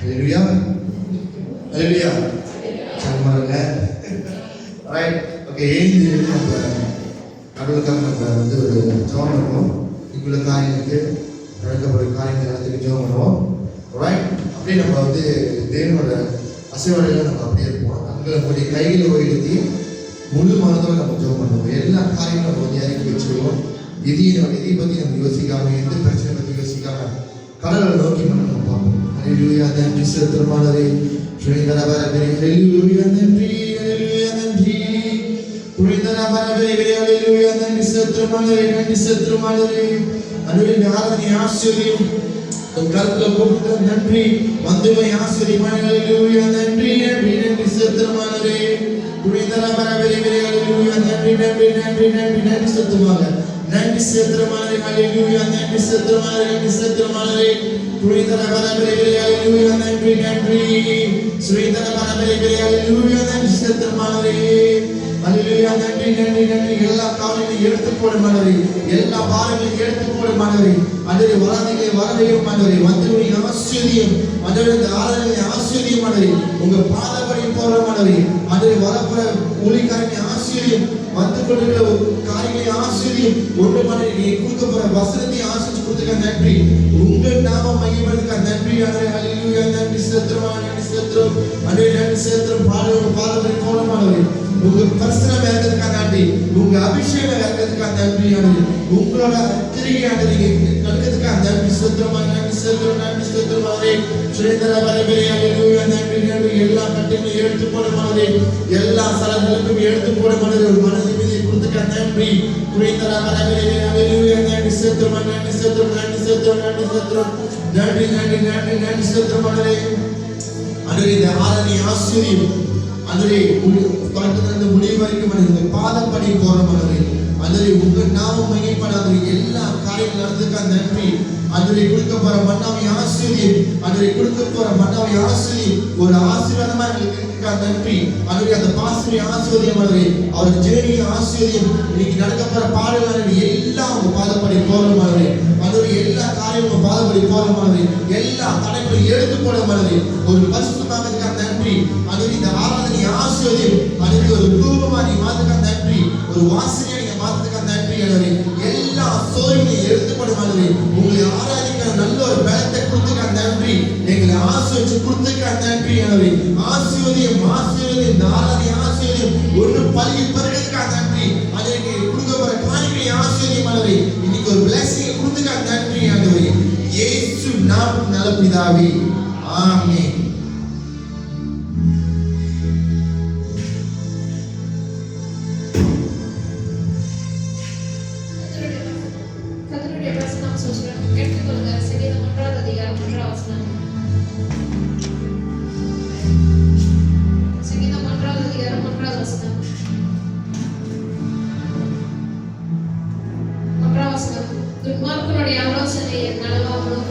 ஹல்லேலூயா ஹல்லேலூயா. சமமாக right. Okay, ஏந்தி நம்ம கடவுளுக்காக நம்ம வந்து ஒரு ஜெபம் பண்ணுவோம். இங்குள்ள காரியங்களுக்கு நடக்கப்படுற காரியங்கள் எல்லாத்துக்கும் ஜெபம் பண்ணுவோம். ரைட். அப்படியே நம்ம வந்து தேவனோட அசைவாடையில் நம்ம அப்படியே இருப்போம். நம்மளுடைய கையில் உயர்த்தி முழு மனதோடு நம்ம ஜெபம் பண்ணுவோம். எல்லா காரியங்களும் நம்ம வந்து இறக்கி வச்சுருவோம். இதை பற்றி நம்ம யோசிக்காம, எந்த பிரச்சனை பற்றி யோசிக்காம கடவுளை நோக்கி மட்டும் நம்ம பார்ப்போம். ஹல்லேலூயா. நன்றி செலுத்துறமானதே புரிந்தரவரவே. ஹல்லேலூயா. நன்றி ஹல்லேலூயா. நன்றி புரிந்தரவரவே. ஹல்லேலூயா. நன்றி செலுத்துறமானதே. நன்றி செலுத்துறமானதே. அன்றைய ஆராதனை ஆசீர்வதியும் உன் கருத்துல போட்டு நன்றி வந்துவை ஆசீர்வதிப்பாய். ஹல்லேலூயா. நன்றி நன்றி நன்றி செலுத்துறமானதே புரிந்தரவரவே. ஹல்லேலூயா. நன்றி நன்றி நன்றி நன்றி நன்றி செலுத்துவாங்க. நன்றி செலுத்துறமானதே. ஹல்லேலூயா. நன்றி செலுத்துறமானதே. நன்றி செலுத்துறமானதே புரிந்தரவரவே. ஹல்லேலூயா. நன்றி நன்றி ஸ்ரீதரவரவே. ஹல்லேலூயா. நன்றி செலுத்துறமானதே. ஹல்லேலூயா. நன்றி நன்றி நன்றி. எல்லா காரியங்களையும் எடுத்து போடுமானவரே, எல்லா பாரங்களையும் எடுத்து போடுமானவரே. அன்றைய வராதிகளை வரவையும் மாணவரே, வந்துடைய ஆச்சரியம் அன்றைய ஆராதனை ஆச்சரியமானவரே, உங்க பாதப்படி போறமானவரே, அன்றைய வரப்புற ஊழியக்காரனை ஆச்சரியம், வந்து கொண்டிருக்கிற காரியங்களை ஆச்சரியம், ஒன்று மாதிரி நீ கொடுக்க போற வசனத்தை ஆசிரிச்சு கொடுத்துக்க நன்றி. உங்கள் நாம மையப்படுத்துக்க நன்றி. ஹல்லேலூயா. நன்றி செலுத்துறோம். நன்றி செலுத்துறோம். அன்றைய நன்றி செலுத்துறோம். பாதப்படி போறமானவரே, உங்க பரிசுரம் இறக்கிறதுக்காக நன்றி. உங்க அபிஷேகம் இறக்கிறதுக்காக நன்றி. உங்களோட கிரியானது நடக்கிறதுக்காக நன்றி செலுத்துறோம். நன்றி செலுத்துறோம். நன்றி செலுத்துறோம். சுரேந்திரவரவே. ஹல்லேலூயா. நன்றி நன்றி. எல்லா கட்டைகளையும் எடுத்து போடுமானதே, எல்லா சலங்களுக்கும் எடுத்து போடுமானதே, ஒரு மன நிம்மதியை கொடுத்துக்க நன்றி. சுரேந்திரவரவே. ஹல்லேலூயா. நன்றி செலுத்துறோம். நன்றி செலுத்துறோம். நன்றி செலுத்துறோம். நன்றி செலுத்துறோம். நன்றி நன்றி நன்றி நன்றி செலுத்துறோம். அன்றைய இந்த ஆராதனை ஆசீர்வதியும். அன்றைய தொடக்கத்திலிருந்து முடிவு வரைக்கும் பாதப்படி போறமானது, அன்றைய உங்க நாமம் மையப்படாத எல்லா காரியங்கள் நடந்துக்க நன்றி. அன்றைய கொடுக்க போற மன்னாவை ஆசீர்வதியும். அன்றைய கொடுக்க போற மன்னாவை ஆசீர்வதியும். ஒரு ஆசீர்வாதமா எங்களுக்கு இருக்க நன்றி. அன்றைய அந்த பாசிரிய ஆசீர்வதியமானது, அவர் ஜேனிய ஆசீர்வதியும். இன்னைக்கு நடக்க போற பாடல்கள் எல்லாம் உங்க பாதப்படி போறமானது, அன்றைய எல்லா காரியமும் பாதப்படி போறமானது, எல்லா தடைகளையும் எடுத்து போடமானது, ஒரு பரிசுத்தமாக இருக்க நன்றி. அன்றைய இந்த ஆராதனை ஆசீர்வதியும். அன்றைய ஒரு தூபமா நீ மாத்துக்க நன்றி. ஒரு வாசனையா நீங்க மாத்துக்க நன்றி. அன்றைய எல்லா சோர்வையும் எடுத்துப்படுமானது, உங்களை ஆராதிக்கிற நல்ல ஒரு பலத்தை கொடுத்துக்க நன்றி. எங்களை ஆசீர்வதிச்சு கொடுத்துக்க நன்றி. அன்றைய ஆசீர்வதியும் ஆசீர்வதியும். இந்த ஆராதனை ஆசீர்வதியும். ஒன்று பள்ளி பெருகிறதுக்காக நன்றி. அதற்கு கொடுக்க போற காணிக்கை ஆசீர்வதியும். அன்றைய இன்னைக்கு ஒரு பிளஸிங் கொடுத்துக்க நன்றி. அன்றைய இயேசு நாமம் நல்ல பிதாவே, ஆமென். துன்மார்க்கனுடைய ஆலோசனை நலவாகலும்,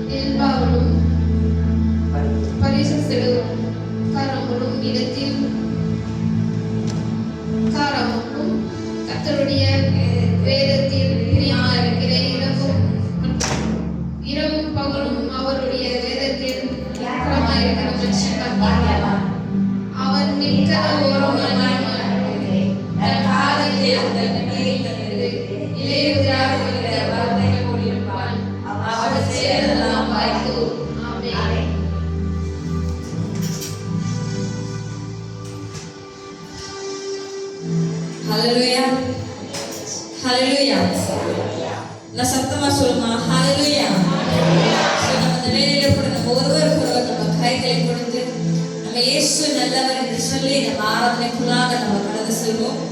நில்வாகலும், பரிசுத்தலும் காரமும் இடத்தில் காரமும் கர்த்தருடைய வேதத்தில் பிரியமாயிருக்கிற இரவும் பகலும் அவருடைய வேதத்தில் இருக்கிற மனுஷன் அவன் நிற்கிற ஓரமான தன் காலத்தில் ஹல்லேலூயா. ஹல்லேலூயா. நான் சத்தமா சொல்லுமா ஹல்லேலூயா. நம்ம இந்த வேலையில கூட நம்ம ஒருவருக்கொருவர் நம்ம கைகளை கொடுத்து நம்ம இயேசு நல்லவர் என்று சொல்லி நம்ம ஆராதனைக்குள்ளாக நம்ம கடந்து செல்வோம்.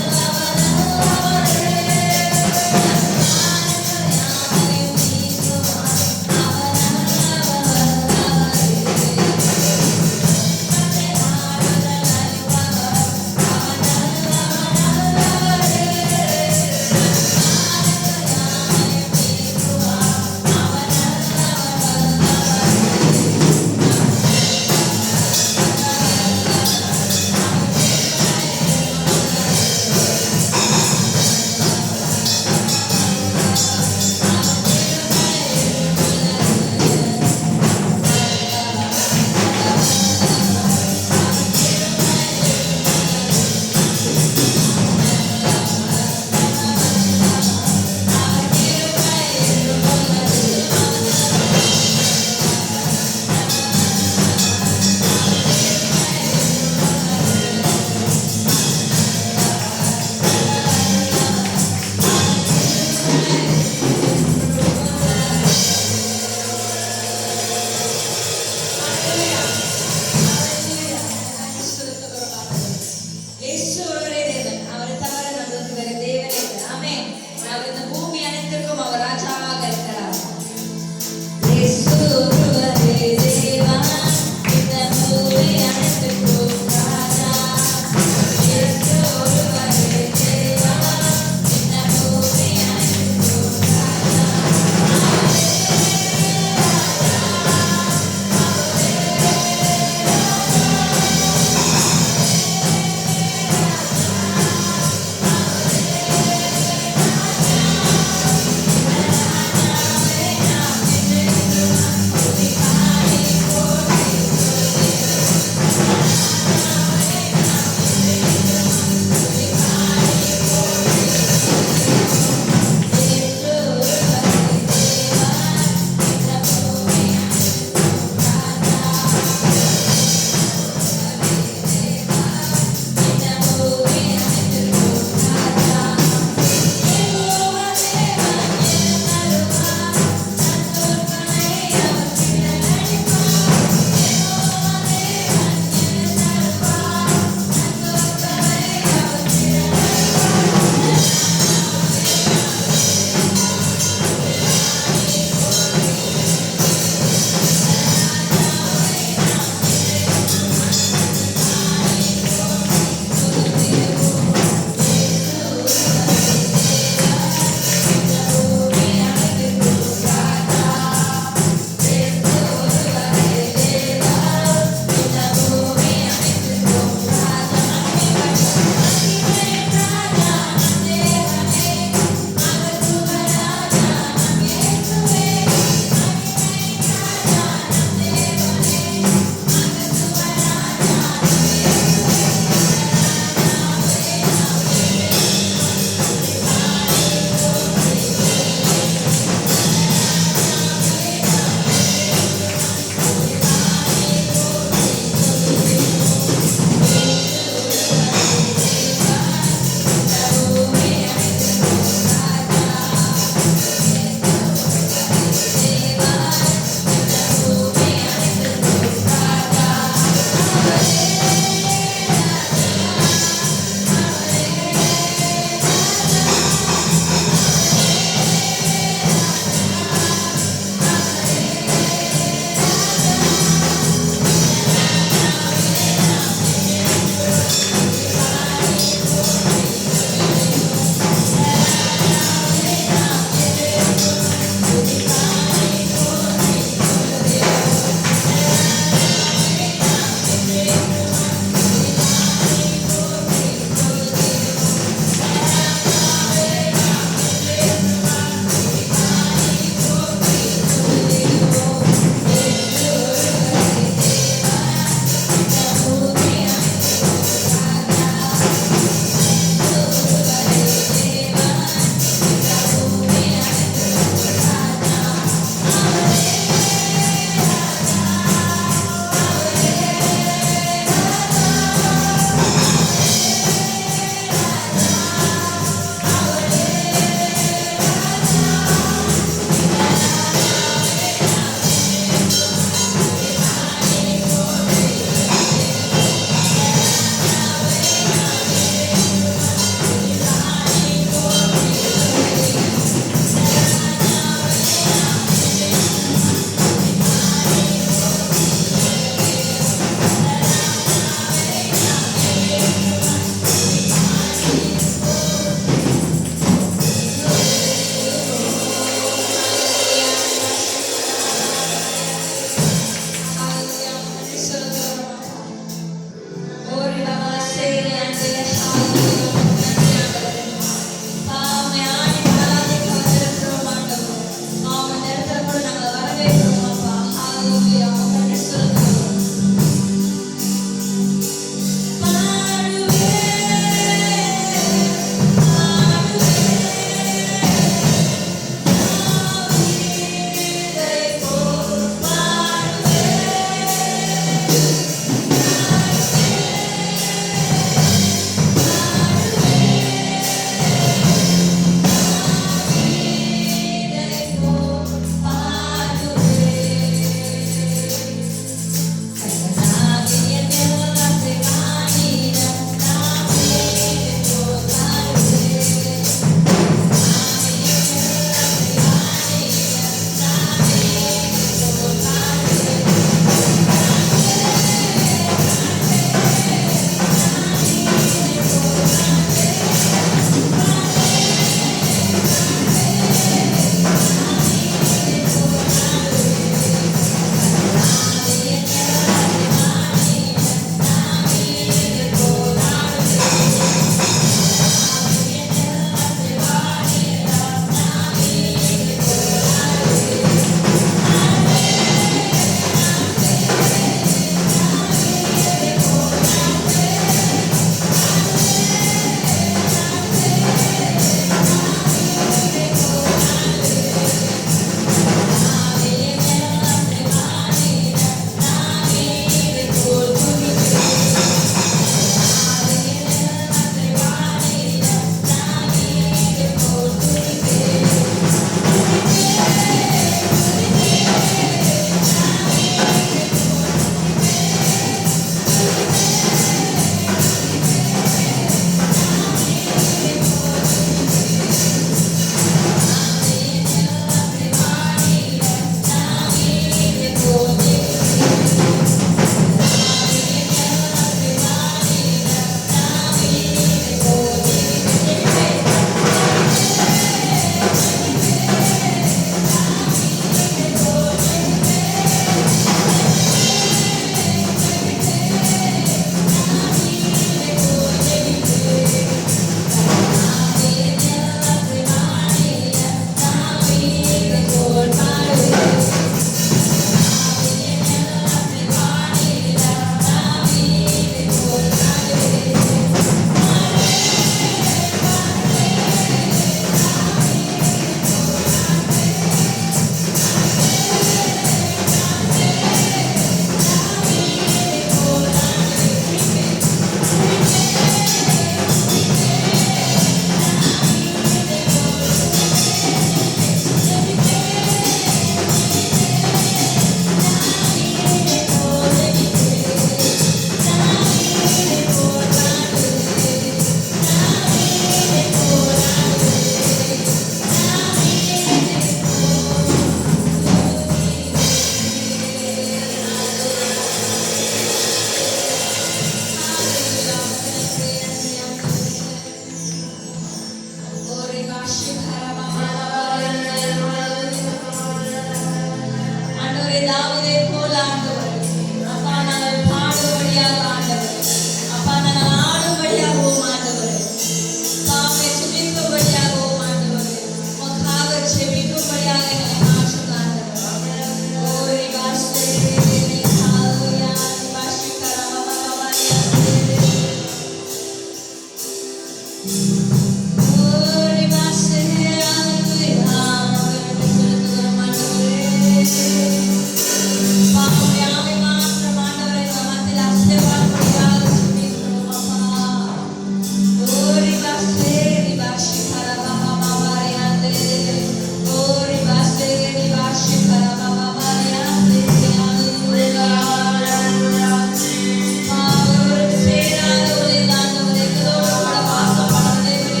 சேராத ஒரு ஆண்டவரே, எங்களோடு கூட வாசம் பண்ணுகிற தேவனே,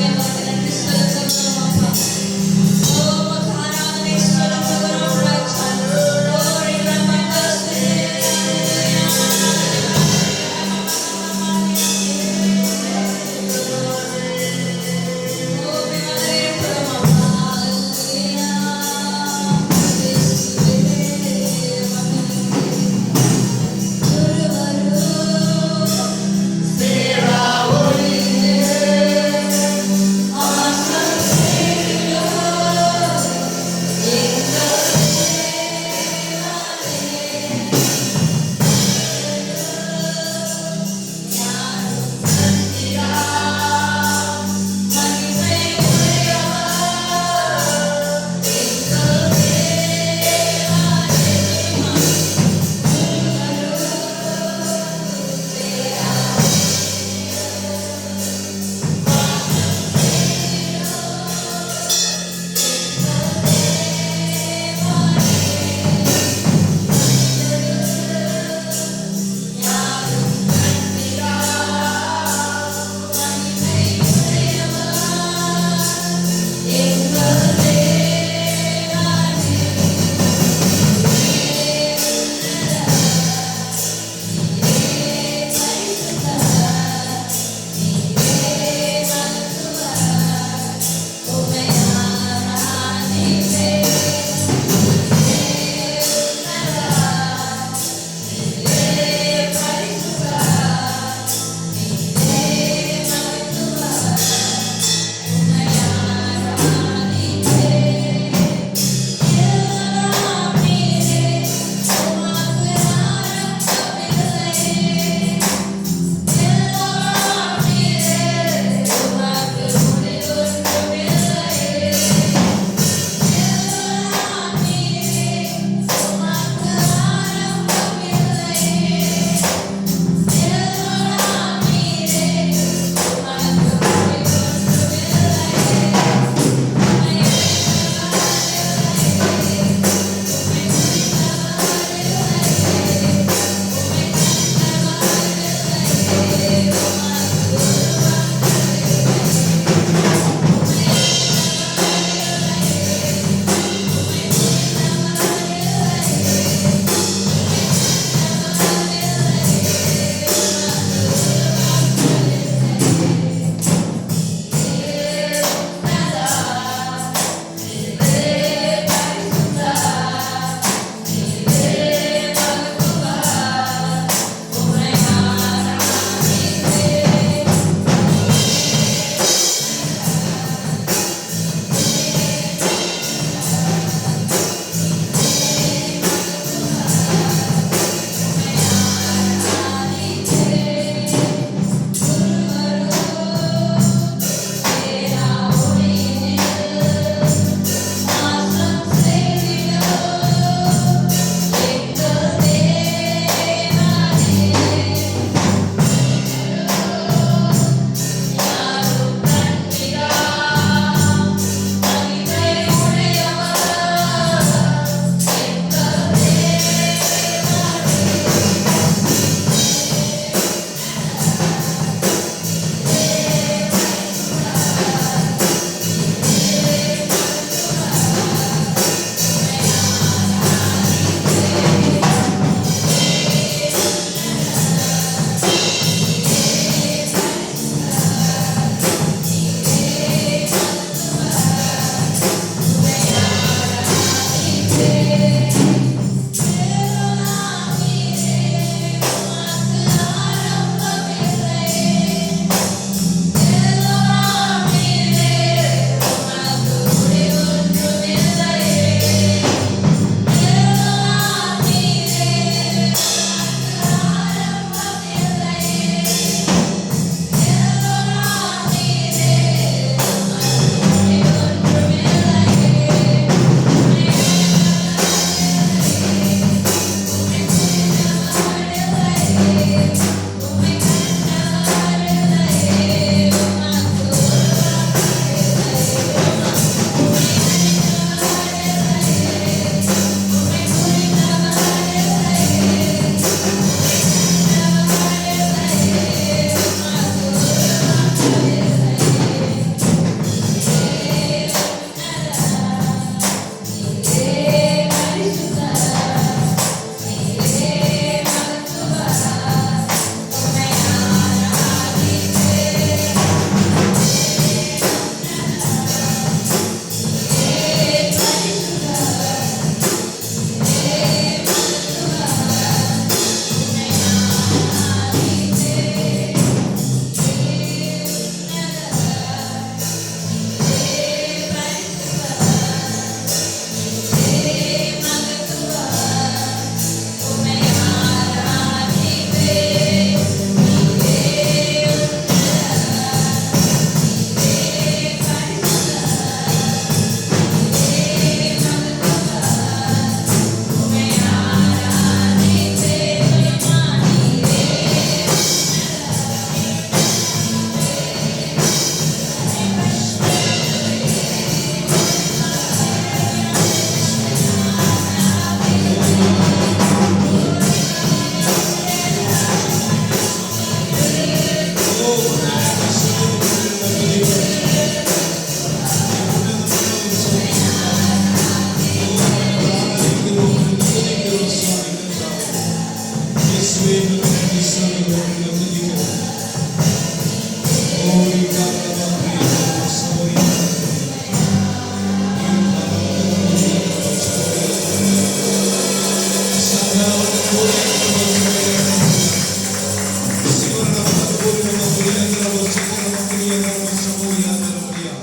ஹalleluya ஹalleluya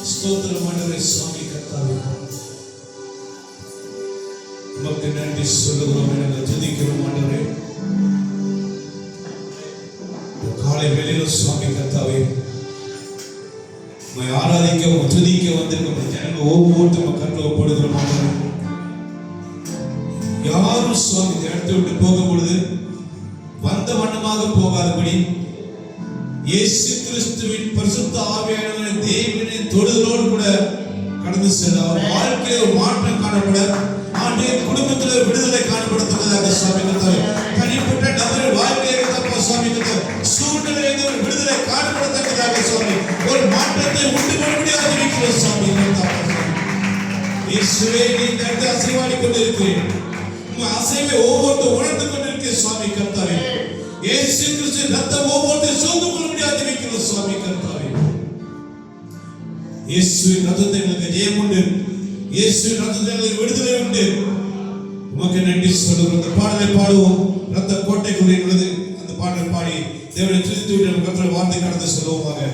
ஸ்தோத்திரம் ஆண்டவரே சுவாமி கர்த்தாவே உமக்கு நன்றி சொல்லுகிறோம் நாங்கள் துதிக்கிறோம் ஆண்டவரே காலை வேளையில சுவாமி கர்த்தாவே உம்மை ஆராதிக்க துதிக்க வந்திருக்கிற ஜனங்கள் ஒவ்வொருத்தரும் கண்ணில் ஒப்படுகிறோம் ஆண்டவரே யாரும் சுவாமி இந்த இடத்தை விட்டு போகும் பொழுது வந்த வண்ணமாக போகாதபடி இயேசு கிறிஸ்துவின் பரிசுத்த ஆவியானவரின் தேவனின் தொடுதலோடு கூட கடந்து செல்ல அவர் வாழ்க்கையில் ஒரு மாற்றம் காணப்பட ஆண்டே குடும்பத்தில் ஒரு விடுதலை காணப்படத்தக்கதாக சுவாமி கர்த்தாவே தனிப்பட்ட நபரின் வாழ்க்கையில் தப்பா சுவாமி கர்த்தாவே சூழ்நிலையில் ஒரு விடுதலை காணப்படத்தக்கதாக சுவாமி ஒரு மாற்றத்தை உண்டு பண்ணும்படியாக இருக்கிற சுவாமி கர்த்தாவே இயேசுவே நீ இந்த இடத்தை அசைவாடி கொண்டிருக்கிறேன் உங்கள் அசைவை ஒவ்வொருத்தரும் உணர்ந்து கொண்டிருக்கிற சுவாமி கர்த்தாவே இயேசு கிறிஸ்து ரத்தம் ஒவ்வொருத்தரும் சூழ்ந்து கொள்ளும்படியாக இருக்கிற சுவாமி கர்த்தாவே இயேசுவின் ரத்தத்தை எங்களுக்கு ஜெயம் உண்டு இயேசுவின் ரத்தத்தை எங்களுக்கு விடுதலை உண்டு உமக்கு நன்றி சொல்லுகிறோம் அந்த பாடலை பாடுவோம் ரத்த கோட்டைக்குள்ளே உள்ளது அந்த பாடலை பாடி தேவனை துதித்து விட்டு நம்ம கர்த்தருடைய வார்த்தை கடந்து சொல்லுவோமாக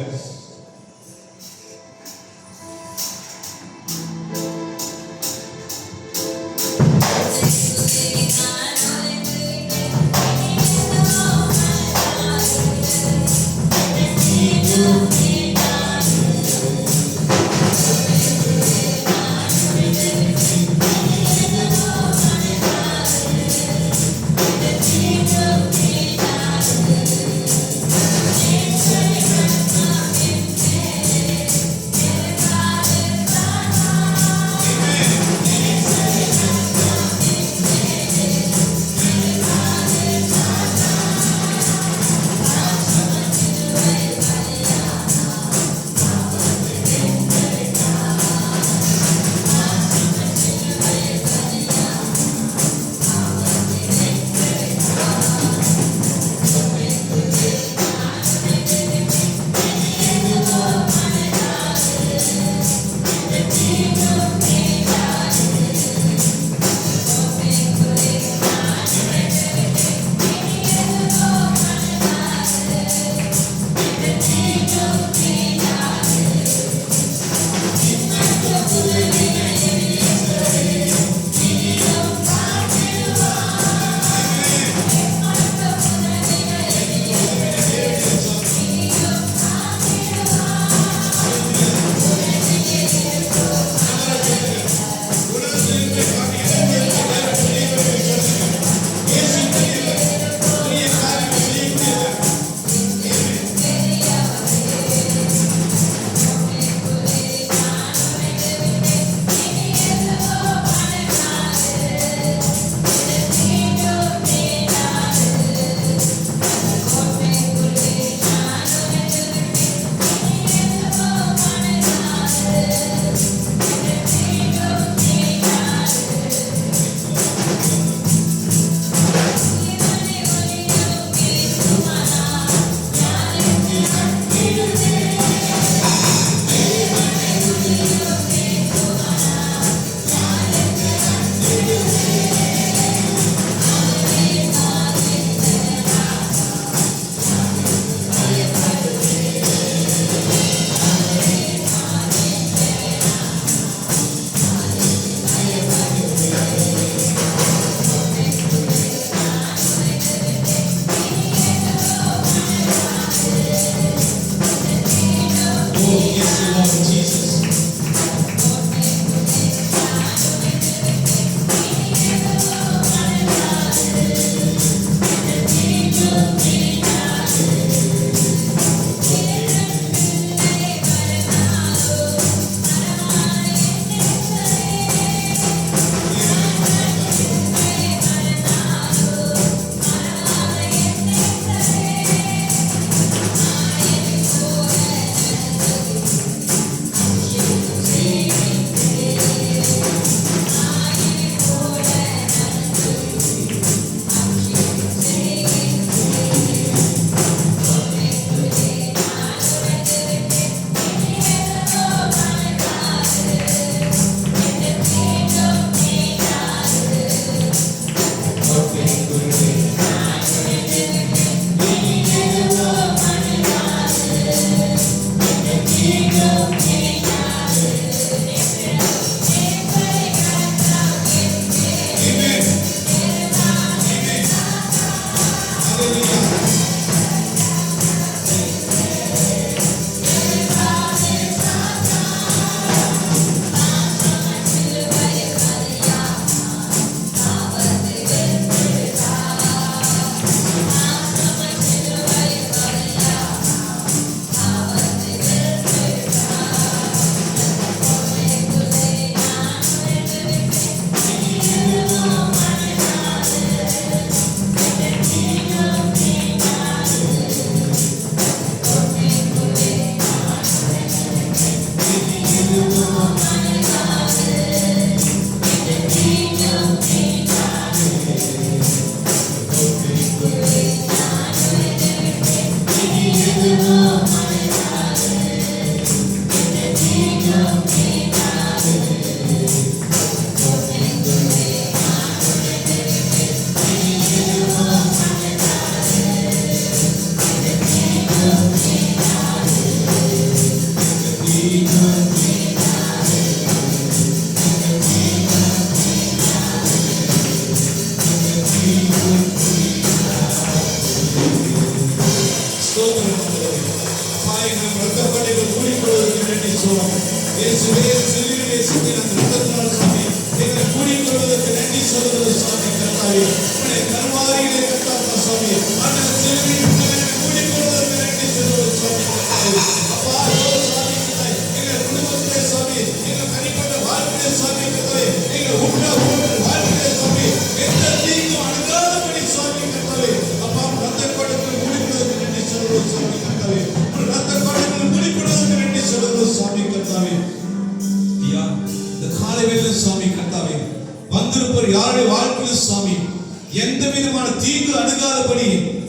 எந்த விதமான தீங்கு அணுகாதபடி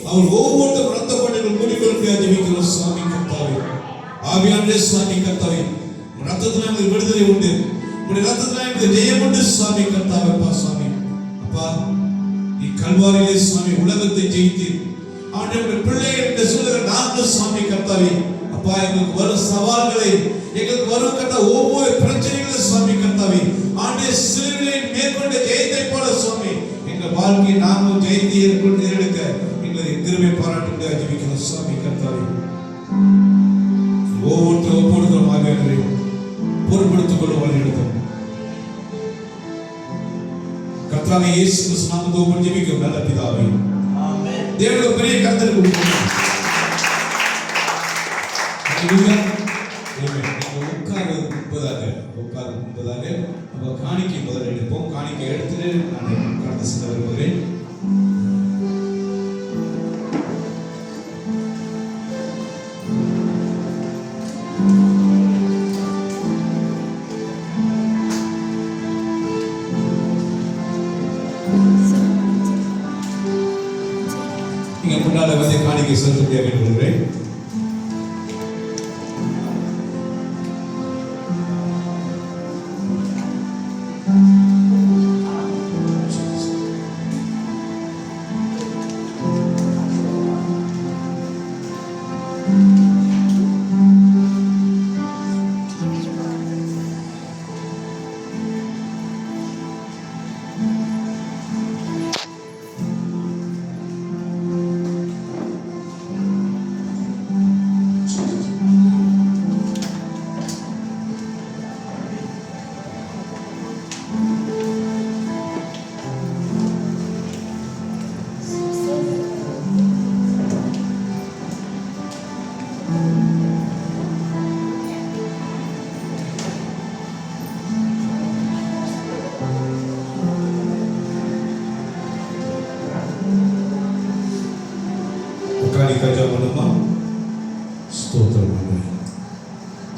அவர் ஒவ்வொருத்தரும் ரத்த கோட்டைகள் மூடிக்கொள்ள ஜெபிக்கிறோம் சுவாமி கர்த்தாவே. ஆவியானவரே சுவாமி கர்த்தாவே, ரத்தத்தினால் எங்களுக்கு விடுதலை உண்டு, உடைய ரத்தத்தினால் எங்களுக்கு ஜெயம் உண்டு சுவாமி கர்த்தாவே. அப்பா சுவாமி, அப்பா நீ கல்வாரியிலே சுவாமி உலகத்தை ஜெயித்து ஆண்டவருடைய பிள்ளைகள் என்று சொல்லுகிற நாங்கள் சுவாமி கர்த்தாவே, அப்பா எங்களுக்கு வரும் சவால்களை, எங்களுக்கு வரும் கர்த்தா ஒவ்வொரு பிரச்சனைகளும் சுவாமி கர்த்தாவே ஆண்டே சிலுவையை மேற்கொண்ட ஜெயத்தை போல சுவாமி எங்கள் வாழ்க்கையை நாமும் ஜெயத்தை எடுக்க எங்களை கிருபை பாராட்டும்படியாக ஜெபிக்கிறோம் சுவாமி கர்த்தாவே. ஒவ்வொருத்தரும் ஒவ்வொருத்தரும் ஆகியவரை பொறுப்படுத்திக் கொள்ள வழிநடத்தும் கர்த்தாவே இயேசு கிறிஸ்து நாமத்தில் ஜெபிக்கிறோம் நல்ல பிதாவே. ஆமென். தேவனுடைய பெரிய கர்த்தருக்கு உட்கார்ந்து முன்பதாக நம்ம காணிக்கை முதல் எடுப்போம். காணிக்கை எடுத்துட்டு நான் கடந்து செல்ல விரும்புகிறேன். நீங்க முன்னால வந்து காணிக்கை செலுத்த விரும்புகிறேன்.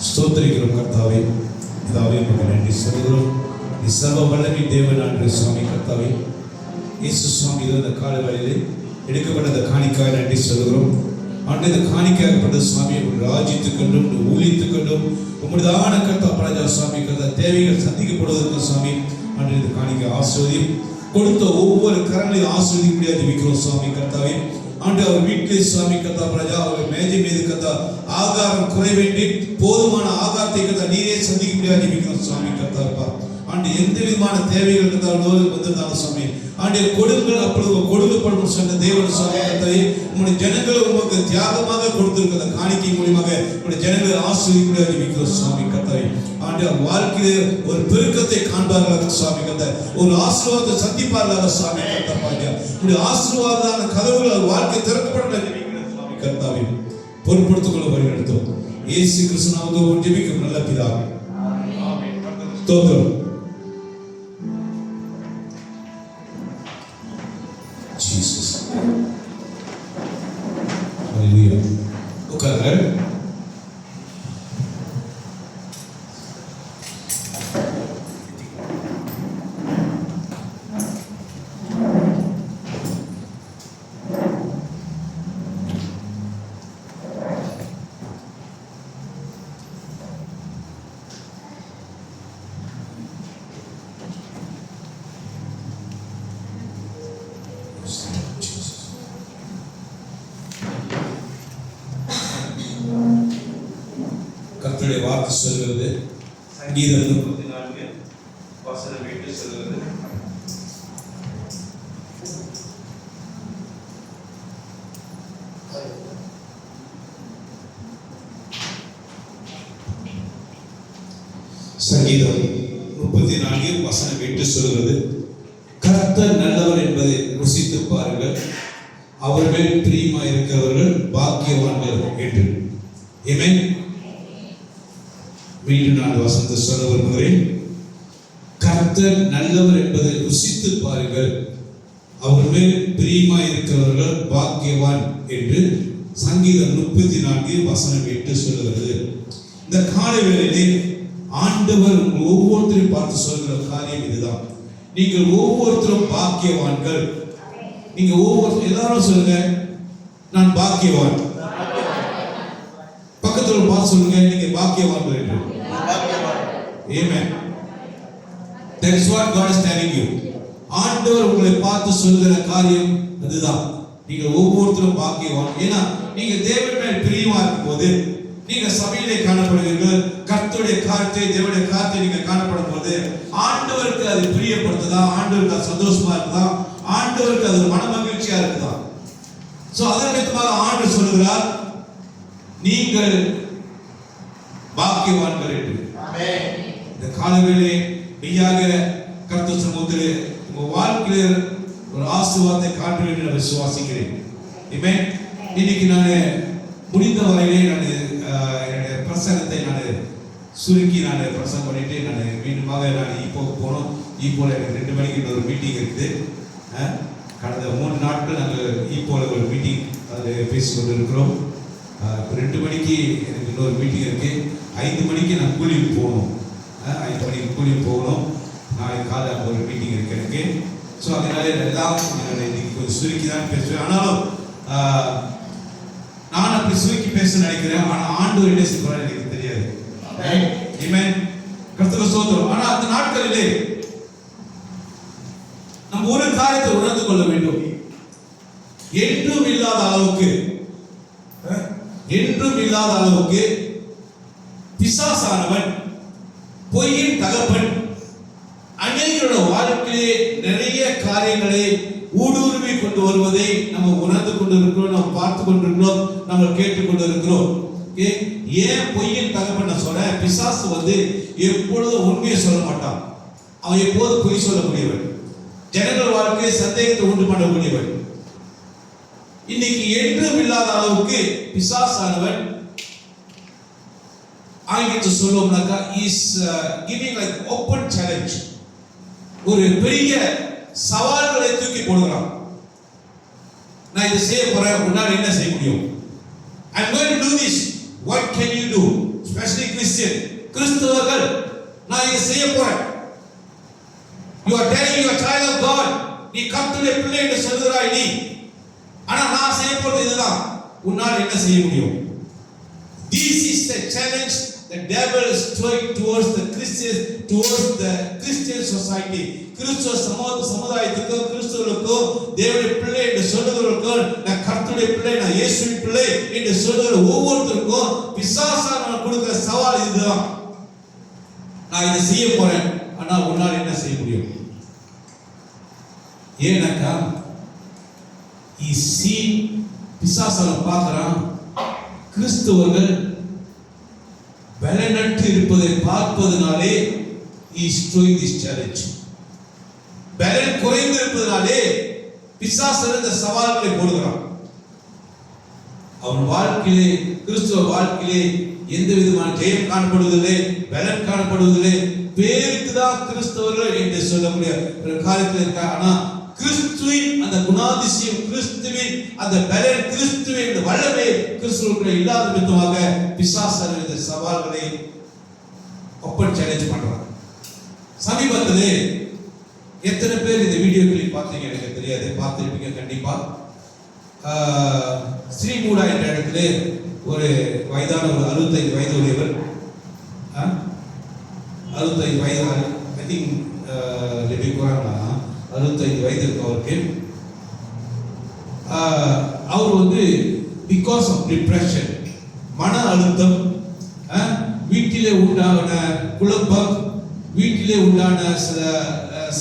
ஸ்தோத்திரிக்கிறோம் கர்த்தாவே. பிதாவே உமக்கு நன்றி சொல்கிறோம். நீ சர்வ வல்லமை தேவன் ஆண்டு சுவாமி கர்த்தாவே. இயேசு சுவாமி இந்த கால வேளையிலே எடுக்கப்பட்ட அந்த காணிக்காய் நன்றி சொல்கிறோம். ஆண்டு இந்த காணிக்காகப்பட்ட சுவாமி உங்களுடைய ராஜ்யத்துக்கொண்டும் ஊழியத்துக்கொண்டும் உங்களுதான கர்த்தா பராஜா சுவாமி கர்த்தா தேவைகள் சந்திக்கப்படுவதற்கு சுவாமி ஆண்டு இந்த காணிக்கை ஆசிர்வதியும் கொடுத்த ஒவ்வொரு கரங்களையும் ஆசிர்வதிக்க முடியாது ஜெபிக்கிறோம் சுவாமி கர்த்தாவே. ஆண்டு அவர் வீட்டிலே சுவாமி கத்தா பிரஜா அவர் மேஜை மீது கத்தா ஆகாரம் குறைவேண்டி போதுமான ஆகாரத்தை கத்தா நீரே சந்திக்க முடியாது ஜெபிக்கிறோம் சுவாமி கத்தாப்பா. ஆண்டு எந்த விதமான தேவைகள் கத்தாவோடு வந்திருந்தாலும் சுவாமி ஆண்டு கொடுங்கள், அப்பொழுது கொடுக்கப்படும் சொன்ன தேவன் சுவாமி கத்தாவே உங்களுடைய ஜனங்களை உங்களுக்கு தியாகமாக கொடுத்திருக்கிற காணிக்கை மூலியமாக உங்களுடைய ஜனங்களை ஆசீர்வதிக்க ஜெபிக்கிறோம் சுவாமி கத்தாவே. ஆண்டு வாழ்க்கையிலே ஒரு பெருக்கத்தை காண்பார்களாக சுவாமி கத்தா, ஒரு ஆசீர்வாதத்தை சந்திப்பார்களாக சுவாமி கத்தாப்பா. உங்களுடைய ஆசீர்வாதமான கதவுகள் வாழ்க்கை திறக்கப்பட ஜெபிக்கிறோம் சுவாமி கத்தாவே. பொறுப்படுத்திக் கொள்ள வழிநடத்தும் இயேசு கிறிஸ்து நாமத்தில் ஜெபிக்கும் நல்ல பிதாவே. ஆமென். ஸ்தோத்திரம். Jesus. Hallelujah. உட்காருங்க. கர்த்தருடைய வார்த்தை சொல்கிறது சங்கீதம் 34 வசனம் 8 சொல்கிறது, சங்கீதம் 34 வசனம் 8 சொல்கிறது, கர்த்தர் நல்லவர் என்பதை ருசித்து பாருங்கள், அவர் மேல் பிரியமாய் இருக்கிறவர்கள் பாக்கியவான்கள் என்று. ஆமென். மீண்டும் நான் வசனத்தை சொல்ல விரும்புகிறேன். கர்த்தர் நல்லவர் என்பதை ருசித்து பாருங்கள், அவர் மேல் பிரியமாய் இருக்கிறவர்கள் பாக்கியவான் என்று சங்கீதம் 34 வசனம் 8 சொல்கிறது. இந்த காலை வேளையிலே ஆண்டவர் உங்கள் ஒவ்வொருத்தரையும் பார்த்து சொல்கிற காரியம் இதுதான். நீங்கள் ஒவ்வொருத்தரும் பாக்கியவான்கள். நீங்க ஒவ்வொரு எல்லாரும் சொல்லுங்க, நான் பாக்கியவான். பக்கத்துல பார்த்து சொல்லுங்க, நீங்க பாக்கியவான்கள் என்று. Amen. That is what God is telling you. ஆண்டவர் உங்களை பார்த்து சொல்கிற காரியம் அதுதான். நீங்க ஒவ்வொருத்தரும் பாக்கியவான். ஏன்னா நீங்க தேவன் மேல் பிரியமா இருக்கும்போது, நீங்க சபையிலே காணப்படுவீர்கள், கர்த்தருடைய காரியத்தை தேவனுடைய காரியத்தை நீங்க காணப்படும் போது ஆண்டவருக்கு அது பிரியப்படுத்துதா, ஆண்டவருக்கு அது சந்தோஷமா இருக்குதா, ஆண்டவருக்கு அது மன மகிழ்ச்சியா இருக்குதா? சோ அதன் நிமித்தமாக ஆண்டவர் சொல்லுகிறார், நீங்கள் பாக்கியவான்கள் என்று. ஆமென். இந்த காலவேளை மெய்யாக கர்த்தர் சமூகத்திலே உங்க வாழ்க்கையிலே ஒரு ஆசீர்வாதத்தை காட்ட வேண்டும் என்று விசுவாசிக்கிறேன். ஆமென். இன்னைக்கு நான் முடிந்த வரையிலே நான் என்னுடைய பிரசங்கத்தை நான் சுருக்கி நான் பிரசங்கம் பண்ணிட்டு நான் மீண்டுமாக நான் இப்போக்கு போனோம். இப்போல எனக்கு 2 மணிக்கு ஒரு மீட்டிங் இருக்குது. கடந்த 3 நாட்கள் நாங்கள் இப்போல ஒரு மீட்டிங் அதில் பேசிக்கொண்டு இருக்கிறோம். 2 மணிக்கு எனக்கு இன்னொரு மீட்டிங் இருக்கு. 5 மணிக்கு நான் கூலிக்கு போகணும். 5 மணிக்கு கூலிக்கு போகணும். நாளைக்கு காலை ஒரு மீட்டிங் இருக்கு எனக்கு. ஸோ அதனால எல்லாம் இன்னைக்கு கொஞ்சம் சுருக்கி தான் பேசுவேன். ஆனாலும் நான் அப்படி சுருக்கி பேச நினைக்கிறேன். ஆனால் ஆண்டவர் என்ன செய்வார் எனக்கு தெரியாது. ஆமென். கர்த்தருக்கு ஸ்தோத்திரம். ஆனால் அந்த நாட்களிலே நம்ம ஒரு காரியத்தை உணர்ந்து கொள்ள வேண்டும். என்றும் இல்லாத அளவுக்கு பிசாசானவன், பொய்யின் தகப்பன், அநேகருடைய வாழ்க்கையிலே நிறைய காரியங்களை ஊடுருவி கொண்டு வருவதை நம்ம உணர்ந்து கொண்டு இருக்கிறோம், நம்ம பார்த்து கொண்டிருக்கிறோம், நம்ம கேட்டுக் கொண்டு இருக்கிறோம். ஏன் பொய்யின் தகப்பன் சொல்றேன்? பிசாசு எப்பொழுதும் உண்மையை சொல்ல மாட்டான். அவன் எப்போது பொய் சொல்லக்கூடியவன், ஜனங்கள் வாழ்க்கையை சந்தேகத்தை உண்டு பண்ணக்கூடியவன். இன்னைக்கு என்றும் இல்லாத அளவுக்கு பிசாசானவன் ஆங்கிலத்தை சொல்லுவோம்னாக்கா is giving like open challenge. ஒரு பெரிய சவால்களை தூக்கி போடுகிறான். நான் இதை செய்ய போறேன், உன்னால் என்ன செய்ய முடியும்? I'm going to do this. What can you do? Especially Christian. கிறிஸ்தவர்கள், நான் இதை செய்ய போறேன். You are telling you are a child of God. நீ கர்த்தருடைய பிள்ளை என்று சொல்கிறாய் நீ. ஆனா நான் செய்ய போறது இதுதான். உன்னால் என்ன செய்ய முடியும்? This is the challenge the devil is throwing towards the Christian society. கிறிஸ்துவ சமுதாயத்துக்கு கிறிஸ்துவர்களுக்கு தேவனுடைய பிள்ளை என்று சொல்லுகிறவர்களுக்கு நான் கர்த்தருடைய பிள்ளை நான் இயேசுவின் பிள்ளை என்று சொல்லுகிற ஒவ்வொருத்தருக்கும் பிசாசானவன் கொடுக்கிற சவால் இதுதான். நான் இதை செய்ய போறேன், ஆனா உன்னால் என்ன செய்ய முடியும்? ஏன்னாக்கா பிசாசான பார்க்கிறான் கிறிஸ்துவர்கள் பலனற்று இருப்பதை பார்ப்பதனாலே he is doing this challenge. பலன் குறைந்து இருப்பதனாலே பிசாசு இந்த சவால்களை போடுகிறான். அவன் வாழ்க்கையிலே கிறிஸ்துவ வாழ்க்கையிலே எந்த விதமான ஜெயம் காணப்படுவதில்லை, பலன் காணப்படுவதில்லை. பேருக்கு தான் கிறிஸ்தவர்கள் என்று சொல்லக்கூடிய ஒரு காரியத்தில் இருக்கா. ஆனா கிறிஸ்துவின் அந்த குணாதிசயம், கிறிஸ்துவின் அந்த பலன், கிறிஸ்துவின் வல்லமை கிறிஸ்துவுக்குள்ள இல்லாத விதமாக பிசாசு இந்த சவால்களை ஓப்பன் சேலஞ்ச் பண்றான். சமீபத்திலே எத்தனை பேர் இந்த வீடியோ கிளிப் பார்த்தீங்க எனக்கு தெரியாது, பார்த்திருப்பீங்க கண்டிப்பா. ஸ்ரீமூடா என்ற இடத்துல ஒரு வயதான ஒரு 65 வயது உடையவர், 65 வயது, ஐ திங்க் 65 வயது இருக்கு அவருக்கு. அவர் வந்து பிகாஸ் ஆஃப் டிப்ரெஷன், மன அழுத்தம், வீட்டிலே உண்டான குழப்பம், வீட்டிலே உண்டான சில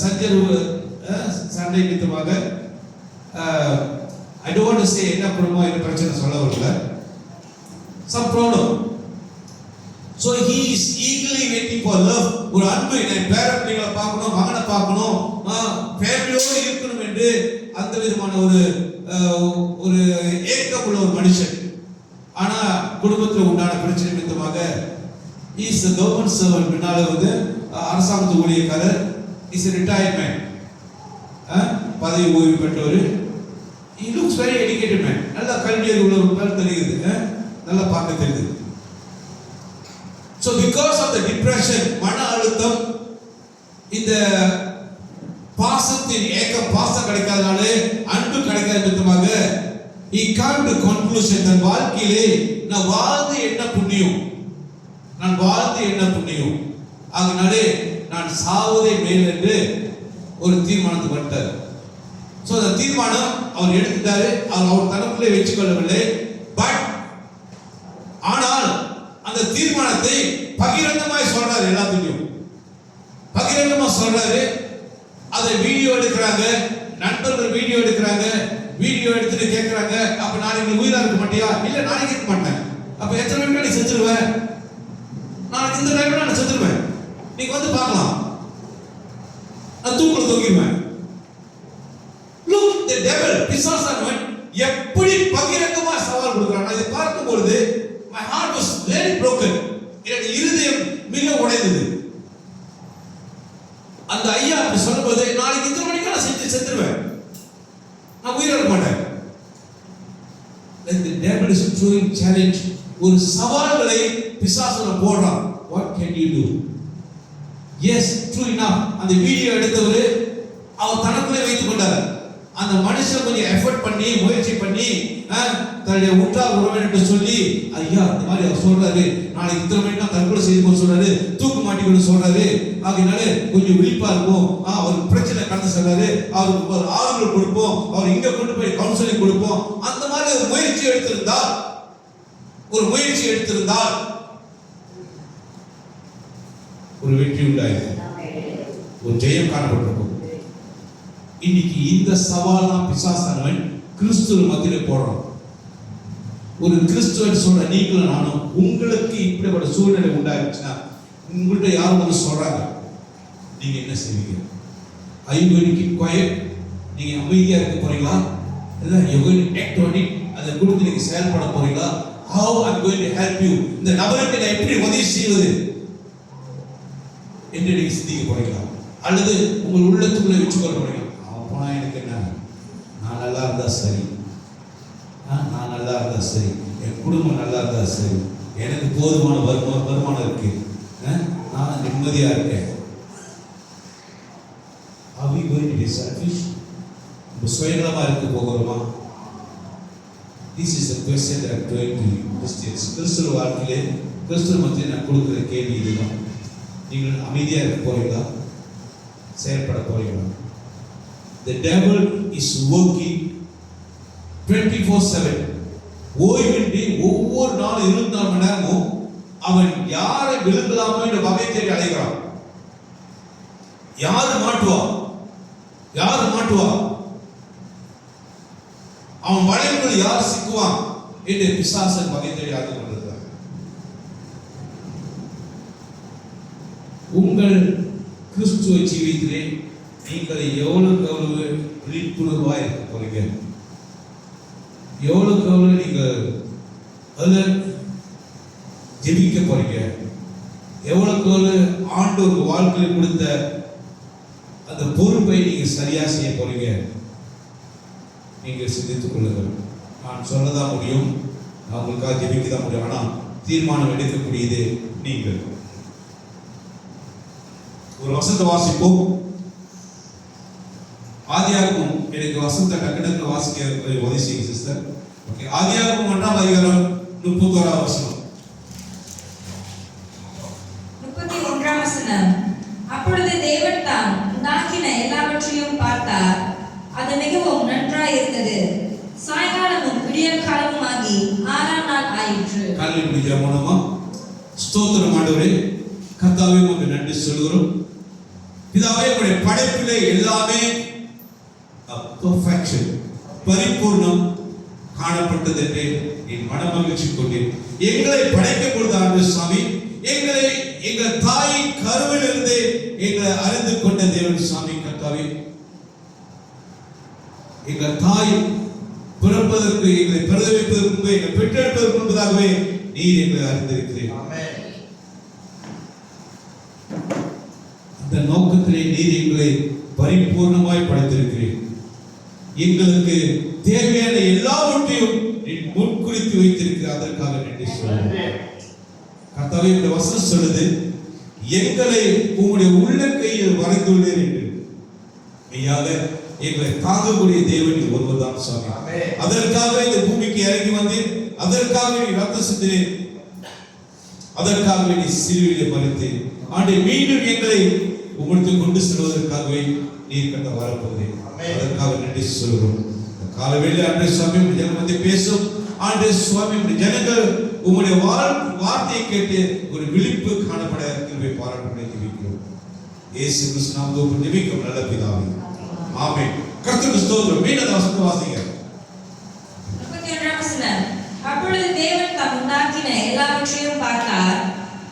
சஞ்சரவு சண்டை நிமித்தமாக, I don't want to say என்ன குடும்பம் என்ன பிரச்சனை சொல்ல வரல, some problem. So he is eagerly waiting for love. ஒரு அன்பு, என் பேரப்பிள்ளைகளை பார்க்கணும், மகனை பார்க்கணும், ஃபேமிலியோடு இருக்கணும் என்று அந்த விதமான ஒரு ஏக்கம் உள்ள ஒரு மனுஷன். ஆனா குடும்பத்தில் உண்டான பிரச்சனை நிமித்தமாக he is a government servant, பின்னால வந்து அரசாங்கத்து ஊழியக்காரர், is a retired man, பதவி ஓய்வு பெற்றவர். He looks very educated man, நல்ல கல்வியறிவு உள்ளவர் தெரியுது, நல்லா பார்க்க தெரியுது. So because of the depression, மன அழுத்தம், இந்த பாசத்தின் ஏக்கம், பாசம் கிடைக்காதனாலே அன்பு கிடைக்காத விதமாக he came to conclusion, தன் வாழ்க்கையிலே நான் வாழ்ந்து என்ன புண்ணியம், நான் வாழ்ந்து என்ன புண்ணியம், அதனாலே நான் சாவதே மேல் என்று ஒரு தீர்மானத்துக்கு வந்துட்டார். சோ அந்த தீர்மானம் அவர் எடுத்துட்டாரு. அவர் தனக்குள்ளே வச்சுக் கொள்ளவில்லை. பட் ஆனால் அந்த தீர்மானத்தை பகிரங்கமாய் சொல்றாரு, எல்லாத்துக்கும் பகிரங்கமா சொல்றாரு. அதை வீடியோ எடுக்கிறாங்க, நண்பர்கள் வீடியோ எடுக்கிறாங்க, வீடியோ எடுத்துட்டு கேட்கிறாங்க, அப்ப நாளைக்கு உயிரா இருக்க மாட்டியா? இல்ல நாளைக்கு இருக்க மாட்டேன். அப்ப எத்தனை நிமிடம் நீ செத்துருவேன்? நாளைக்கு இந்த டைம்ல நான் செத்துருவேன், நீங்க வந்து பார்க்கலாம், நான் தூக்குல தூக்கிடுவேன். Look, the devil, பிசாசானவன் எப்படி பகிரங்கமா சவால் கொடுக்கிறான். இதை பார்க்கும் பொழுது my heart was very broken. என்னுடைய இருதயம் மிக உடைந்தது. அந்த ஐயா அப்படி சொல்லும்போது நாளைக்கு இந்த மணிக்கு நான் செத்துருவேன், நான் உயிர் இருக்க மாட்டேன். The devil is throwing challenge, ஒரு சவால்களை பிசாசுல போடுறான். What can you do? Yes, true enough. அந்த வீடியோ எடுத்தவர் அவர் தனக்குள்ளே வைத்துக் கொண்டார். அந்த மனுஷன் கொஞ்சம் எஃபர்ட் பண்ணி முயற்சி பண்ணி தன்னுடைய உற்றார் உறவினர்கிட்ட சொல்லி, ஐயா இந்த மாதிரி அவர் சொல்றாரு, நாளைக்கு இத்தனை மணிக்கு நான் தற்கொலை செய்து போக சொல்றாரு, தூக்கு மாட்டிக்கொண்டு சொல்றாரு, ஆகையினால கொஞ்சம் விழிப்பா இருக்கும், அவருக்கு பிரச்சனை கடந்து சொல்றாரு, அவருக்கு ஒரு ஆறுதல் கொடுப்போம், அவர் இங்க கொண்டு போய் கவுன்சிலிங் கொடுப்போம். அந்த மாதிரி ஒரு முயற்சி எடுத்திருந்தால் ஒரு வெற்றி உண்டாயிருக்கும், ஒரு ஜெயம் காணப்பட்டிருக்கும். இன்னைக்கு இந்த சவால் தான் பிசாசானவன் கிறிஸ்துவ மத்தியில போடுறான். ஒரு கிறிஸ்துவன் சொல்ற நீங்களும் நானும், உங்களுக்கு இப்படிப்பட்ட சூழ்நிலை உண்டாயிருச்சுன்னா உங்கள்கிட்ட யாரும் வந்து சொல்றாங்க, நீங்க என்ன செய்வீங்க? Are you going to keep quiet? நீங்க அமைதியா இருக்க போறீங்களா? இல்ல you going to act on it? அதை குறித்து நீங்க செயல்பட போறீங்களா? How I'm going to help you? இந்த நபருக்கு நான் எப்படி உதவி செய்வது என்று நீங்க சிந்திக்க போறீங்களா? அல்லது உங்கள் உள்ளத்துக்குள்ளே வச்சுக்கொள்ள போறீங்களா? அப்போனா எனக்கு என்ன, நான் நல்லா இருந்தா சரி, நான் நல்லா இருந்தா சரி, என் குடும்பம் நல்லா இருந்தா சரி, எனக்கு போதுமான வருமானம் இருக்கு, நான் நிம்மதியா இருக்கேன். Are we going to be selfish? சுயநலமா இருக்க போகிறோமா? This is the question that I'm going to Christians. கிறிஸ்துவ வாழ்க்கையிலே கிறிஸ்துவ மத்தியில் நான் கொடுக்குற கேள்வி இதுதான். நீங்கள் அமைதியாக இருக்க போறீங்களா? செயல்பட போறீங்களா? The devil is working 24/7. ஓய்வின்றி ஒவ்வொரு நாள் 24 மணி நேரமும் அவன் யாரை விழுங்கலாமோ என்ற வகை தேடி அலைகிறான். யாரு மாட்டுவா, யாரு மாட்டுவா, அவன் வளைவுகள் யார் சிக்குவான் என்று பிசாசன் வகை தேடி ஆகி கொண்டிருக்கிறார். உங்கள் கிறிஸ்துவ ஜீவியத்திலே நீங்கள் எவ்வளவு விழிப்புணர்வாக இருக்க போறீங்க, எவ்வளவு நீங்கள் அதில் ஜெபிக்க போறீங்க, எவ்வளவு ஆண்டவர் வாழ்க்கையில் கொடுத்த அந்த பொறுப்பை நீங்க சரியா செய்ய போறீங்க, நீங்கள் சிந்தித்துக் கொள்ளுங்கள். நான் சொல்லதான் முடியும், நான் உங்களுக்காக ஜெபிக்க தான் முடியும். ஆனா தீர்மானம் எடுக்கக்கூடியது நீங்கள். ஒரு வசனத்தை வாசிப்போம். ஆதியாகமம், எனக்கு வசனத்தை டக்கு வாசிக்க உதவி செய்யுங்க சிஸ்டர். ஓகே, ஆதியாகமம் 1ஆம் அதிகாரம் 31ஆம் வசனம். 31ஆம் வசனம். அப்பொழுது தேவன் தாம் உண்டாக்கின எல்லாவற்றையும் பார்த்தார், அது மிகவும் நன்றாய் இருந்தது. சாயங்காலமும் விடியற் காலமும் ஆகி 6ஆம் நாள் ஆயிற்று. காலையில் முடிஞ்ச மூலமா ஸ்தோத்திரம் ஆண்டவரே, கர்த்தாவே உமக்கு நன்றி சொல்கிறோம். பிதாவே, உங்களுடைய படைப்பிலே எல்லாமே பெர்ஃபெக்ஷன், பரிபூர்ணம் காணப்பட்டது என்று என் மனமகிழ்ச்சி கொண்டேன். எங்களை படைக்க பொழுது ஆண்டவர் சுவாமி, எங்களை எங்கள் தாயின் கருவில் இருந்து எங்களை அறிந்து கொண்ட தேவன் சுவாமி கர்த்தாவே, எங்கள் தாய் பிறப்பதற்கு, எங்களை பிரதவிப்பதற்கு முன்பு, எங்களை பெற்றெடுப்பதற்கு முன்பதாகவே நீர் எங்களை அறிந்திருக்கிறீர். அந்த நோக்கத்திலே நீர் எங்களை பரிபூர்ணமாய் படைத்திருக்கிறீர். எங்களுக்கு தேவையான எல்லாவற்றையும் நீர் முன்குறித்து வைத்திருக்கிறார். அதற்காக நன்றி சொல்கிறேன். கர்த்தாவே, இந்த வசனம் சொல்லுது, எங்களை உங்களுடைய உள்ளங்கையில் வரைந்துள்ளீர் என்று. மெய்யாக எங்களை தாங்கக்கூடிய தேவன் ஒருவர் தான் சுவாமி. அதற்காக இந்த பூமிக்கு இறங்கி வந்தேன், அதற்காக நீ ரத்த சிந்தினேன், அதற்காக நீ சிலுவையிலே மரித்தேன். ஆண்டே, மீண்டும் எங்களை உங்களுக்கு கொண்டு செல்வதற்காகவே நீர் கட்ட வரப்போகிறேன். அதற்காக நன்றி சொல்கிறோம். காலவேளை ஆண்டே சுவாமி ஜனமத்தை பேசும். ஆண்டே சுவாமி, ஜனங்கள் உங்களுடைய வார்த்தையை கேட்டு ஒரு விழிப்பு காணப்பட கிருபை பாராட்டும்படி ஜெபிக்கிறோம். இயேசு கிறிஸ்து நாமத்தில் ஜெபிக்கிறோம் நல்ல பிதாவே, ஆமென். கர்த்தருக்கு ஸ்தோத்திரம். மீண்டும் வசனத்தை வாசிங்க. 31ஆம் வசனம். அப்பொழுது தேவன் தாம் உண்டாக்கின எல்லாவற்றையும் பார்த்தார்,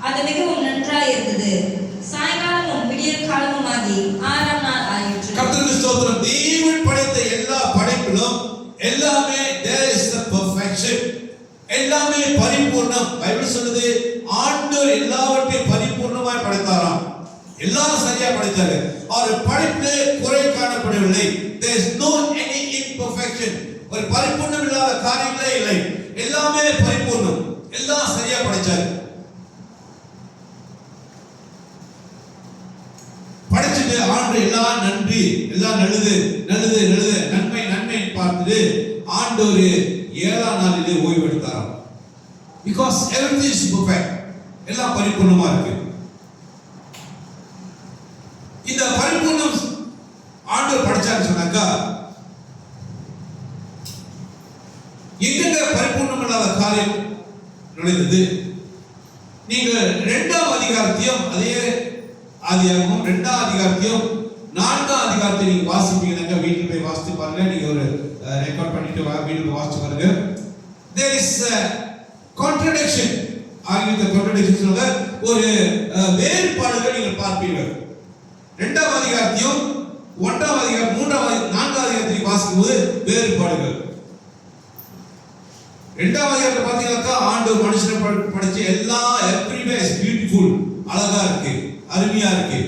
அது மிகவும் நன்றாய் இருந்தது. சாயங்காலமும் விடியற் காலமும் ஆகி 6ஆம் நாள் ஆயிற்று. கர்த்தருக்கு ஸ்தோத்திரம். தேவன் படைத்த எல்லா படைப்பிலும் எல்லாமே there is the perfection, எல்லாமே பரிபூர்ணம். பைபிள் சொல்லுது, ஆண்டவர் எல்லாவற்றையும் பரிபூர்ணமாய் படைத்தாராம். எல்லாம் சரியா படைத்தாரு. அவர் படைப்பிலே குறை காணப்படவில்லை. there is no any imperfection. ஒரு பரிபூர்ணம் இல்லாத காரியங்களே இல்லை. எல்லாமே பரிபூர்ணம், எல்லாம் சரியா படைச்சாரு. படைச்சிட்டு ஆண்டு எல்லாம் நன்றி, எல்லாம் நல்லது நல்லது நல்லது, நன்மை நன்மை பார்த்துட்டு ஆண்டவர் 7ஆம் நாளிலே ஓய்வு எடுத்தாராம். பிகாஸ் எவ்ரிதிங் இஸ் பெர்ஃபெக்ட், எல்லாம் பரிபூர்ணமா இருக்கு. இந்த பரிபூர்ணம் ஆண்டவர் படைச்சான்னு சொன்னாக்கா, எங்க பரிபூர்ணம் இல்லாத காரியம் நுழைந்தது? நீங்க 2ஆம் அதிகாரத்தையும், அதே ஆதியாகமம் 2ஆம் அதிகாரத்தையும் 4ஆம் அதிகாரத்தை நீங்க வாசிப்பீங்கன்னாக்கா, வீட்டில் போய் வாசித்து பாருங்க. நீங்க ஒரு ரெக்கார்ட் பண்ணிட்டு வீட்டுக்கு வாசிச்சு பாருங்க. there is a contradiction. ஆகிய கான்ட்ரடிக்ஷன்ல ஒரு வேறுபாடுகள் நீங்கள் பார்ப்பீர்கள். 2ஆம் அதிகாரத்தையும் 1ஆம் அதிகாரம் 4ஆம் அதிகாரத்தை வாசிக்கும்போது வேறுபாடுகள். 2ஆம் அதிகாரத்தை பார்த்தீங்கன்னாக்கா, ஆண்டவர் மனுஷனை படைச்சு எல்லாம் everywhere is beautiful, அழகா இருக்கு, அருமையா இருக்கு.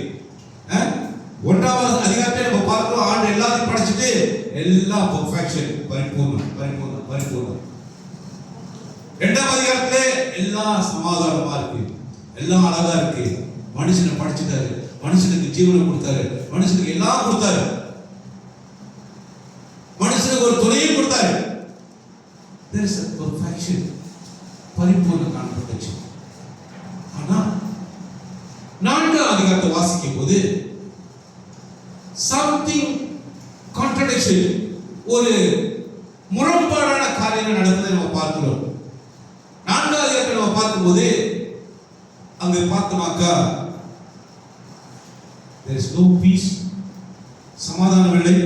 1ஆம் அதிகாரத்தை நம்ம பார்க்கிறோம், ஆண்டவர் எல்லாத்தையும் படைச்சிட்டு எல்லாம் பெர்ஃபெக்ஷன், பரிபூர்ணம் பரிபூர்ணம் பரிபூர்ணம். 2ஆம் அதிகாரத்திலே எல்லாம் சமாதானமா இருக்கு, எல்லாம் அழகா இருக்கு. மனுஷனை படைச்சிட்டாரு, மனுஷனுக்கு ஜீவனை கொடுத்தாரு, மனுஷனுக்கு எல்லாம் கொடுத்தாரு, மனுஷனுக்கு ஒரு துணையும் கொடுத்தாரு. there is a perfection, பரிபூர்ணம் காணப்பட்டுச்சு. அதிகாரத்தை வாசிக்கும் போது சம்திங் கான்ட்ரடிக்ஷன், ஒரு முரண்பாடான காரியங்கள் நடப்பதை நம்ம பார்க்கிறோம். 4ஆம் அதிகாரத்தை நம்ம பார்க்கும்போது அங்கு பார்த்தோமாக்கா there is no peace, சமாதானம் இல்லை.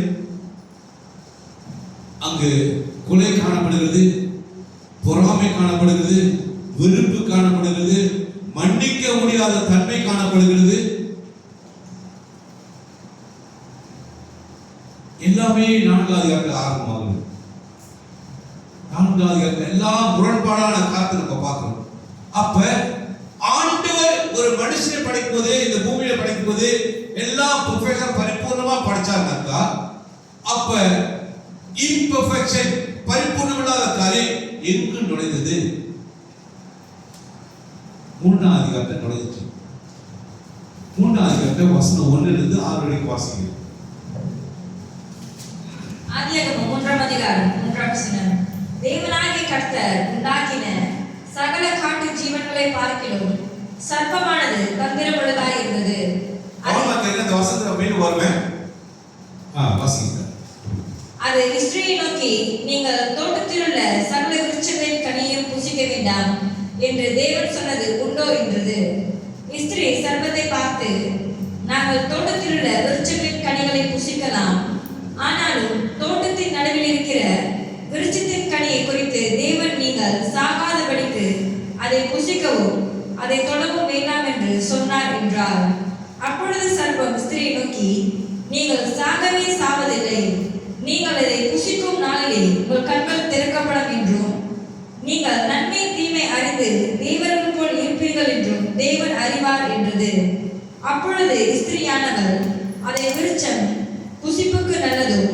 அங்கு கொலை காணப்படுகிறது, பொறாமை காணப்படுகிறது, வெறுப்பு காணப்படுகிறது, மன்னிக்க முடியாத தன்மை காணப்படுகிறது. எல்லாமே 4ஆம் அதிகாரத்தில் ஆரம்பமாகுது. 4ஆம் அதிகாரத்தில் எல்லா முரண்பாடான காரியத்தை நம்ம பார்க்கிறோம். அப்ப ஆண்டவர் ஒரு மனுஷனை படைக்கும் போது, இந்த பூமியில படைக்கும் போது எல்லா பெர்ஃபெக்ஷன் பரிபூர்ணமா படைச்சாருனாக்கா, அப்ப இம்பெர்ஃபெக்ஷன் பரிபூர்ணம் இல்லாத காரியம் எங்கு நுழைந்தது? 3ஆம் அதிகாரத்தை நுழைஞ்சிச்சு. 3ஆம் அதிகாரத்தை வசனம் 1 6 வரைக்கும் வாசிங்க. ஆதியாகமம் 3ஆம் அதிகாரம் 3ஆம் வசனம். தேவனாகிய கர்த்தர் உண்டாக்கின சகல காட்டு ஜீவன்களை பார்க்கிலும் சர்ப்பமானது தந்திரமுள்ளதாய் இருந்தது. இந்த வசனத்தை மீண்டும் வருவேன். வாசிங்க. அது ஸ்திரீயை நோக்கி, நீங்கள் தோட்டத்தில் உள்ள சகல விருட்சங்களின் கனியையும் புசிக்க வேண்டாம் என்று தேவன் சொன்னது உண்டோ என்றது. ஸ்திரீ சர்ப்பத்தை பார்த்து, நாங்கள் தோட்டத்தில் உள்ள விருட்சங்களின் கனிகளை புசிக்கலாம், ஆனாலும் தோட்டத்தின் நடுவில் இருக்கிற விருட்சத்தின் கனியை குறித்து தேவன் நீங்கள் சாகாதபடிக்கு அதை புசிக்கவும் அதை தொடவும் வேண்டாம் என்று சொன்னார் என்றார். அப்பொழுது சர்ப்பம் ஸ்திரீயை நோக்கி, நீங்கள் சாகவே சாவதில்லை, நீங்கள் அதை புசிக்கும் நாளிலே உங்கள் கண்கள் திறக்கப்படும் என்றும், நீங்கள் நன்மை தீமை அறிந்து தேவர்கள் போல் இருப்பீர்கள் என்றும் தேவன் அறிவார் என்றது. அப்பொழுது ஸ்திரீயானவள் அதை விருட்சம் புசிப்புக்கு நல்லதும்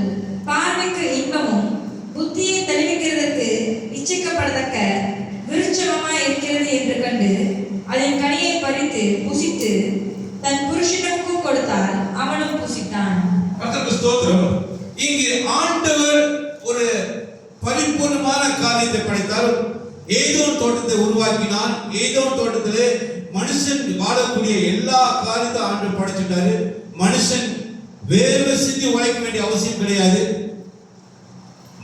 பார்வைக்கு இன்பமும் புத்தியை தெளிவிக்கிறதற்கு இச்சிக்கப்படத்தக்க விருட்சமாய் இருக்கிறது என்று கண்டு அதன் கனியை பறித்து புசித்து தன் புருஷனுக்கும் கொடுத்தார், அவனும் புசித்தான். கர்த்தருக்கு ஸ்தோத்திரம். இங்கே ஆண்டவர் ஒரு பரிபூர்ணமான காரியத்தை படைத்தார். ஏதோன் தோட்டத்தை உருவாக்கினான். ஏதோன் தோட்டத்திலே மனுஷன் வாழக்கூடிய எல்லா காரியத்தை ஆண்டு படைச்சிட்டாரு. மனுஷன் வேர்வை சிந்தி உழைக்க வேண்டிய அவசியம் கிடையாது.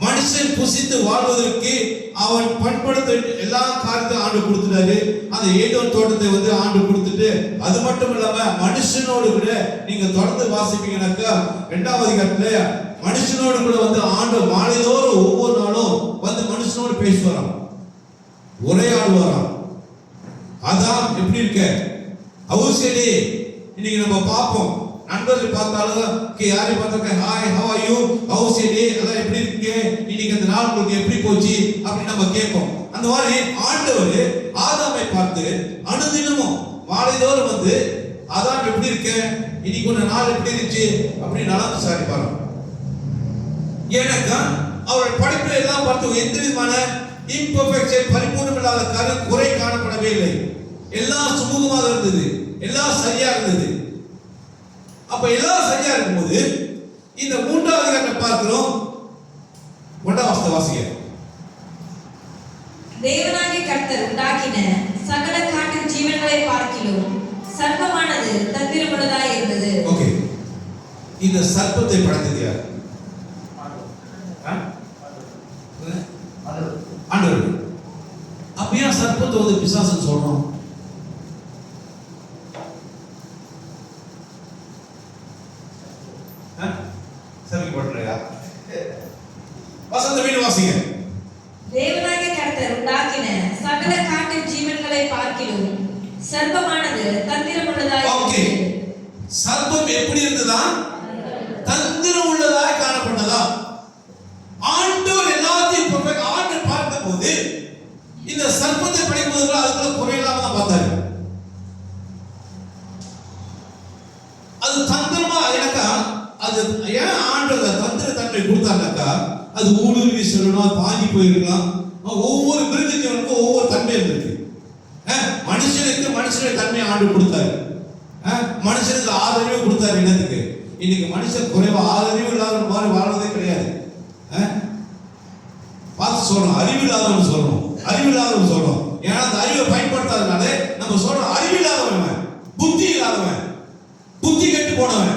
மனுஷன் புசித்து வாழ்வதற்கு அவன் பண்படுத்த எல்லா காரியத்தையும் ஆண்டு கொடுத்துட்டாரு. அந்த ஏதோன் தோட்டத்தை ஆண்டு கொடுத்துட்டு, அது மட்டும் இல்லாம மனுஷனோடு கூட நீங்க தொடர்ந்து வாசிப்பீங்கன்னாக்கா 2ஆம் அதிகாரத்துல மனுஷனோடு கூட ஆண்டு மாலைதோறும் ஒவ்வொரு நாளும் மனுஷனோடு பேசுவாராம், உரையாடுவாராம். அதான் எப்படி இருக்க அவசியமே. இன்னைக்கு நம்ம பார்ப்போம், நண்பர்கள் பார்த்தாலும் யாரையும் பார்த்தாக்க, hi how are you, how's day, அதான் எப்படி இருக்கீங்க, இன்னைக்கு அந்த நாள் உங்களுக்கு எப்படி போச்சு அப்படின்னு நம்ம கேட்போம். அந்த மாதிரி ஆண்டவர் ஆதாமை பார்த்து அனுதினமும் மாலைதோறும் ஆதாம் எப்படி இருக்க, இன்னைக்கு ஒரு நாள் எப்படி இருந்துச்சு அப்படின்னு நலம் விசாரிப்பாராம். ஏன்னாக்கா அவருடைய படைப்பில் எல்லாம் பார்த்து எந்த விதமான இம்பெர்ஃபெக்ஷன் பரிபூர்ணம் இல்லாத காரியம் குறை காணப்படவே இல்லை. எல்லாம் சுமூகமாக இருந்தது, எல்லாம் சரியா இருந்தது. அப்ப எல்லாம் சரியா இருக்கும்போது இந்த 3ஆம் அதிகாரத்தை பார்க்கிறோம். 1ஆம் வசனத்தை வாசிங்க. தேவனாகிய கர்த்தர் உண்டாக்கின சகல காட்டு ஜீவன்களை பார்க்கிலும் சர்ப்பமானது தந்திரமுள்ளதாய் இருந்தது. ஓகே, இந்த சர்ப்பத்தை படைத்தது யார்? ஆண்டவர். அப்ப ஏன் சர்ப்பத்தை பிசாசுன்னு சொல்றோம்? வசந்த வீடு வாசிங்க. தேவனாகிய கர்த்தர் உண்டாக்கின சகல காட்டு ஜீவன்களை பார்க்கிலும் சர்ப்பமானது தந்திரமுள்ளதாய் ஓகே, சர்ப்பம் எப்படி இருந்ததா? தந்திரம் உள்ளதாய் காணப்பட்டதா? ஆண்டவர் எல்லாத்தையும் பெர்ஃபெக்ட் ஆண்டு பார்த்தபோது இந்த சர்ப்பத்தை படைக்கும்போது அதுக்குள்ள குறையில்லாம தான் பார்த்தாரு. அது தந்திரமா எனக்கா, அது ஏன் ஆண்டவர் தந்திர தன்மை கொடுத்தாருனாக்கா, அது ஊடுருவி சொல்லணும், பாஞ்சி போயிருக்கலாம். ஒவ்வொரு மிருகஜீவனுக்கும் ஒவ்வொரு தன்மை இருக்கு. மனுஷனுக்கு மனுஷனுடைய தன்மையை ஆண்டு கொடுத்தாரு. மனுஷனுக்கு 6 அறிவு கொடுத்தாரு. என்னதுக்கு? இன்னைக்கு மனுஷன் குறைவா 6 அறிவு இல்லாத மாதிரி வாழ்வதே கிடையாது. பார்த்து சொல்றோம், அறிவில்லாதவன் சொல்றோம், அறிவில்லாதவன் சொல்றோம். ஏன்னா அந்த அறிவை பயன்படுத்தாதனால நம்ம சொல்றோம் அறிவில்லாதவன், புத்தி இல்லாதவன். போனவன்.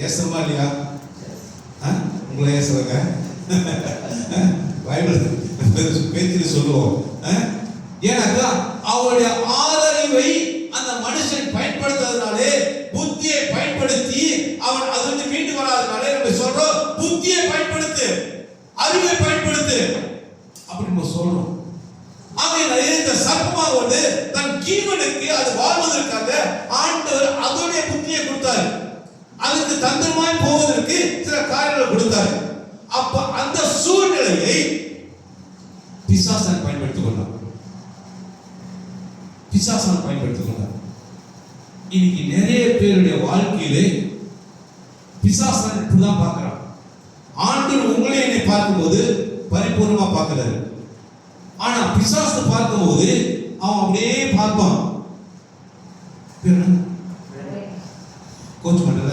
ஏசுறமா இல்லையா? உங்களை ஏசுறங்க பைபிள் பேச்சு சொல்லுவோம். ஏன்னாக்கா அவருடைய ஆதரவை அந்த மனுஷன் பயன்படுத்தாதனாலே, புத்தியை பயன்படுத்தி அவன் அதிலிருந்து மீண்டு வராதனாலே நம்ம சொல்றோம், புத்தியை பயன்படுத்து, அறிவை பயன்படுத்து அப்படி நம்ம சொல்றோம். ஆகையினால இந்த சர்ப்பமாவது தன் ஜீவனுக்கு அது வாழ்வதற்காக ஆண்டவர் அதோடைய புத்தியை கொடுத்தாரு. அதுக்கு தந்திரமாய் போவதற்கு சில காரியங்களை கொடுத்தாரு. அப்ப அந்த சூழ்நிலையை பிசாசான் பயன்படுத்திக் கொண்டார். பிசாசான் பயன்படுத்திக் கொண்டார். இன்னைக்கு நிறைய பேருடைய வாழ்க்கையிலே பிசாசான் இப்படிதான் பார்க்கிறான். ஆண்டவர் உங்களே என்னை பார்க்கும்போது பரிபூர்ணமா பார்க்கிறாரு. ஆனா பிசாசு பார்க்கும்போது அவன் அப்படியே பார்ப்பான். கோச் பண்ணல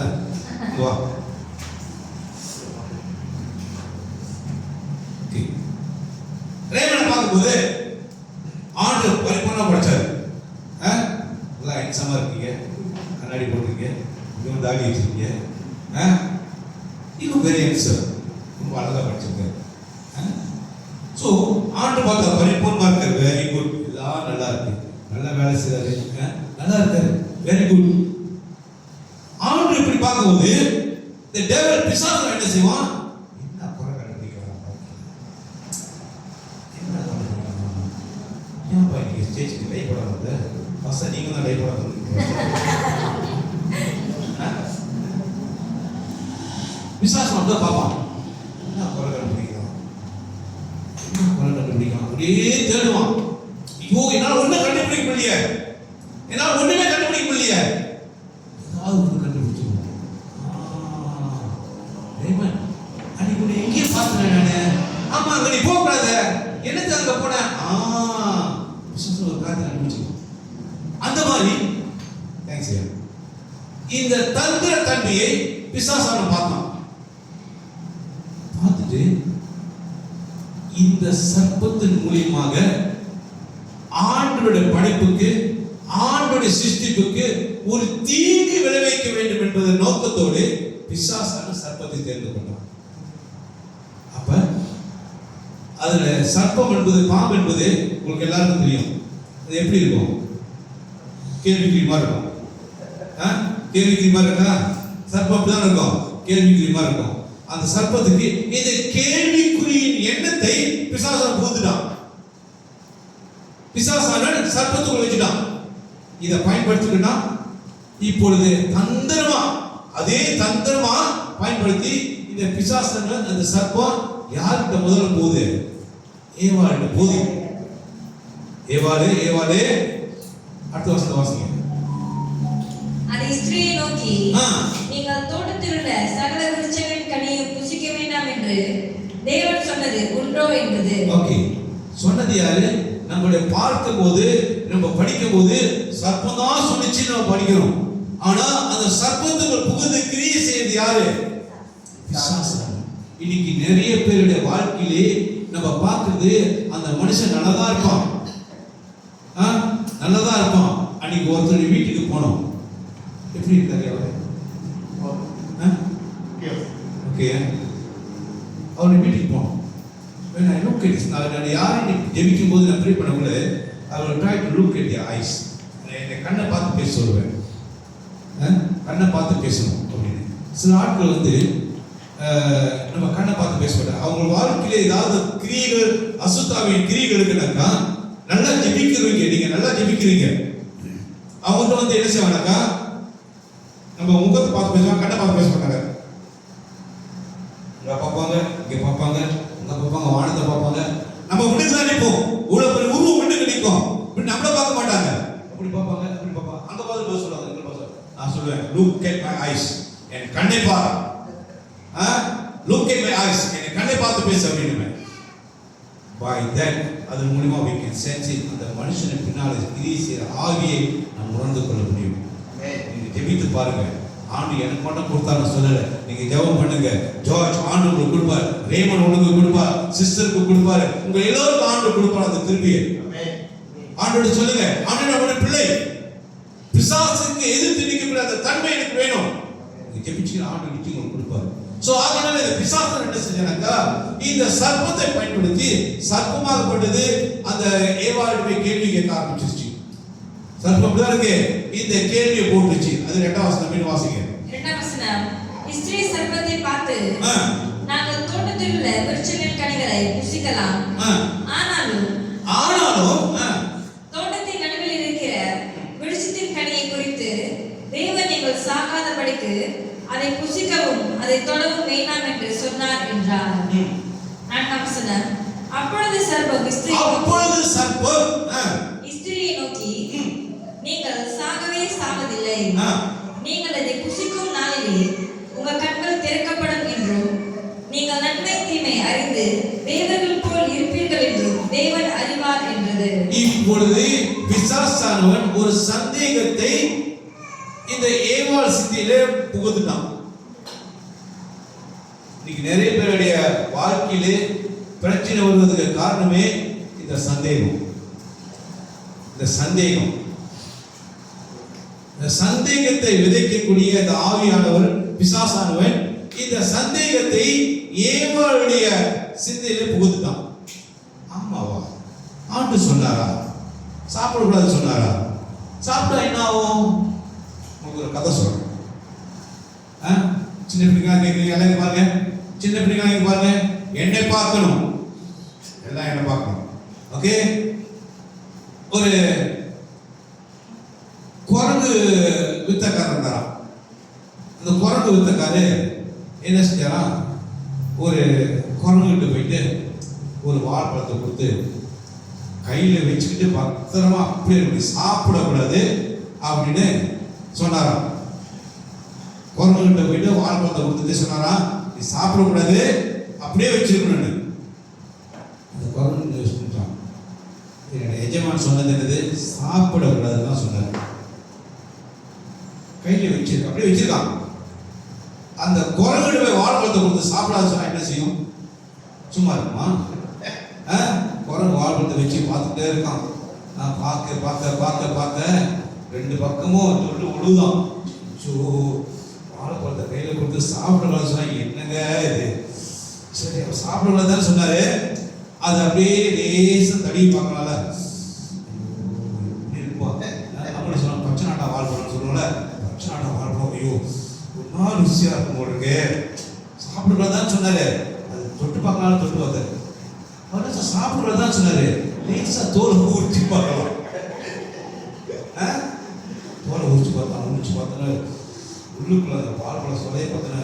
வா. ரேமனை பார்க்கும்போது ஆண்டவர் பரிபூர்ணமா படிச்சாரு. நல்லா எக்ஸாமா இருக்கீங்க, கண்ணாடி போட்டிருக்கீங்க, இன்னும் தாடி வச்சிருக்கீங்க, இன்னும் பெரிய ஆன்சர், ரொம்ப அழகா படிச்சிருக்காரு. ஸோ ஆண்டு பார்த்தா பரிபூர்ணமா இருக்காரு. வெரி குட், எல்லாம் நல்லா இருக்கு, நல்லா வேலை செய்யறாரு, நல்லா இருக்காரு, வெரி குட். ஆண்டு இப்படி பார்க்கும்போது இந்த டெவில் பிசாசு என்ன செய்வான்? என்ன குறை கண்டுபிடிக்கிறான், ஏன் பாருங்க ஸ்டேஜுக்கு லைவ் படம் வந்து ஃபர்ஸ்ட் நீங்க தான் லைவ் படம் பிசாசு மட்டும் பார்ப்பான். என்ன குறை கண்டுபிடிக்கிறான், என்ன குறை கண்டுபிடிக்கிறான், அப்படியே தேடுவான். ஐயோ என்னால ஒன்றும் கண்டுபிடிக்க முடியல, என்னால ஒண்ணுமே கண்டுபிடிக்க முடியல, ஏதாவது ஒன்று கண்டுபிடிச்சிருவோம். அன்னைக்கு எங்கேயும் பார்த்தேன் நானு, ஆமா அங்க நீ போகக்கூடாது, என்னது அங்க போன, ஒரு காரியத்தை கண்டுபிடிச்சிருவோம். அந்த மாதிரி தேங்க்ஸ். இந்த தந்திர தன்மையை பிசாசான பார்த்தான். பார்த்துட்டு இந்த சர்ப்பத்தின் மூலியமாக ஆண்டவருடைய படைப்புக்கு, ஆண்டவருடைய சிருஷ்டிப்புக்கு ஒரு தீங்கு விளைவிக்க வேண்டும் என்பதை நோக்கத்தோடு பிசாசான சர்ப்பத்தை தேர்ந்து கொண்டான். அப்ப அதுல சர்ப்பம் என்பது, பாம்பு என்பது உங்களுக்கு எல்லாருக்கும் தெரியும். அது எப்படி இருக்கும்? கேள்விக்குறிமா இருக்கும். கேள்விக்குறிமா இருக்கா? சர்ப்பம் அப்படிதான் இருக்கும், கேள்விக்குறிமா இருக்கும். அந்த சர்ப்பத்துக்கு இந்த கேள்விக்குறியின் எண்ணத்தை பிசாசான் புகுந்துட்டான். பிசாசான சர்ப்பத்துக்குள்ள வச்சுட்டான். இதை பயன்படுத்திக்கிட்டா இப்பொழுது தந்திரமா, அதே தந்திரமா பயன்படுத்தி இந்த பிசாசான அந்த சர்ப்பம் யார்கிட்ட முதல்ல போகுது? ஏவாளுக்கு போகுது. ஏவாளே ஏவாளே, அடுத்த வசனம் வாசிங்க. அதை ஸ்திரீயை நோக்கி, நீங்கள் தோட்டத்தில் உள்ள சகல விருட்சங்களின் கனியை புசிக்க வேண்டாம் என்று தேவன் சொன்னது உண்டோ என்பது. ஓகே, சொன்னது யாரு? நம்மளுடைய பார்க்கும் போது, நம்ம படிக்கும் போது சர்ப்பம் தான் சொன்னிச்சு நம்ம படிக்கிறோம். ஆனா அந்த சர்ப்பத்துக்கு புகுந்து கிரியை செய்யறது யாரு? பிசாசு. இன்னைக்கு நிறைய பேருடைய வாழ்க்கையிலே நம்ம பார்க்கிறது, அந்த மனுஷன் நல்லதா இருப்பான், நல்லதா இருப்பான். அன்னைக்கு ஒருத்தர் வீட்டுக்கு போனோம், எப்படி இருக்காரு அவரு? ஓகே, அவருடைய வீட்டுக்கு போனோம். When I look at this, நான் யாரையும் ஜெபிக்கும் போது நான் pray பண்ணக்குள்ள I will try to look at their eyes. என்னை கண்ணை பார்த்து பேச சொல்லுவேன், கண்ணை பார்த்து பேசணும் அப்படின்னு. சில ஆட்கள் வந்து நம்ம கண்ணை பார்த்து பேச மாட்டாங்க. அவங்க வாழ்க்கையில ஏதாவது கிரியைகள், அசுத்தாவின் கிரியைகள் இருக்குனாக்கா, நல்லா ஜெபிக்கிறீங்க, நீங்க நல்லா ஜெபிக்கிறீங்க, அவங்க வந்து என்ன செய்வாங்கனாக்கா, நம்ம முகத்தை பார்த்து பேசுவாங்க, கண்ணை பார்த்து பேச மாட்டாங்க. இங்க பார்ப்பாங்க, இங்க பார்ப்பாங்க, இங்க பார்ப்பாங்க, வானத்தை பார்ப்பாங்க. நம்ம முன்னுக்கு தான் நிற்போம், இவ்வளவு பெரிய உருவம் முன்னுக்கு நிற்கும், நம்மள பார்க்க மாட்டாங்க. அப்படி பார்ப்பாங்க, அப்படி பார்ப்பாங்க, அங்க பார்த்து பேச சொல்லுவாங்க, இங்க பார்த்து. நான் சொல்லுவேன், look at my eyes, என் கண்ணை பார். Look at my eyes, என் கண்ணை பார்த்து பேச அப்படின்னு. By that, அதன் மூலமா we can sense it. அந்த மனுஷனை பின்னால கிரியை செய்யற ஆவியை நாம் உணர்ந்து கொள்ள முடியும். நீங்க ஜெபித்து பாருங்க. ஆண்டு எனக்கு மட்டும் கொடுத்தான்னு சொல்லல, நீங்க ஜெபம் பண்ணுங்க. ஜார்ஜ் ஆண்டு உங்களுக்கு கொடுப்பார், ரேமன் உங்களுக்கு கொடுப்பார், சிஸ்டருக்கு கொடுப்பாரு, உங்க எல்லாருக்கும் ஆண்டு கொடுப்பார் அந்த திருப்பியை. ஆண்டோட சொல்லுங்க, ஆண்டு நம்முடைய பிள்ளை, பிசாசுக்கு எதிர்த்து நிற்கக்கூடிய அந்த தன்மை எனக்கு வேணும். நீங்க ஜெபிச்சீங்கன்னா ஆண்டு நிச்சயம் உங்களுக்கு கொடுப்பாரு. சோ அதனால இந்த பிசாசு என்ன செஞ்சானாக்கா, இந்த சர்ப்பத்தை பயன்படுத்தி சர்ப்பமாகப்பட்டது அந்த ஏவாளுடைய கேள்வி கேட்க ஆரம்பிச்சிருச்சு. சர்ப்பம் அப்படிதான் இருக்கு, இந்த கேள்வியை போட்டுச்சு. அது 2ஆம் வசனம் மீண்டும் வாசிங்க. 2ஆம் வசனம், ஸ்திரீ சர்ப்பத்தை பார்த்து, நாங்கள் தோட்டத்தில் உள்ள விருட்சங்களின் கனிகளை புசிக்கலாம், ஆனாலும் தோட்டத்தின் நடுவில் இருக்கிற விருட்சத்தின் கனியை குறித்து தேவன் நீங்கள் சாகாதபடிக்கு அதை புசிக்கவும் அதை தொடவும் வேண்டாம் என்று சொன்னார் என்றார். 4ஆம் வசனம், அப்பொழுது சர்ப்பம் ஸ்திரீயை நோக்கி, நீங்கள் சாகவே சாவதில்லை, நீங்கள் அதை புசிக்கும் நாளிலே உங்கள் கண்கள் திறக்கப்படும் என்றும் நீங்கள் நன்மை தீமை அறிந்து தேவர்கள் போல் இருப்பீர்கள் என்றும் தேவன் அறிவார் என்றது. இப்பொழுது பிசாசானவன் ஒரு சந்தேகத்தை இந்த ஏவாள் சித்தியிலே புகுத்துட்டான். இன்னைக்கு நிறைய பேருடைய வாழ்க்கையிலே பிரச்சனை வருவதற்கு காரணமே இந்த சந்தேகம். இந்த சந்தேகத்தை விதைக்கக்கூடிய இந்த ஆவியானவர் பிசாசானவன் இந்த சந்தேகத்தை ஏவாளுடைய சிந்தையிலே புகுத்துட்டான். ஆமாவா, ஆண்டு சொன்னாரா சாப்பிடக்கூடாது சொன்னாரா? சாப்பிட்டா என்ன ஆகும்? உங்களுக்கு ஒரு கதை சொல்றேன். சின்ன பிள்ளைங்க கேட்குறீங்க, எல்லாம் பாருங்க. சின்ன பிள்ளைங்க பாருங்க, என்னை பார்க்கணும், எல்லாம் என்ன பார்க்கணும். ஓகே, ஒரு குரங்கு வித்தக்காரன் தரான். அந்த குரங்கு வித்தக்காரு என்ன செஞ்சாரா, ஒரு குரங்குகிட்ட போயிட்டு ஒரு வாழைப்பழத்தை கொடுத்து கையில் வச்சுக்கிட்டு பத்திரமா அப்படியே சாப்பிடக்கூடாது அப்படின்னு சொன்னாராம். குரங்குகிட்ட போயிட்டு வாழைப்பழத்தை கொடுத்துட்டு சொன்னாராம், நீ சாப்பிடக்கூடாது, அப்படியே வச்சிருக்கணும். அந்த குரங்கு யோசிச்சுட்டான், என்னோட எஜமான் சொன்னது என்னது, சாப்பிடக்கூடாதுன்னு சொன்னார். கையில் வச்சிருக்க அப்படியே வச்சிருக்கான். அந்த குரங்குகிட்ட போய் வாழைப்பழத்தை கொடுத்து சாப்பிடாது சொன்னா என்ன செய்யும்? சும்மா இருக்குமா? குரங்கு வாழைப்பழத்தை வச்சு பார்த்துட்டே இருக்கான். நான் பார்க்க 2 பக்கமும் சொல்லு உழுதான். வாழைப்பழத்தை கையில கொடுத்து சாப்பிடக்கூடாது சொன்னா என்னங்க இது? சரி, அவர் சாப்பிடக்கூடாதுன்னு சொன்னாரு. அது அப்படியே லேசா தடி பார்க்கலாம்ல, இருப்பாங்க. நம்மளும் சொன்னா பச்சை நாட்டா வாழைப்பழம் சொல்லுவோம்ல, பச்சை நாட்டா வாழைப்பழம் ஐயோ ஒரு ருசியா இருக்கும் போடுங்க, சாப்பிடக்கூடாதுன்னு சொன்னாரு. அது தொட்டு பார்க்கலாம், தொட்டு பார்த்தாரு. அவர் சாப்பிடக்கூடாதுன்னு சொன்னாரு. லேசா தோலை ஊற்றி பார்க்கலாம், தோலை ஊற்றி பார்த்தோன்னா உள்ளுக்குள்ள அந்த வாழைப்பழம் சொல்லையே பார்த்தோன்னா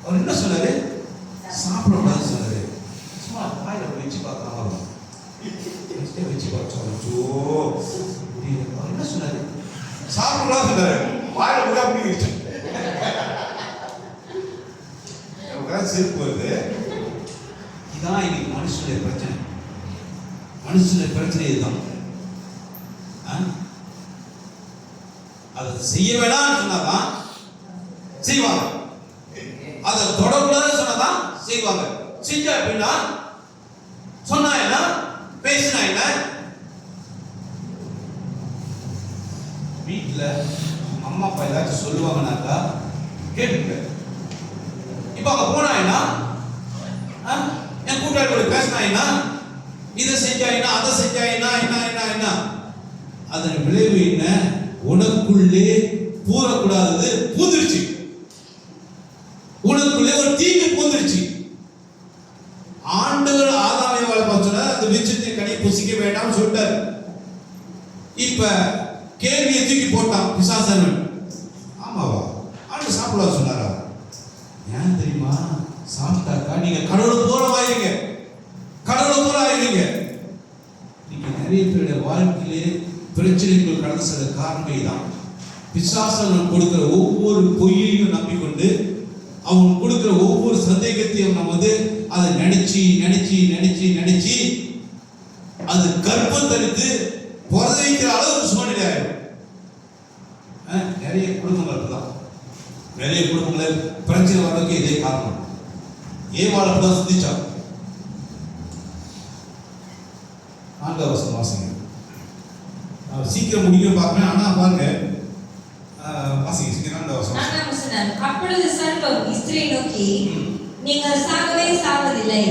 அவர் என்ன சொன்னாரு, சாப்பிடக்கூடாதுன்னு சொன்னாரு. சும்மா வாயில வச்சு பார்க்கலாம், வச்சு பார்த்தோம். அவர் என்ன சொன்னாரு, சாப்பிடக்கூடாது சொன்னாரு. வாயில கூட அப்படி வச்சு சிரிப்பு வருது. இதான் இன்னைக்கு மனுஷனுடைய பிரச்சனை. இதுதான். அதை செய்ய வேணாம்னு சொன்னாதான் செய்வாங்க, அதை தொடக்கூடாதுன்னு சொன்னாதான் செய்வாங்க. செஞ்சா அப்படின்னா சொன்னா என்ன, பேசினா என்ன? வீட்டுல அம்மா அப்பா ஏதாச்சும் சொல்லுவாங்கன்னாக்கா கேட்டுக்க. இப்ப அங்க போனா என்ன, என் கூட்டாளியோட பேசினா என்ன, இதை செஞ்சா என்ன, அதை செஞ்சா என்ன, அதன் விளைவு என்ன? உனக்குள்ளே பூரக்கூடாதது பூந்துருச்சு, உனக்குள்ளே ஒரு தீங்கு பூந்துருச்சு. ஆண்டவர் ஆதாமை வாழ பார்த்தா அந்த விருட்சத்தின் கனியை புசிக்க வேண்டாம்னு சொல்லிட்டாரு. இப்ப கேள்வியை தூக்கி போட்டான் பிசாசன். ஆமாவா, ஆண்டு சாப்பிடலாம் சொன்னாரா? ஏன் தெரியுமா, சாப்பிட்டாக்கா நீங்க கடவுளை போல ஆயிருங்க. நீங்க நிறைய பேருடைய வாழ்க்கையிலே பிரச்சனைகள் கடந்து செல்ல காரணமே தான். பிசாசன் கொடுக்கிற ஒவ்வொரு பொய்யையும் நம்பிக்கொண்டு அவன் கொடுக்கிற ஒவ்வொரு சந்தேகத்தையும் நம்ம அதை நினைச்சு அது கர்ப்பம் தரித்து பிறந்த வைக்கிற அளவுக்கு சூழ்நிலை ஆயிடும். நிறைய குடும்பங்கள் தான், நிறைய குடும்பங்கள் பிரச்சனை வர்றதுக்கு இதே காரணம். ஏவாள் அப்படிதான் சிந்திச்சா. 4ஆம் வசனம் வாசிங்க. சீக்கிரம் முடிக்க பார்ப்பேன். ஆனா பாருங்க வாசிங்க சீக்கிரம் அந்த வசனம். 4ஆம் வசனம். அப்பொழுது சர்ப்பம் ஸ்திரீயை நோக்கி, நீங்கள் சாகவே சாவதில்லை,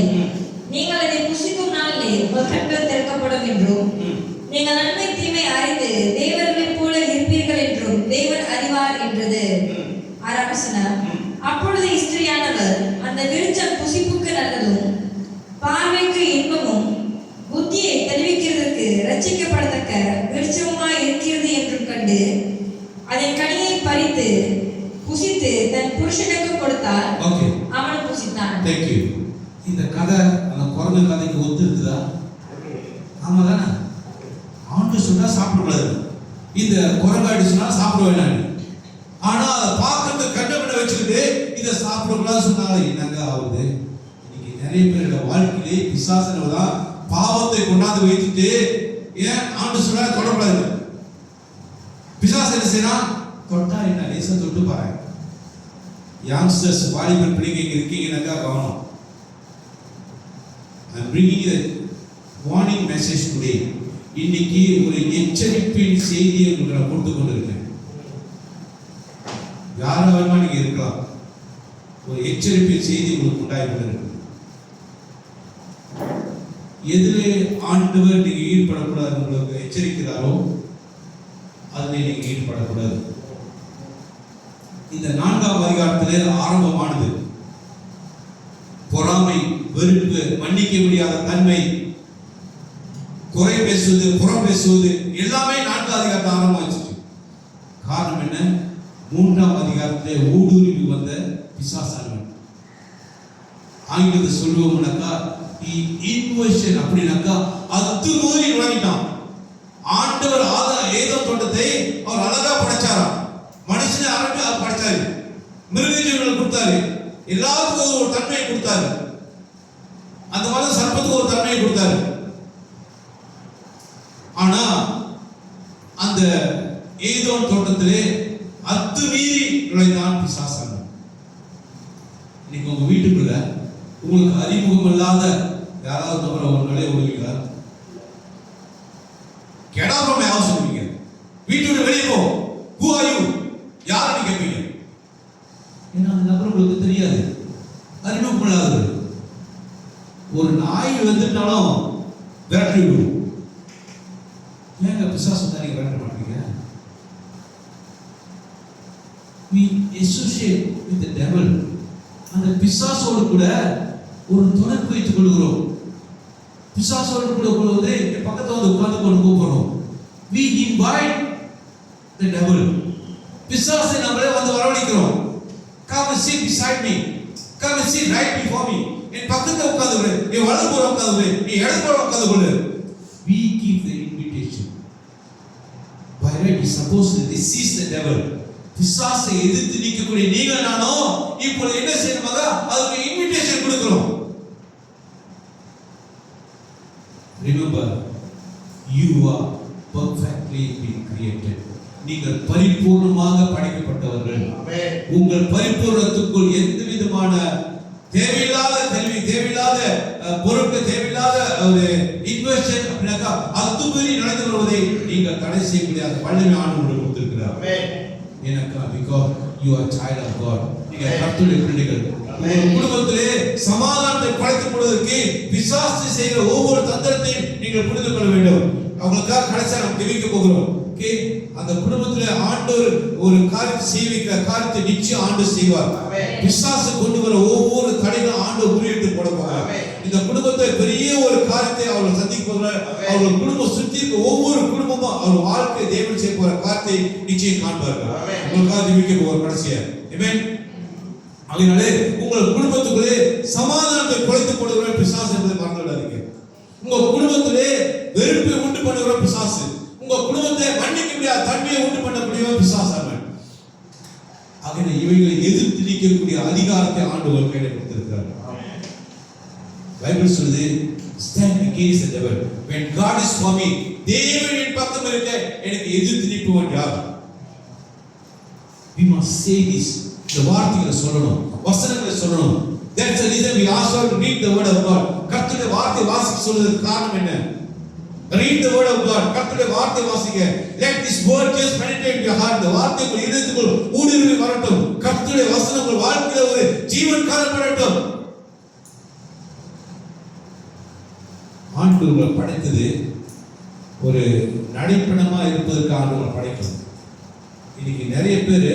நீங்கள் அதை புசிக்கும் நாளிலே உங்கள் கண்கள் திறக்கப்படும் என்றும், நீங்கள் நன்மை தீமை அறிந்து தேவர்களைப் போல இருப்பீர்கள் என்றும் தேவன் அறிவார் என்றது. 6ஆம் வசனம். அப்பொழுது ஸ்திரீயானவர் அந்த விருட்சம் புசிப்புக்கு நல்லதும் பார்வைக்கு இன்பமும் புத்தியை தெளிவிக்கிறதற்கு ரட்சிக்கப்படத்தக்க விருட்சமாய் இருக்கிறது என்றும் கண்டு அதன் கனியை பறித்து புசித்து தன் புருஷனுக்கு கொடுத்தார். அவன் புசித்தான். Thank you. இந்த கதை அந்த குரங்கு கதைக்கு ஒத்து இருக்குதா? ஆமா தானே? ஆண்டு சொன்னா சாப்பிடக்கூடாது, இந்த குரங்காடி சொன்னா சாப்பிட வேண்டாம். ஆனா அதை பார்க்கறது கண்டபடி வச்சுக்கிட்டு இதை சாப்பிடக்கூடாது சொன்னாலும் என்னங்க ஆகுது? இன்னைக்கு நிறைய பேரோட வாழ்க்கையிலே பிசாசனவர் தான் பாவத்தை கொண்டாந்து வைத்துட்டு ஏன் ஆண்டு சொன்னா தொடக்கூடாது. பிசாசு என்ன செய்யறான்? தொட்டா என்ன லேசா தொட்டு பாருங்க. யங்ஸ்டர்ஸ் வாலிபர் பிள்ளைங்க இங்க இருக்கீங்கன்னாக்கா கவனம். I'm bringing the warning message today. இன்னைக்கு ஒரு எச்சரிப்பின் செய்தியை உங்களுக்கு நான் கொடுத்து கொண்டிருக்கேன். யாரும் வேணுமா நீங்க இருக்கலாம். ஒரு எச்சரிப்பின் செய்தி உங்களுக்கு உண்டாயிருக்கிறது. எதிலே ஆண்டவர் நீங்க ஈடுபடக்கூடாது உங்களுக்கு எச்சரிக்கிறாரோ அதில் நீங்க ஈடுபடக்கூடாது. இந்த 4ஆம் அதிகாரத்திலே ஆரம்பமானது பொறாமை, வெறுப்பு, மன்னிக்க முடியாத தன்மை, குறை பேசுவது, புறம் பேசுவது எல்லாமே 4ஆம் அதிகாரத்தில் ஆரம்பமாச்சு. காரணம் என்ன? 3ஆம் அதிகாரத்திலே ஊடுருவி வந்த பிசாசானவன். ஆங்கிலத்தை சொல்லுவோம்னாக்கா இன்வெஷன் அப்படின்னாக்கா அத்துமீறி நுழைஞ்சிட்டான். ஆண்டவர் ஏதோம் தோட்டத்தை அவர் அழகா படைச்சாராம். மனுஷனை அழகா படைச்சாரு, மிருகஜீவன்களை கொடுத்தாரு, எல்லாத்துக்கும் ஒரு தன்மையை கொடுத்தாரு. அந்த மாதிரி சர்ப்பத்துக்கு ஒரு தன்மையை கொடுத்தாரு. ஆனா அந்த ஏதோம் தோட்டத்திலே அத்துமீறி நுழைந்தான் பிசாசானவன். இன்னைக்கு உங்க வீட்டுக்குள்ள உங்களுக்கு அறிமுகம் இல்லாத யாராவது நபரை ஒரு நுழைய விடுவீங்களா? கெடாம யாரும் சொல்லுவீங்க. வீட்டோட வெளியே போ, who are you? யாருன்னு கேட்பீங்க. ஏன்னா அந்த நபர் உங்களுக்கு தெரியாது, அறிமுகம் இல்லாதவர். ஒரு நாய் வந்துட்டாலும் விரட்டி விடுவோம். ஏங்க பிசாசு தான் நீங்க விரட்ட மாட்டீங்க? We associate with the devil. அந்த பிசாசோடு கூட ஒரு தொடர்பு வைத்துக் கொள்கிறோம். பிசாசோடு கூட வந்து பக்கத்துல வந்து உட்கார்ந்து கொண்டு கூப்பிடுறோம். We invite the devil. பிசாசை நம்மளே வந்து வரவழைக்கிறோம். Come and sit beside me. Come and sit right before me. என் பக்கத்துல உட்கார்ந்து, நீ வலது புறம் உட்கார்ந்து, நீ இடது புறம் உட்கார்ந்து கொள்ளு. We give the invitation. By right, we supposed to resist the devil. பிசாசை எதிர்த்து நிற்கக்கூடிய நீங்கள் நானும் இப்போ என்ன செய்யணுமாக அதுக்கு இன்விடேஷன் கொடுக்கிறோம். Remember, you are perfectly been created. நீங்கள் பரிபூர்ணமாக படைக்கப்பட்டவர்கள். உங்கள் பரிபூர்ணத்துக்குள் எந்த விதமான தேவையில்லாத கல்வி, தேவையில்லாத பொருட்கள், தேவையில்லாத ஒரு இன்வெஸ்ட் அப்படின்னாக்கா அத்துமீறி நடந்து வருவதை நீங்கள் தடை செய்ய முடியாத வல்லமை ஆண்டவர் கொடுத்திருக்கிறார். ஏனக்கா because you are child of God. நீங்க கர்த்தருடைய பிள்ளைகள். உங்கள் குடும்பத்திலே சமாதானத்தை படைத்துக் கொள்வதற்கு பிசாசு செய்கிற ஒவ்வொரு தந்திரத்தையும் நீங்கள் புரிந்து கொள்ள வேண்டும். அவங்களுக்காக கடைசியா நாம் ஜெபிக்க போகிறோம். ஓகே, அந்த குடும்பத்திலே ஆண்டவர் ஒரு காரியத்தை செய்விக்கிற காரியத்தை நிச்சயம் ஆண்டவர் செய்வார். பிசாசு கொண்டு வர ஒவ்வொரு தடைகளும் ஆண்டவர் முறியடித்து போட போகிறார். இந்த குடும்பத்தை பெரிய ஒரு காரியத்தை அவர்கள் சந்திக்க போகிறார். அவர்கள் குடும்பம் சுற்றி இருக்க ஒவ்வொரு குடும்பமும் அவர் வாழ்க்கை தேவன் செய்ய போற காரியத்தை நிச்சயம் காண்பார்கள். உங்களுக்காக ஜெபிக்க போகிற கடைசியா. ஆமென். அதனாலே உங்கள் குடும்பத்துக்குள்ளே சமாதானத்தை குலைத்துக் கொடுக்கிற பிசாசு என்பதை மறந்து விடாதீங்க. உங்க குடும்பத்திலே வெறுப்பை உண்டு பண்ணுகிற பிசாசு, உங்க குடும்பத்தை மன்னிக்க முடியாத தன்மையை உண்டு பண்ணக்கூடிய பிசாசானவன். ஆகவே இவைகளை எதிர்த்து நிற்கக்கூடிய அதிகாரத்தை ஆண்டவர் கையில் கொடுத்திருக்கிறார். பைபிள் சொல்லுது, stand against the devil. When God is for me, தேவனின் பக்கம் இருக்க எனக்கு எதிர்த்து நிற்பவன் யார்? We must say this. இந்த வார்த்தைகளை சொல்லணும், வசனங்களை சொல்லணும். That's the reason we ask you to read the word of God. கர்த்தருடைய வார்த்தை வாசிக்க சொல்வதற்கு காரணம் என்ன? Read the word of God. கர்த்தருடைய வார்த்தை வாசிங்க. Let this word just penetrate your heart. இந்த வார்த்தை உங்கள் இதயத்துக்குள் ஊடுருவி வரட்டும். கர்த்தருடைய வசனம் உங்கள் வாழ்க்கையில ஒரு ஜீவன் காணப்படட்டும். ஆண்டவர் உங்களை படைத்தது ஒரு நடைப்பணமா இருப்பதற்கு ஆண்டவர் படைக்கணும். இன்னைக்கு நிறைய பேர்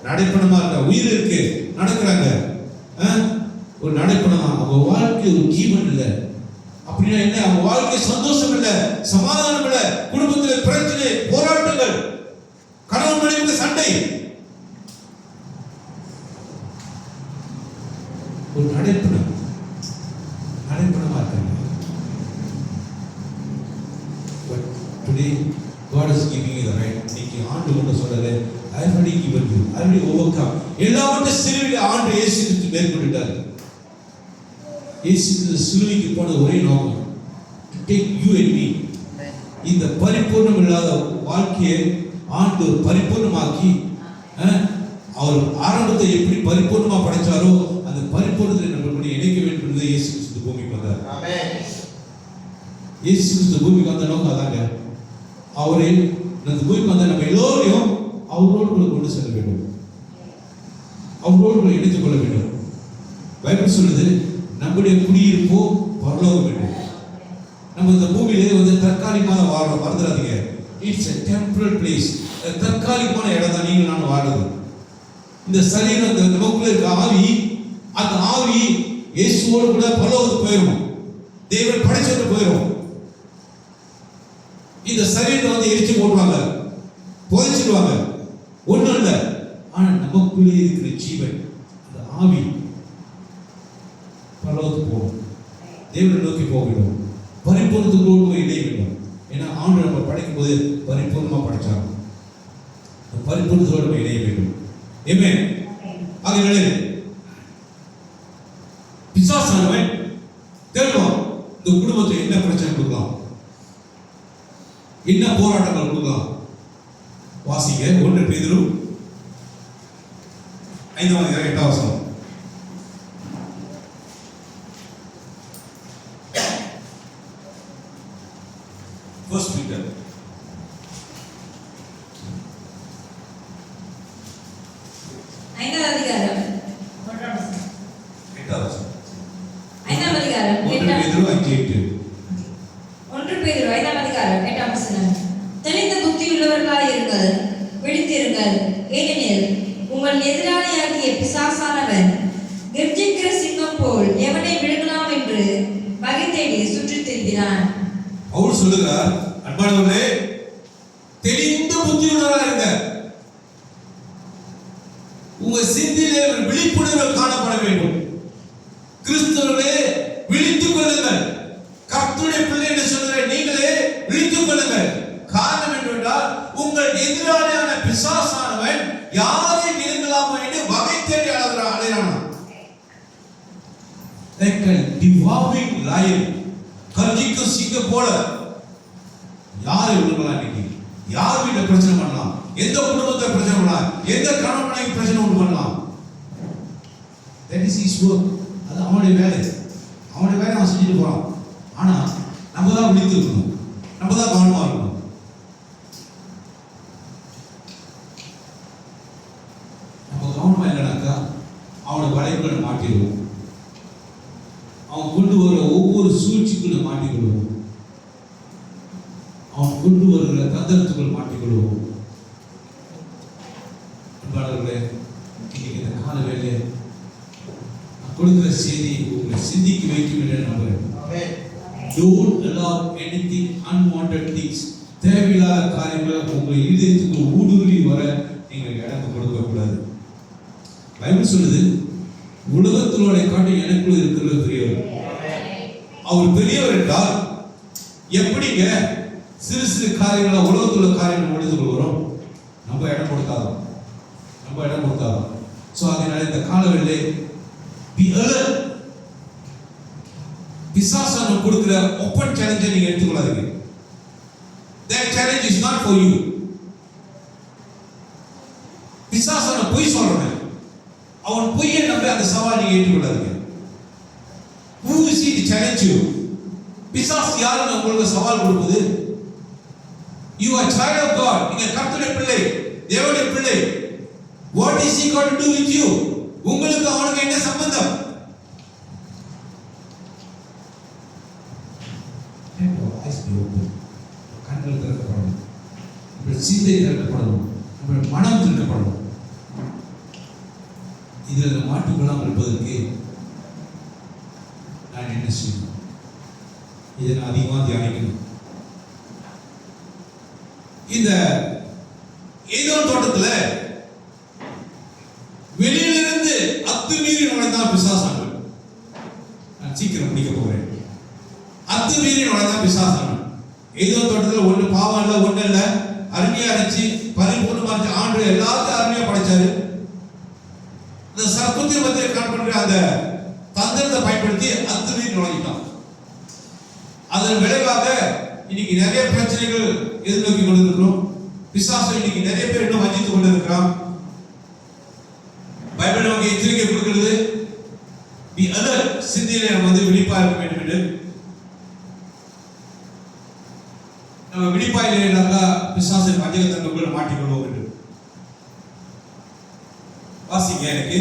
நடைப்பணமா இருக்க, உயிர் இருக்கு நடக்கிறாங்க, ஒரு நடைப்பணமா, அவங்க வாழ்க்கை ஒரு ஜீவன் இல்லை. அப்படின்னா என்ன? அவங்க வாழ்க்கை சந்தோஷம் இல்லை, சமாதானம் இல்லை, குடும்பத்தில் பிரச்சனை, போராட்டங்கள், கணவன் மனைவிக்கு சண்டை. ஒரு நடைப்பணம், நடைப்பணமா இருக்காங்க. Today God is giving you the right. இன்னைக்கு ஆண்டு கொண்டு சொல்றாரு, I have already given you, I have already overcome. எல்லாவற்றையும் சிலுவையில் ஆண்டு இயேசு கிறிஸ்து மேற்கொண்டுட்டார். இயேசு கிறிஸ்து சிலுவைக்கு போன ஒரே நோக்கம், to take you and me. இந்த பரிபூர்ணம் இல்லாத வாழ்க்கையை ஆண்டு பரிபூர்ணமாக்கி, அவர் ஆரம்பத்தை எப்படி பரிபூர்ணமா படைச்சாரோ அந்த பரிபூர்ணத்தை நம்மளுடைய இணைக்க வேண்டும் என்று இயேசு கிறிஸ்து பூமிக்கு வந்தார். ஆமென். இயேசு கிறிஸ்து பூமிக்கு வந்த நோக்கம் அதாங்க. அவரே இந்த பூமிக்கு வந்த நம்ம எல்லோரையும் அவரோடு கொண்டு செல்ல வேண்டும், அவரோடு இணைத்துக் கொள்ள வேண்டும். பைபிள் சொல்லுது, நம்முடைய குடியிருப்போ பரலோகம் வேண்டும். நம்ம இந்த பூமியிலே வந்து தற்காலிகமான வாழ மறந்துடாதீங்க. It's a temporal place. தற்காலிகமான இடம் தான் நீங்கள் நான் வாழுது. இந்த சரீரம், இந்த நமக்குள்ள இருக்க ஆவி, அந்த ஆவி இயேசுவோடு கூட பரலோகத்துக்கு போயிடும், தேவன் படைச்சோடு போயிடும். இந்த சரீரத்தை வந்து எரிச்சு போடுவாங்க, புதைச்சிடுவாங்க, ஒன்றும் இல்லை. ஆனா நமக்குள்ளே இருக்கிற ஜீவன், அந்த ஆவி பரலோகத்துக்கு போகும், தேவனை நோக்கி போகணும், பரிபூர்ணத்தோடு போய் இணைய வேண்டும். ஏன்னா ஆண்டு நம்ம படைக்கும் போது பரிபூர்ணமா படைச்சாங்க, பரிபூர்ணத்தோடு போய் இணைய வேண்டும். ஆமென். ஆகையால பிசாசானவன் தேடுவான், இந்த குடும்பத்தில் என்ன பிரச்சனை கொடுக்கலாம், என்ன போராட்டங்கள் கொடுக்கலாம். வாசிங்க 1 பேதுரு 5:8. First Peter 5th அதிகாரம் 8வது. 5th அதிகாரம் 1 பேதுரு 5:8. 1 பேதுரு 5th அதிகாரம் 8ம் வசனம். தெளிந்த புத்தியுள்ளவர்களாய் இருங்கள், விழித்திருங்கள். ஏனெனில் உங்கள் எதிராளியாகிய பிசாசானவன் கர்ஜிக்கிற சிங்கம் போல் எவனை விழுங்கலாம் என்று வகை தேடி சுற்றித் திரிகிறான். அவர் சொல்லுகிறார், அன்பானவர்களே, தெளிந்த புத்தியுள்ளவர்களாக இருங்க. உங்க சிந்திலே ஒரு விழிப்புணர்வு காணப்பட வேண்டும். கிறிஸ்துவர்களே விழித்துக் கொள்ளுங்கள். கர்த்தருடைய பிள்ளை என்று சொல்கிற நீங்களே விழித்துக் கொள்ளுங்கள். காரணம் என்னவென்றால், உங்கள் எதிராளியான பிசாசானவன் யாரை விழுங்கலாமோ என்று வகை தேடி அலைகிறான். Like a devouring lion, கர்ஜிக்கும் சிங்கம் போல யாரை விழுங்கலாம்? இன்னைக்கு யார் வீட்டை பிரச்சனை பண்ணலாம், எந்த குடும்பத்தை பிரச்சனை பண்ணலாம், எந்த கணவனை பிரச்சனை உண்டு பண்ணலாம். That is his work. அது அவனுடைய வேலை, அவனுடைய வேலை அவன் செஞ்சுட்டு போறான். ஆனா நம்ம தான் விழித்து இருக்கணும், நம்ம தான் கவனமா இருக்கணும். நம்ம கவனமா இல்லைனாக்கா அவனை வலைக்குள்ள மாட்டிடுவோம், அவன் கொண்டு வர ஒவ்வொரு சூழ்ச்சிக்குள்ள மாட்டிக்கொள்வோம், அவன் கொண்டு வருகிற தந்திரத்துக்குள் மாட்டிக்கொள்வோம். அன்பானவர்களே, இன்னைக்கு இந்த கால வேலையை கொடுக்கிற செய்தி உங்களை சிந்திக்க வைக்கும் என்று நம்புகிறேன். Don't allow anything unwanted things, தேவையில்லாத காரியங்களை உங்கள் இதயத்துக்கு ஊடுருவி வர நீங்கள் இடம் கொடுக்க கூடாது. பைபிள் சொல்லுது, உலகத்திலோட காட்டி எனக்குள்ள இருக்கிற பெரியவர். அவர் பெரியவர் என்றால் எப்படிங்க சிறு சிறு காரியங்கள உலகத்துல காரியங்கள் முடிந்து கொள்கிறோம்? நம்ம இடம் கொடுத்தாதான், நம்ம இடம் கொடுத்தாதான். ஸோ அதனால இந்த காலவெளியிலே be alert. பிசாசான கொடுக்கிற ஓப்பன் சேலஞ்சை நீங்க எடுத்துக்கொள்ளாதீங்க. That challenge is not for you. பிசாசான பொய் சொல்றேன், அவன் பொய்யை நம்பி அந்த சவால் நீங்க ஏற்றுக்கொள்ளாதீங்க. Who is he to challenge you? பிசாசு யாருன்னு உங்களுக்கு சவால் கொடுப்பது? You are child of God. நீங்க கர்த்தருடைய பிள்ளை, தேவனுடைய பிள்ளை. What is he going to do with you? உங்களுக்கு அவனுக்கு என்ன சம்பந்தம்? கண்கள் திறக்கப்படணும், நம்முடைய சிந்தை திறக்கப்படணும், நம்முடைய மனம் திறக்கப்படணும். இதில் மாட்டிக்கொள்ளாமல் இருப்பதற்கு நான் என்ன செய்யணும்? இதை நான் அதிகமாக தியானிக்கணும். இந்த ஏதோன் தோட்டத்துல வெளியிலிருந்து அத்துமீறி நுழைந்தான் பிசாசானவன். நான் சீக்கிரம் முடிக்க போகிறேன். அத்துமீறி நுழைந்தான் பிசாசானவன். ஏதோன் தோட்டத்துல ஒண்ணு பாவம் இல்ல, ஒண்ணு இல்ல, அருமையா இருந்துச்சு, பரிபூர்ணமா இருந்துச்சு. ஆண்டு எல்லாத்தையும் அருமையா படைச்சாரு. அந்த சர்ப்பத்தை பத்தி காண்பன்ற அந்த தந்திரத்தை பயன்படுத்தி அத்துமீறி நுழைஞ்சிட்டான். அதன் விளைவாக இன்னைக்கு நிறைய பிரச்சனைகள் எதிர்நோக்கி கொண்டிருக்கிறோம். பிசாசு இன்னைக்கு நிறைய பேர் இன்னும் வஞ்சித்துக் கொண்டிருக்கிறான். பைபிள் நமக்கு எச்சரிக்கை கொடுக்கிறது, நீ அதர் சிந்தையில நம்ம விழிப்பா இருக்க வேண்டும் என்று. நம்ம விழிப்பா இல்லைனாக்கா பிசாசின் வஞ்சகத்தன்மைக்குள்ள மாட்டிக்கொள்வோம் என்று. வாசிங்க எனக்கு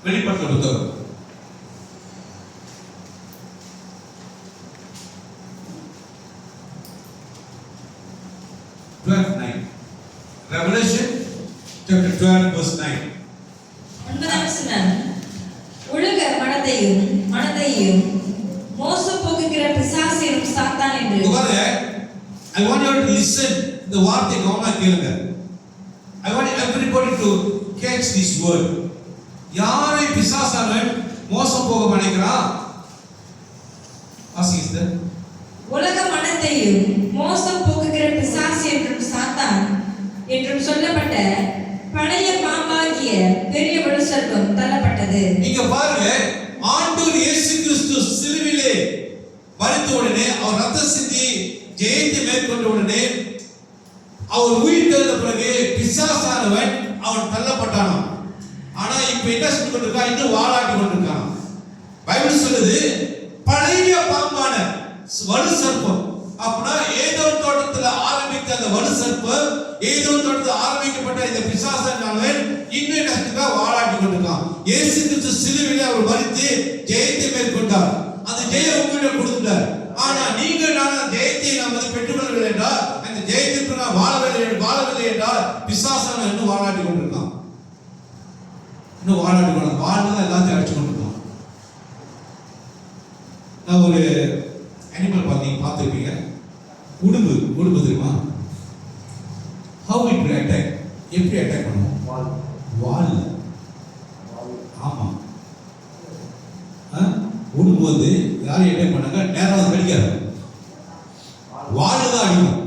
வெளிப்படுத்த புத்தகம் Revelation chapter 12 verse 9. உலக மனதையும் மோசம் போக்குகிற பிசாசு எனும் சாத்தான் என்று. I want you to listen இந்த வார்த்தை கவனமா கேளுங்க. I want everybody to catch this word. யாரை பிசாசானவன் மோசம் போக நினைக்கிறான்? வாசிங்க. உலக மனதையும் மோசம் போக்குகிற பிசாசு என்றும் சாத்தான் என்றும் சொல்லப்பட்ட பழைய பாம்பாகிய பெரிய வலுசர்ப்பம் தள்ளப்பட்டது. நீங்க பாருங்க, ஆண்டவர் இயேசு கிறிஸ்து சிலுவையிலே மரித்த உடனே, அவர் ரத்த சிந்தி ஜெயத்தை மேற்கொண்ட உடனே, அவர் உயிர் தெழுந்த பிறகு பிசாசானவன் அவன் தள்ளப்பட்டானாம். ஆனா இப்ப என்ன சொல்லி கொண்டிருக்கான்? இன்னும் வாழாட்டி கொண்டிருக்கான். பைபிள் சொல்லுது பழைய பாம்பான வலு சர்ப்பம். அப்படின்னா ஏதோன் தோட்டத்துல ஆரம்பித்த அந்த வலு சர்ப்பம், ஏதோன் தோட்டத்தில் ஆரம்பிக்கப்பட்ட இந்த பிசாசானவன் இன்னும் என்ன செஞ்சிருக்கா? வாழாட்டி கொண்டிருக்கான். இயேசு கிறிஸ்து சிலுவையிலே அவர் மரித்து ஜெயத்தை மேற்கொண்டார். அந்த ஜெயம் உங்களிடம் கொடுத்துட்டார். ஆனா நீங்கள் நான் ஜெயத்தை நாம் பெற்றுக்கொள்ளவில்லை என்றால், அந்த ஜெயத்திற்கு நான் வாழவில்லை என்றால் பிசாசானவன் இன்னும் வாழாட்டி கொண்டிருக்கான். இன்னும் வாழாட்டி கொண்டு வாழ்ந்துதான் எல்லாத்தையும் அடிச்சு கொண்டிருக்கான். நான் ஒரு அனிமல் பார்த்துருப்பீங்க, உடும்பு தெரியுமா? How it will attack? எப்படி அட்டாக் பண்ணும்? வால். ஆமா, உடும்பு யாரையும் அட்டாக் பண்ணாங்க, நேரம் கடிக்காது, வால் தான் அடிக்கும்.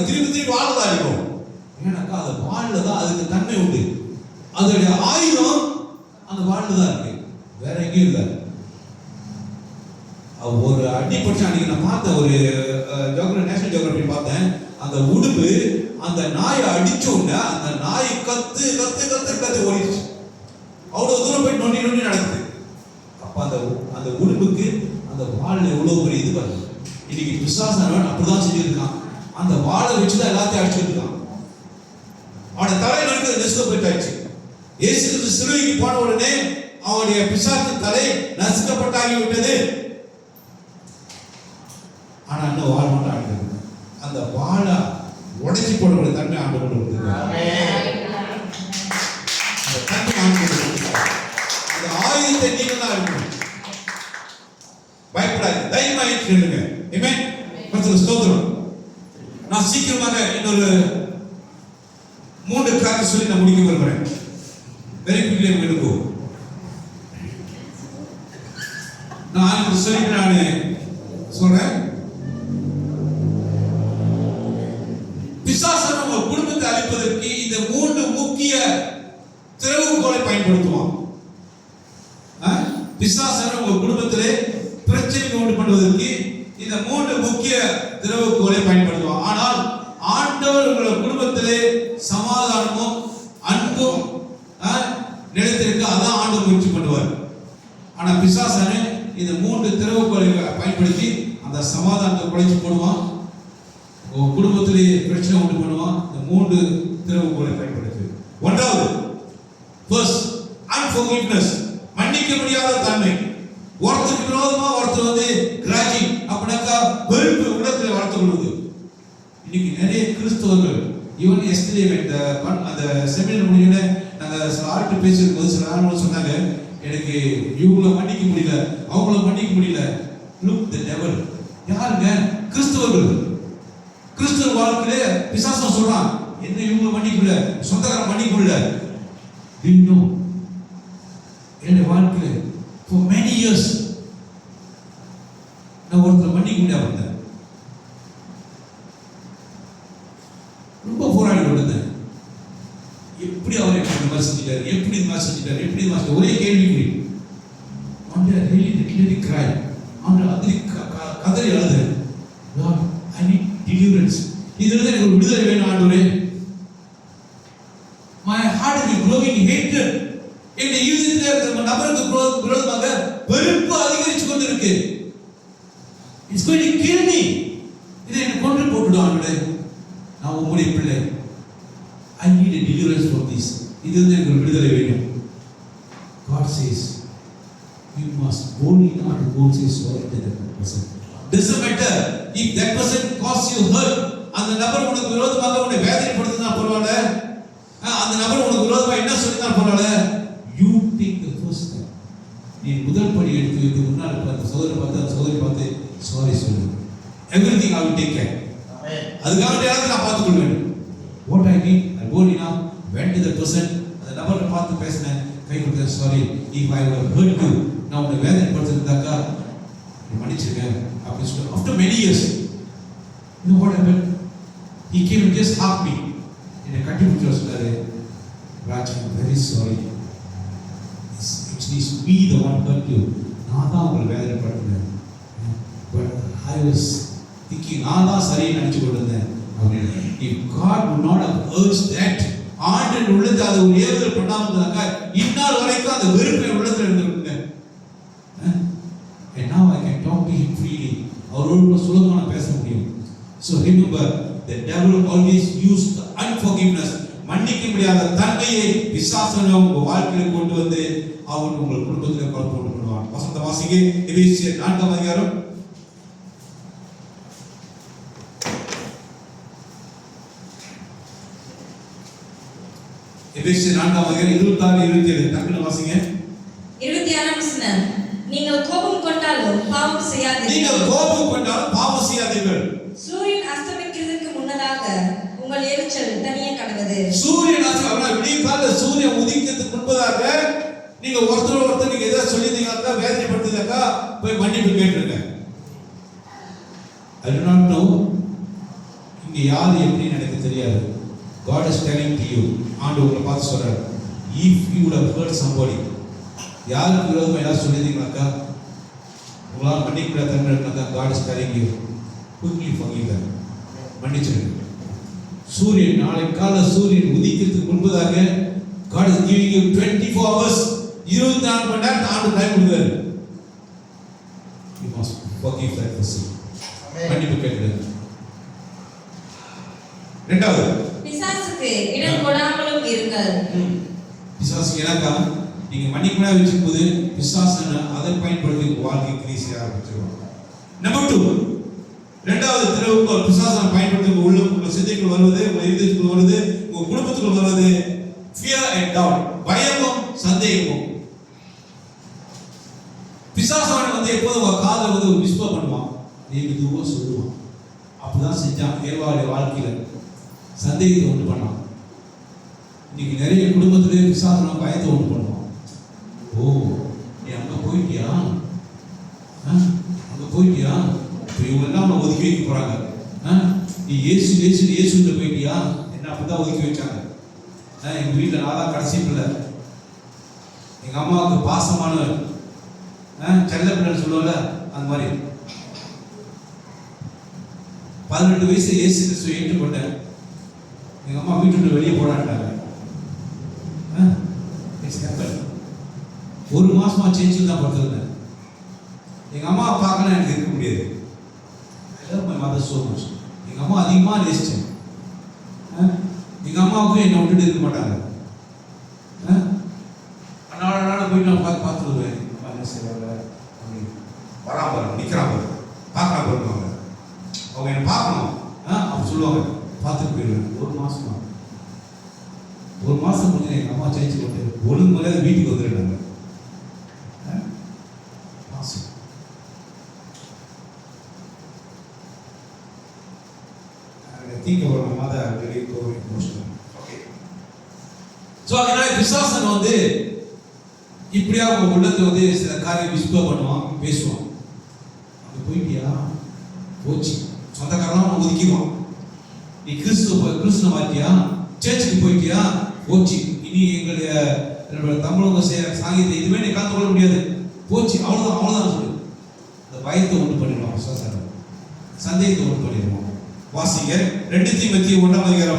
திருப்பி வால் தான் அடிக்கும். ஏன்னாக்கா அது வால்ல தான் அதுக்கு தன்மை உண்டு. அதோடைய ஆயுதம் அந்த வால்ல தான் இருக்கு, வேற எங்கேயும் இல்லை. ஒரு அடிப்பட்ட அன்னைக்கு நான் பார்த்தேன், ஒரு நேஷனல் ஜியோகிராஃபி பார்த்தேன். அந்த உடுப்பு அந்த நாயை அடிச்ச உடனே அந்த நாய் கத்து ஓடிடுச்சு. அவ்வளவு தூரம் போய் நொண்டி நடக்குது. அப்ப அந்த உடுப்புக்கு அந்த வால் எவ்வளவு பெரிய இது பாருங்க. இன்னைக்கு பிசாசானவன் அப்படிதான் செஞ்சிருக்கான். அந்த வாளை வச்சுதான் எல்லாத்தையும் அடிச்சுட்டு இருக்கான். அவனோட தலை நசுக்க போயிட்டாச்சு. இயேசு கிறிஸ்து சிலுவைக்கு போன உடனே அவனுடைய பிசாசின் தலை நசுக்கப்பட்டாகி விட்டது. ஆனா இன்னும் வாழ மட்டும் ஆடுகிறது. அந்த வாழை உடைச்சி போடக்கூடிய தன்மை ஆண்டு கொண்டு கொடுத்திருக்கார். அந்த ஆயுதத்தை நீங்க தான் இருக்கணும். பயப்படாது, தைரியமா இருங்க. ஆமென். கர்த்தருக்கு ஸ்தோத்திரம். நான் சீக்கிரமாக இன்னொரு 3 காரியத்தை சொல்லி நான் முடிக்க விரும்புறேன். வெரி குயிக்லி எடுக்கோ. நான் சொல்லிட்டு நான் சொல்றேன். பிசாசன் உங்க குடும்பத்தை அழிப்பதற்கு இந்த 3 முக்கிய திறவுகோலை பயன்படுத்துவான். பிசாசன் உங்க குடும்பத்திலே பிரச்சனை உண்டு பண்ணுவதற்கு இந்த 3 முக்கிய திறவுகோலை பயன்படுத்துவான். ஆனால் ஆண்டவர் உங்கள் குடும்பத்திலே சமாதானமும் அன்பும் நிலைத்திருக்க அதான் ஆண்டவர் முயற்சி பண்ணுவார். பிசாசான இந்த 3 திறவுகோலை பயன்படுத்தி அந்த சமாதானத்தை குலைச்சு போடுவான். உங்க குடும்பத்திலே பிரச்சனை உண்டு பண்ணுவான். இந்த 3 திறவுகோலை பயன்படுத்தி. ஒன்றாவது, ஃபர்ஸ்ட் அன்ஃபர்கிவ்னஸ், மன்னிக்க முடியாத தன்மை. ஒருத்தருக்கு விரோதமா ஒருத்தர் வந்து கிராஜிங் அப்படின்னாக்கா வெறுப்பு உள்ளத்தில் வளர்த்து கொள்வது. இன்னைக்கு நிறைய கிறிஸ்தவர்கள் ஈவன் எஸ்டே அந்த செமினார் முடிஞ்சோடனே நாங்கள் சில ஆர்கிட்ட பேசியிருக்கும்போது சில ஆளுநர் சொன்னாங்க, எனக்கு இவங்களை மன்னிக்க முடியல, அவங்கள மன்னிக்க முடியல. லுக் தி டெவில். யாருங்க? கிறிஸ்தவர்கள். கிறிஸ்தவ வாழ்க்கையிலே பிசாசம் சொல்றான், என்ன இவங்களை மன்னிக்க முடியல, சொந்தக்காரன் மன்னிக்க முடியல. Do you know? என்னுடைய வாழ்க்கையில for many years நான் ஒருத்தர் மன்னிக்க முடியாம இருந்தேன். ரொம்ப போராடி இருந்தேன். எப்படி அவரை இந்த மாதிரி செஞ்சிட்டாரு, எப்படி இந்த மாதிரி செஞ்சிட்டாரு, எப்படி இந்த மாதிரி ஒரே கேள்விக்குறி. அந்த really cry. அந்த அதிரி கதறி அழுது. Lord, I need deliverance. இதிலிருந்து எனக்கு ஒரு விடுதலை வேணும் ஆண்டவரே. My heart is growing hatred. இந்த யூதத்திலே இருக்கிற நபருக்கு விரோதமாக வெறுப்பு அதிகரிச்சு கொண்டிருக்கு. It's going to kill me. இதை எனக்கு கொன்று போட்டுடும் ஆண்டவரே. நான் உம்முடைய பிள்ளை. I need a deliverance from this. இதிலிருந்து எனக்கு ஒரு விடுதலை வேணும். God says, you must boldly not go say sorry to that person. Doesn't matter if that person cause you hurt. அந்த நபர் உனக்கு விரோதமாக உன்னை வேதனைப்படுத்தினா பரவாயில்ல, அந்த நபர் உனக்கு விரோதமாக என்ன சொல்லினா பரவாயில்ல. You take the first step. நீ முதல் படி எடுத்து வைத்து முன்னால் பார்த்து சகோதரி பார்த்து சாரி சொல்லு. Everything I will take care. அதுக்காக எல்லாத்தையும் நான் பார்த்துக் கொள்வேன். What I need, I go now, went to the person, அந்த நபரை பார்த்து பேசினேன், கை கொடுத்த sorry, if I have hurt you, நான் உன்னை வேதனைப்படுத்திருந்தாக்கா மன்னிச்சிருக்கேன் அப்படின்னு சொல்லி. After many years, you know what happened? He came and just hugged me. என்னை கட்டி பிடிச்சு சொன்னாரு, Raj, I'm very sorry. It's me the one hurt you. நான் தான் உங்களை வேதனைப்படுத்தினேன். But I was thinking, நான் தான் சரியை நினைச்சு கொண்டிருந்தேன். If God would not have urged that, ஆண்டு உள்ளது அதை ஒரு ஏவுதல் பண்ணாம இருந்தாக்கா இந்நாள் வரைக்கும் அந்த வெறுப்பை உள்ளத்தில் இருந்திருக்குங்க. And now I can talk to him freely. அவரோடு சுலபமாக பேச முடியும். So remember, the devil always used the unforgiveness. மன்னிக்க முடியாத தன்மையை பிசாசு உங்க வாழ்க்கையில் கொண்டு வந்து அவன் உங்கள் குடும்பத்தில் குழப்பம் உண்டு பண்ணுவான். வசந்த வாசிங்க எபேசியர் 4ஆம் அதிகாரம். எபேசியர் 4ஆம் அதிகாரம் 26-27 டக்குனு வாசிங்க. 26ஆம் வசனம். நீங்கள் கோபம் கொண்டாலும் பாவம் செய்யாதீர்கள். சூரியன் அஸ்தமிக்கிறதுக்கு முன்னதாக உங்கள் எரிச்சல் தனியே கடவது. சூரியன் அஸ்தமிக்கிறதுக்கு விடிய காலையில சூரியன் உதிக்கிறதுக்கு முன்பதாக நீங்க ஒருத்தர் நீங்க ஏதாவது சொல்லியிருந்தீங்கன்னா வேதனைப்படுத்தினாக்கா போய் மன்னிப்பு கேட்டுருங்க. I do not know. இங்க யாரு எப்படி எனக்கு தெரியாது. God is telling to you. ஆண்டவர் உங்களை பார்த்து சொல்றாரு, if you would have hurt somebody, யாருக்கு விரோதமா ஏதாவது சொல்லியிருந்தீங்கன்னாக்கா உங்களால் மன்னிக்க முடியாத தன்மை இருந்தாக்கா God is telling you, quickly forgive them. மன்னிச்சிருங்க. சூரியன் நாளை கால சூரியன் உதிக்கிறதுக்கு முன்பதாக God is giving you 24 hours. 24 மணி நேரம் ஆண்டு டைம் கொடுக்குறாரு. You must forgive that person. மன்னிப்பு கேட்கிறது. இரண்டாவது, பிசாசுக்கு இடம் கொடாமலும் இருங்கள். பிசாசுக்கு என்னக்கா நீங்க மன்னிக்கணும் வச்சுக்கும்போது பிசாசு அதை பயன்படுத்தி உங்க வாழ்க்கை கிரீசி ஆரம்பிச்சிருவாங்க. நம்பர் 2, இரண்டாவது திறவுகோல் பிசாசை பயன்படுத்தி உள்ள சிந்தைக்குள் வருவது, உங்க இதயத்துக்குள் வருவது, உங்க குடும்பத்துக்குள் வருவது fear and doubt, பயமும் சந்தேகமும். பிசாசானவன் வந்து எப்போதும் உங்க காதுல வந்து ஒரு விஸ்பர் பண்ணுவான், நீங்க இதுவோ சொல்லுவான். அப்படிதான் செஞ்சான் ஏவாளுடைய வாழ்க்கையில, சந்தேகத்தை உண்டு பண்ணான். இன்னைக்கு நிறைய குடும்பத்திலே பிசாசான பயத்தை உண்டு பண்ணுவான். ஓ, நீ அங்க போயிட்டியா, இப்போ இவங்க எல்லாம் அவனை ஒதுக்கி வைக்க போறாங்க. நீ இயேசுன்னு போயிட்டியா, என்ன அப்படிதான் ஒதுக்கி வச்சாங்க. எங்க வீட்டில் நான் தான் கடைசி பிள்ளை, எங்க அம்மாவுக்கு பாசமானவர், செல்ல பிள்ளைன்னு சொல்லுவல அந்த மாதிரி. 18 வயசு இயேசு கிறிஸ்துவை ஏற்றுக்கொண்டேன். எங்க அம்மா வீட்டு விட்டு வெளியே போடாட்டாங்க. ஒரு மாசமா சேஞ்சில் தான் படுத்திருந்தேன். love my mother so much. எங்கள் அம்மா அதிகமாக நேசித்தேன். எங்கள் அம்மாவுக்கும் என்னை விட்டுட்டு இருக்க மாட்டாங்க. அதனால போயிட்டு நான் பார்த்துட்டு வருவேன். அம்மா என்ன செய்வாங்க, வராமல் நிற்கிறாங்க, பார்க்கலாம் போயிருவாங்க. அவங்க என்னை பார்க்கணும் அப்படி சொல்லுவாங்க. பார்த்துட்டு போயிடுவேன். ஒரு மாதம் முடிஞ்சு எங்கள் அம்மா சேர்ச்சி கொண்டு ஒழுங்கு முறையாக வீட்டுக்கு வந்துடுறாங்க. Think about my mother, I really go emotional. Okay. So அதனால பிசாசன் வந்து இப்படியா உங்க உள்ளத்தை வந்து சில காரியம் விஸ்பர் பண்ணுவான், பேசுவான். அங்க போயிட்டியா போச்சு, சொந்தக்காரன் ஒதுக்கிடுவான். நீ கிறிஸ்துவ மாத்தியா, சர்ச்சுக்கு போயிட்டியா போச்சு, இனி என்னோட தமிழக செய்யற சாங்கியத்தை இதுவே நீ கலந்து கொள்ள முடியாது, போச்சு, அவ்வளவுதான் சொல்லு. அந்த பயத்தை உண்டு பண்ணிடுவான் பிசாசன், சந்தேகத்தை உண்டு பண்ணிடுவான். வாசிங்க 2 தீமோத்தேயு 1:7.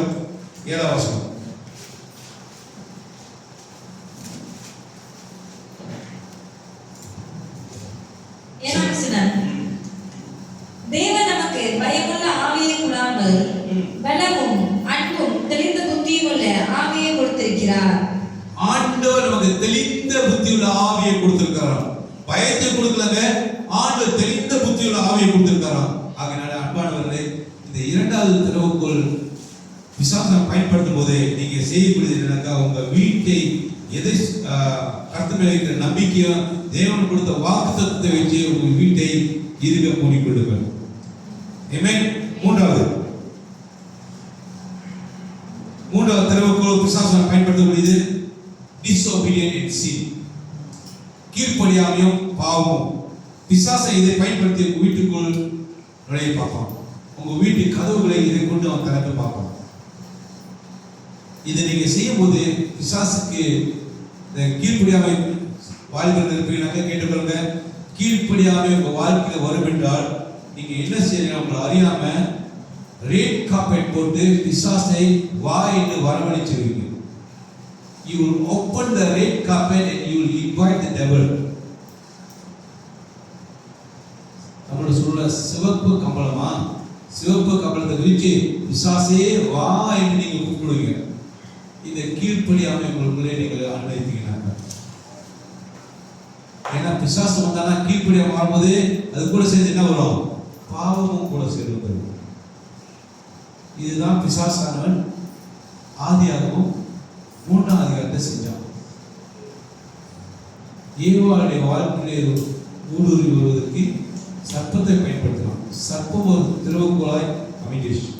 தேவன் நமக்கு பயமுள்ள ஆவியை கொடாமல் பலமும் அன்பும் தெளிந்த புத்தியும் உள்ள ஆவியை கொடுத்திருக்கிறார். ஆண்டவர் நமக்கு தெளிந்த புத்தியுள்ள ஆவியை கொடுத்திருக்கிறார். பயத்தை கொடுக்கலங்க, ஆண்டவர் தெளிந்த புத்தியுள்ள ஆவியை கொடுத்திருக்கிறார். ஆகையால அன்பானவர்களே, இந்த இரண்டாவது திறவுகோல் பிசாசனை பயன்படுத்தும் போது நீங்க செய்யக்கூடியது என்னன்னா, உங்க வீட்டை எதை கர்த்தர் மேல் இருக்கிற நம்பிக்கையும் தேவன் கொடுத்த வாக்குத்தத்தத்தை வச்சு உங்க வீட்டை இருக மூடிக்கொள்ளுங்கள். ஆமென். மூன்றாவது திறவுகோல் பிசாசனை பயன்படுத்தக்கூடியது disobedient in sin, கீழ்ப்படியாமையும் பாவமும். பிசாசை இதை பயன்படுத்தி உங்க வீட்டுக்குள் நுழைய பார்ப்பான். உங்க வீட்டு கதவுகளை இதை கொண்டு அவன் திறந்து பார்ப்பான். இதை நீங்க செய்யும் போது பிசாசுக்கு கீழ்ப்படியாமை வாழ்க்கையில் இருப்பீங்கன்னாக்க கேட்டுக்கொள்ளுங்க. கீழ்ப்படியாமை உங்க வாழ்க்கையில வரும் என்றால் நீங்க என்ன செய்யறீங்க, உங்களை அறியாம ரெட் கார்பெட் போட்டு பிசாசை வா என்று வரவழைச்சிருவீங்க. You will open the red carpet and you will invite the devil. நம்மளோட சொல்ல சிவப்பு கம்பளத்தை விரிச்சு பிசாசே வா என்று நீங்க கூப்பிடுவீங்க. இந்த கீழ்ப்படியாமை உங்களுக்குள்ளே நீங்கள் அனுமதித்தீங்கன்னாக்க, ஏன்னா பிசாசு வந்தானா கீழ்ப்படியாம வரும்போது அது கூட சேர்ந்து என்ன வரும், பாவமும் கூட சேர்ந்து வரும். இதுதான் பிசாசானவன் ஆதியாகமம் 3ஆம் அதிகாரத்தை செஞ்சான். ஏவாளுடைய வாழ்க்கையிலே ஊடுருவி வருவதற்கு சர்ப்பத்தை பயன்படுத்தலாம். சர்ப்பம் ஒரு திறவுகோலாய் அமைஞ்சிருச்சு.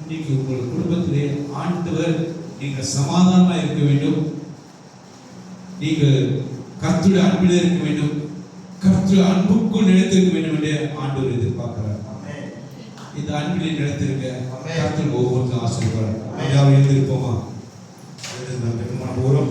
இன்னைக்கு உங்கள் குடும்பத்திலே ஆண்டவர் நீங்கள் சமாதானமா இருக்க வேண்டும், நீங்கள் கர்த்தருடைய அன்பிலே இருக்க வேண்டும், கர்த்தருடைய அன்புக்குள் நிலைத்திருக்க வேண்டும் என்று ஆண்டவர் எதிர்பார்க்கிறார். இந்த அன்பிலே நிலைத்திருக்க கர்த்தர் ஒவ்வொருத்தரும் ஆசீர்வாதம். யாரும் எழுந்திருப்போமா? போறோம்.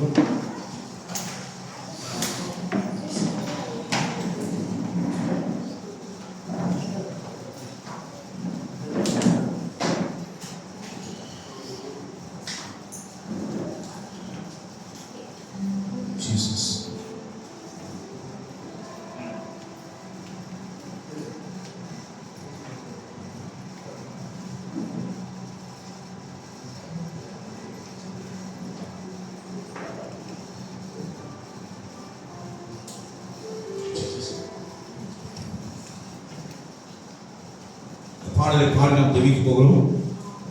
பாடலை பாடி நாம் ஜெபிக்க போகிறோம்.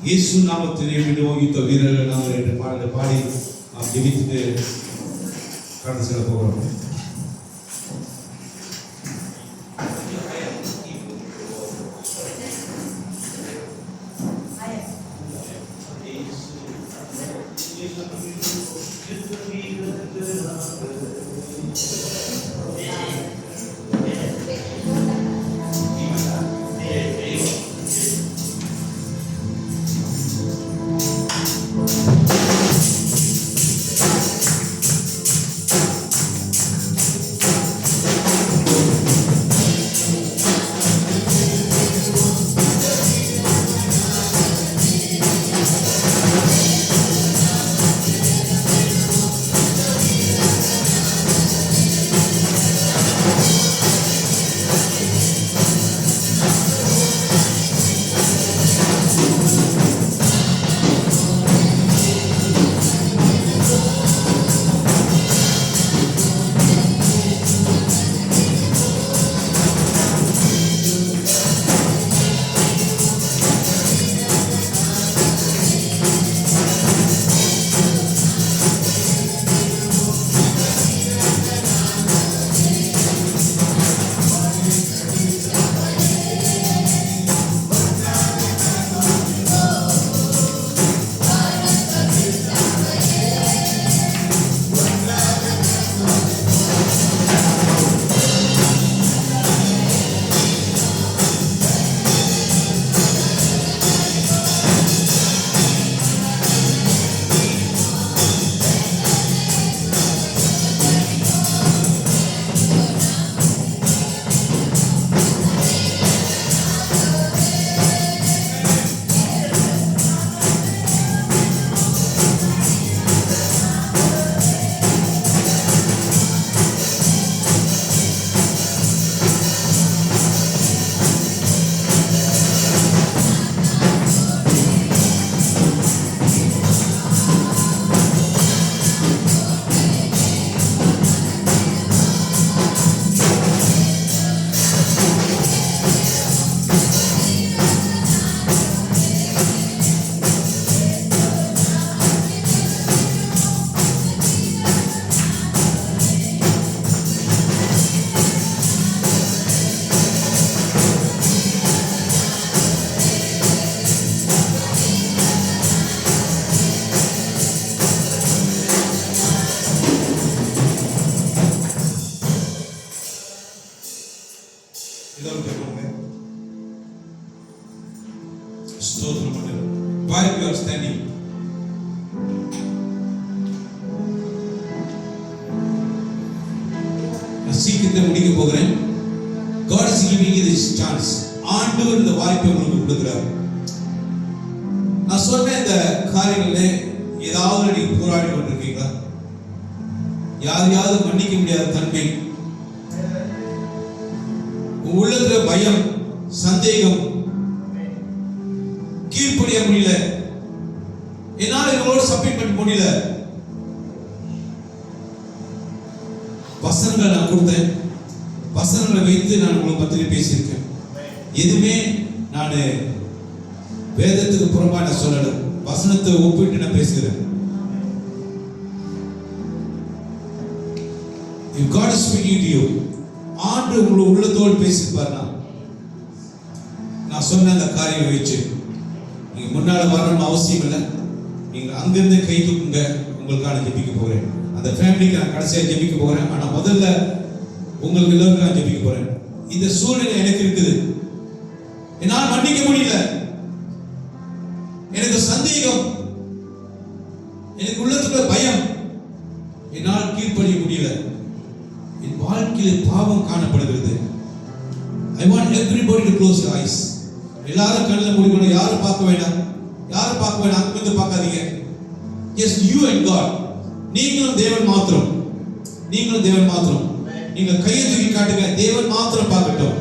இயேசு நாமத்திலே மீண்டும் யுத்த வீரர்கள் நாம் என்ற பாடலை பாடி நாம் ஜெபித்து கடந்து செல்ல போகிறோம். ஸ்தோத்திரம் ஆண்டவரே. While you are standing, நான் சீக்கிரத்தை முடிக்க போகிறேன். God is giving you this chance. ஆண்டவர் இந்த வாய்ப்பை உங்களுக்கு கொடுக்கிறார். நான் சொன்ன இந்த காரியங்களே ஏதாவது நீங்க போராடி கொண்டிருக்கீங்களா? யாரையாவது மன்னிக்க முடியாத தன்மை, உள்ளத்துல பயம், சந்தேகம், கீழ்ப்படிய முடியல, என்னால இவங்களோட சப்மிட் பண்ண முடியல. வசனங்களை நான் கொடுத்தேன், வசனங்களை வைத்து நான் உங்களை பத்தி பேசியிருக்கேன். எதுவுமே நான் வேதத்துக்கு புறம்பா நான் சொல்லல, வசனத்தை ஒப்பிட்டு நான் பேசுகிறேன். If God is speaking to you, ஆண்டு உங்களை உள்ளத்தோடு பேசியிருப்பார்னா, நான் சொன்ன அந்த காரியம் வச்சு நீங்க முன்னால வரணும் அவசியம் இல்லை. நீங்க அங்கிருந்து கை தூக்குங்க, உங்களுக்கான ஜெபிக்க போகிறேன். அந்த ஃபேமிலிக்கு நான் கடைசியா ஜெபிக்க போகிறேன். ஆனா முதல்ல உங்களுக்கு எல்லாருக்கும் நான் ஜெபிக்க போறேன். இந்த சூழ்நிலை எனக்கு இருக்குது, என்னால் மன்னிக்க முடியல, எனக்கு சந்தேகம், எனக்கு உள்ளத்துக்குள்ள பயம், என்னால் கீழ்ப்படிய முடியல, என் வாழ்க்கையில் பாவம் காணப்படுகிறது. I want everybody to close your eyes. எல்லாரும் கண்ணில் மூடிக்கணும். யாரும் பார்க்க வேண்டாம், யாரும் பார்க்க வேண்டாம், அங்கிருந்து பார்க்காதீங்க. Just you and God. நீங்களும் தேவன் மாத்திரம், நீங்களும் தேவன் மாத்திரம். நீங்க கையை தூக்கி காட்டுங்க, தேவன் மாத்திரம் பார்க்கட்டும்,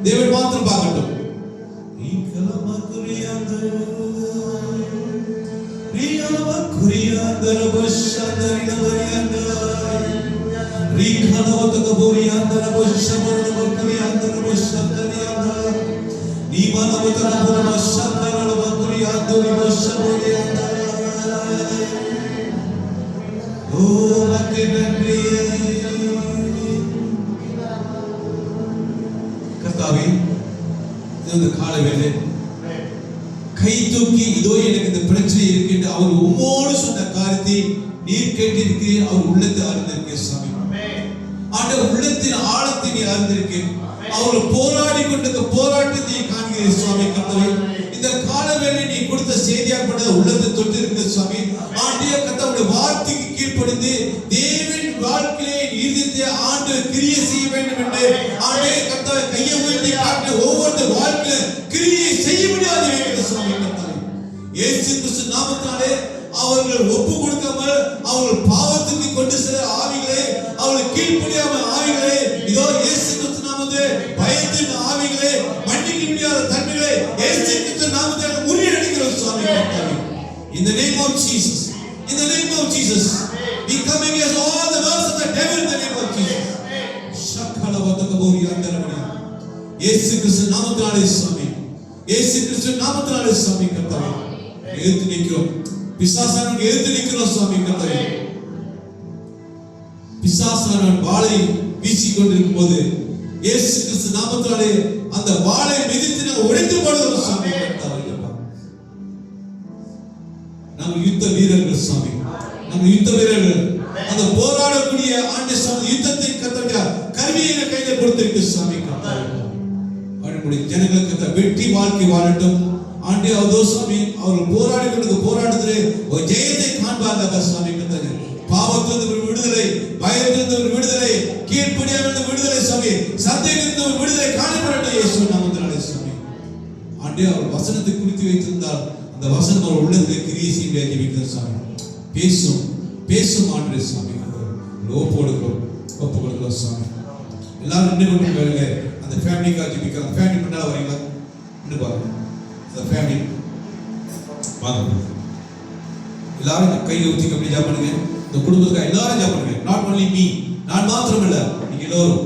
தேவன் மாத்திரம் பார்க்கட்டும். கர்த்தாவே, இந்த காலை வேளை கை தூக்கி இதோ எனக்கு இந்த பிரச்சனை இருக்கின்ற அவர் உம்மோடு சொன்ன காரியத்தை நீர் கேட்டிருக்கிறீர். அவர் உள்ளத்தை அறிந்திருக்கேன் சாமி. ஆண்டவர் உள்ளத்தின் ஆழத்தை நீ அறிந்திருக்கேன். அவர் போராடி கொண்டிருக்க போராட்டத்தை காண்கிறேன் சுவாமி. கர்த்தாவே, இந்த கால வேளை நீ கொடுத்த செய்தியாற்பட உள்ளத்தை தொட்டு இருக்கிற சுவாமி. ஆண்டிய கர்த்தாவுடைய வார்த்தைக்கு கீழ்ப்படிந்து தேவன் வாழ்க்கையை ஈர்த்து ஆண்டு கிரியை செய்ய வேண்டும் என்று ஆண்டே கர்த்தாவை கையை உயர்த்தி காட்ட ஒவ்வொரு வாழ்க்கையில கிரியை செய்ய முடியாது சுவாமி. கர்த்தாவே, இயேசு கிறிஸ்து நாமத்தினாலே அவர்கள் ஒப்பு கொடுக்காமல் அவர்கள் பாவத்துக்கு கொண்டு செல்ல ஆவிகளே, அவர்கள் கீழ்ப்படியாம ஆவிகளே, இதோ இயேசு கிறிஸ்து நாமத்திலே பயத்தின் ஆவிகளே, மன்னிக்க முடியாத தன்மைகளே இயேசு கிறிஸ்து நாமத்திலே முறியடிக்கிறோம் சுவாமி. கர்த்தாவே, in the name of Jesus, in the name of Jesus, we come against all the works of the devil in the name of Jesus. இயேசு கிறிஸ்து நாமத்தினாலே சுவாமி, இயேசு கிறிஸ்து நாமத்தினாலே சுவாமி. கர்த்தாவே, எதிர்த்து நிற்கிறோம், பிசாசானவன் எதிர்த்து நிற்கிறோம் சுவாமி. கர்த்தாவே, பிசாசானவன் வாளை வீசிக்கொண்டிருக்கும் போது இயேசு கிறிஸ்து நாமத்தினாலே அந்த வாளை மிதித்து நான் உடைத்து போடுகிறோம் சுவாமி. கர்த்தாவே, நாங்கள் யுத்த வீரர்கள் சுவாமி, நாங்கள் யுத்த வீரர்கள். அந்த போராடக்கூடிய ஆண்டு சுவாமி யுத்தத்தை கர்த்தருடைய கருவியை கையில கொடுத்திருக்கு சுவாமி. கர்த்தாவே, அவருடைய ஜனங்களுக்கு வெற்றி வாழ்க்கை வாழட்டும் ஆண்டே. அவதோ சுவாமி, அவர்கள் போராடி கொண்டு போராட்டத்திலே ஒரு ஜெயத்தை காண்பார்கள் சுவாமி. கர்த்தாவே, பாவத்திலிருந்து விடுதலை, பயத்திலிருந்து விடுதலை, கீழ்ப்படியாமல் விடுதலை சுவாமி, சந்தேகத்திலிருந்து விடுதலை காணப்படட்டும் இயேசு நாமத்தினாலே சுவாமி. ஆண்டே, அவர் வசனத்தை குறித்து வைத்திருந்தால் அந்த வசனம் அவர் உள்ளத்திலே கிரியை செய்ய ஜெபிக்கிறார் சுவாமி. பேசும் பேசும் ஆண்டே சுவாமி. ஒப்பு கொடுக்கிறோம் சுவாமி. எல்லாரும் நின்று கொண்டு அந்த ஃபேமிலிக்காக ஜெபிக்கிறாங்க. ஃபேமிலி முன்னால வரீங்களா? இன்னும் பாருங்க, அந்த ஃபேமிலி வாங்க. எல்லாரும் கையை ஊற்றி அப்படி ஜாப் பண்ணுங்க. இந்த குடும்பத்துக்காக எல்லாரும் ஜாப் பண்ணுங்க. நாட் ஒன்லி மீ, நான் மாத்திரம் இல்ல, நீங்க எல்லாரும்.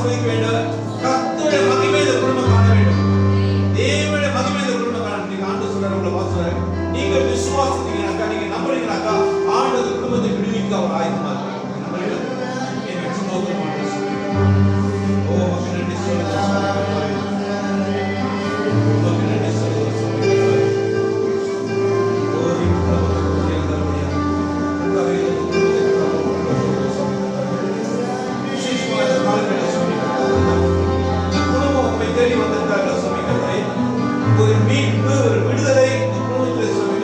ஆசீர்வதிக்க வேண்டும். கர்த்தருடைய மகிமை இந்த குடும்பம் காண வேண்டும். தேவனுடைய மகிமை இந்த குடும்பம் காண வேண்டும். ஆண்டவர் சொல்றாரு, உங்களை பார்த்து சொல்றாரு, நீங்க விசுவாசித்தீங்கன்னாக்கா, நீங்க நம்புறீங்கன்னாக்கா, ஆண்டவர் குடும்பத்தை விடுவிக்க அவர் ஆயத்தமா இருக்கார். நம்புறீங்களா? எனக்கு ஸ்தோத்திரம் ஆண்டவரே. ஓ மக்கள் நன்றி சொல்லுங்க. மக்கள் நன்றி சொல்லுங்க. தேடி வந்திருக்கார்கள் சுவாமி கர்த்தாவே. ஒரு மீட்பு, ஒரு விடுதலை இந்த குடும்பத்தில் சுவாமி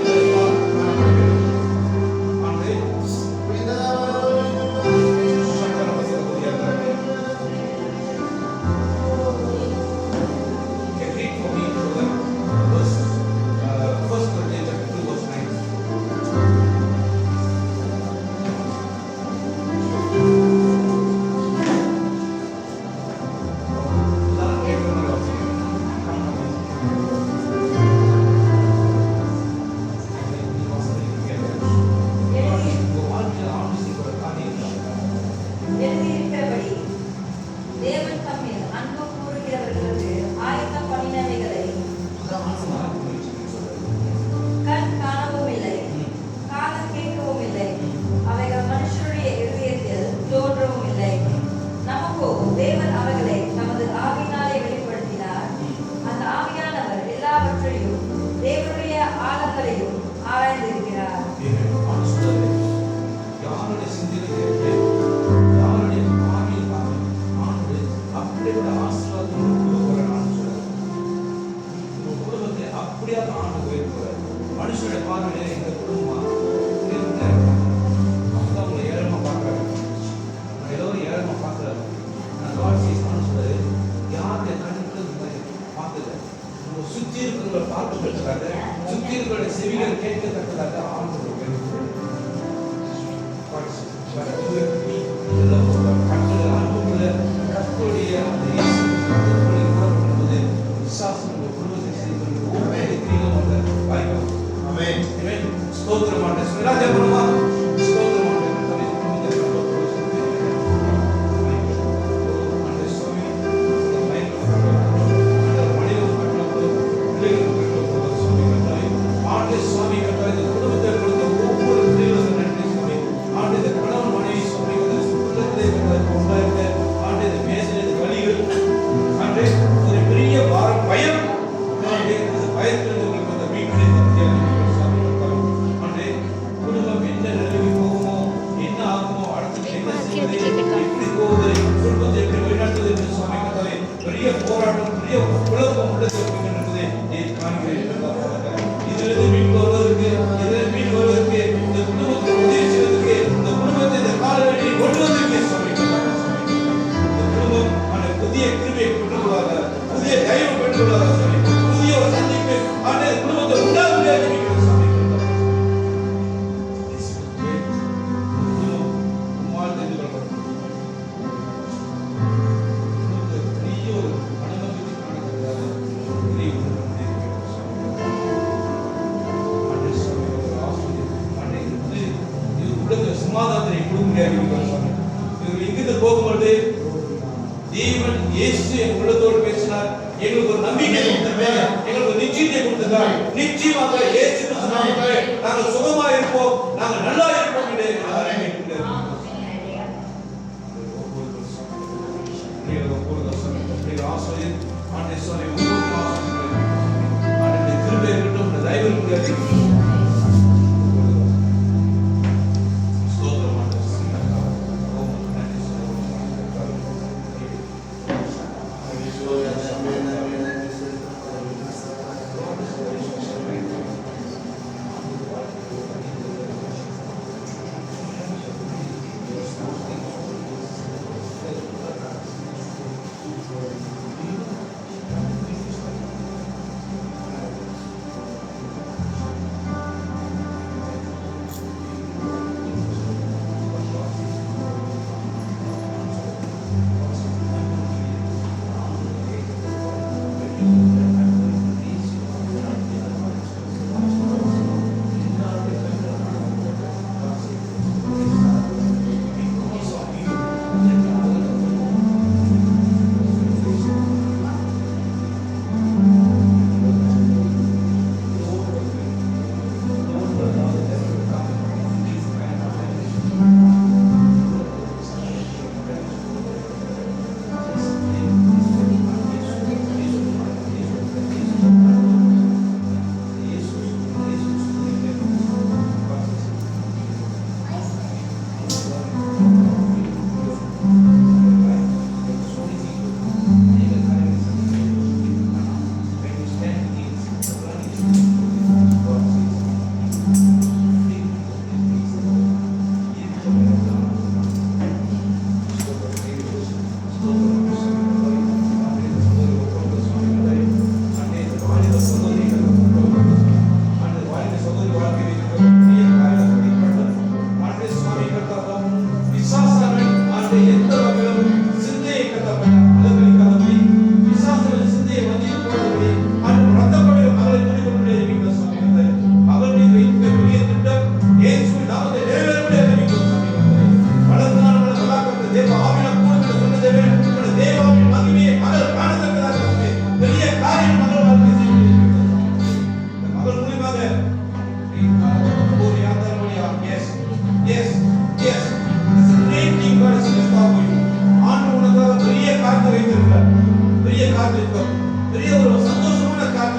எழுதியிருக்கிறபடி தேவன் தம்மில் அன்பு கூறுகிறவர்களுக்கு ஆயத்தம் பண்ணினவைகளை கண் காணவும் இல்லை, காது கேட்கவும் இல்லை, அவைகள் மனுஷருடைய இருதயத்தில் தோன்றவும் இல்லை. நமக்கோ தேவன் அவைகளை நமது ஆவியினாலே வெளிப்படுத்தினார். அந்த ஆவியானவர் எல்லாவற்றையும் தேவனுடைய ஆழங்களையும் ஆராய்ந்திருக்கிறார். யாருடைய சிந்தனை யாருடைய ஆவியில் ஆண்டு அப்படிப்பட்ட ஆசீர்வாதம் கொடுக்கிறான்னு சொல்றாரு. குடும்பத்தை அப்படியாக ஆண்டு போயிருக்கிறார். மனுஷனுடைய பார்வையில இந்த குடும்பம் அவங்க ஏழமா பார்க்கறாங்க, எல்லோரும் ஏழமா பார்க்கறாங்க. நான் சொல்றாரு, யாருடைய கண்ணுக்கு பார்த்தது சுத்தி இருக்கிறவங்களை பார்க்கத்தக்கதாக, சுத்தி இருக்கிற செவிகள் கேட்கத்தக்கதாக ஆண்டு சமாதானத்தை கொடுக்க இங்கிருந்து போகும்போது தேவன் இயேசு என் உள்ளத்தோடு பேசினார். எங்களுக்கு ஒரு நம்பிக்கை கொடுத்திருக்கார், எங்களுக்கு ஒரு நிச்சயத்தை கொடுத்திருக்கார். நிச்சயமாக இயேசு நாமத்திலே நாங்கள் சுகமா இருப்போம், நாங்கள் நல்லா இருப்போம் என்று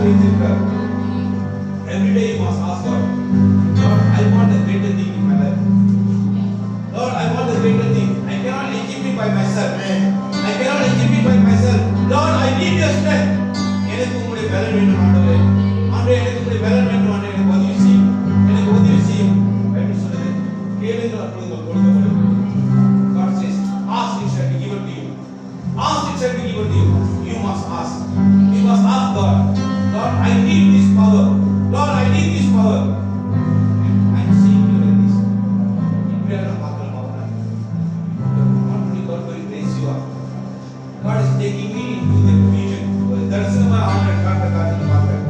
வைத்திருக்கிறார். Every day you must ask God, Lord, I want a greater thing in my life. Lord, I want a greater thing. I cannot achieve it by myself. I cannot achieve it by myself. Lord, I need your strength. எனக்கு உம்முடைய பலன் வேண்டும் ஆண்டவரே. ஆண்டவரே, எனக்கு உம்முடைய பலன் வேண்டும் ஆண்டவரே. எனக்கு உதவி செய்யும். எனக்கு உதவி செய்யும். பைபிள் சொல்லுது, கேளுங்கள் அப்பொழுது கொடுக்கப்படும். God says, ask it shall be given to you. Ask it shall be given to you. You must ask. You must ask God. Lord, I need this power. Lord, I need this power. I am seeing you like this. இப்படியான பார்க்கலாம் பார்க்கலாம். Not only God will raise you up. God is taking me into the vision. ஒரு தரிசனமா ஆண்டவர் காட்டுறதுக்கு பார்க்கிறேன்.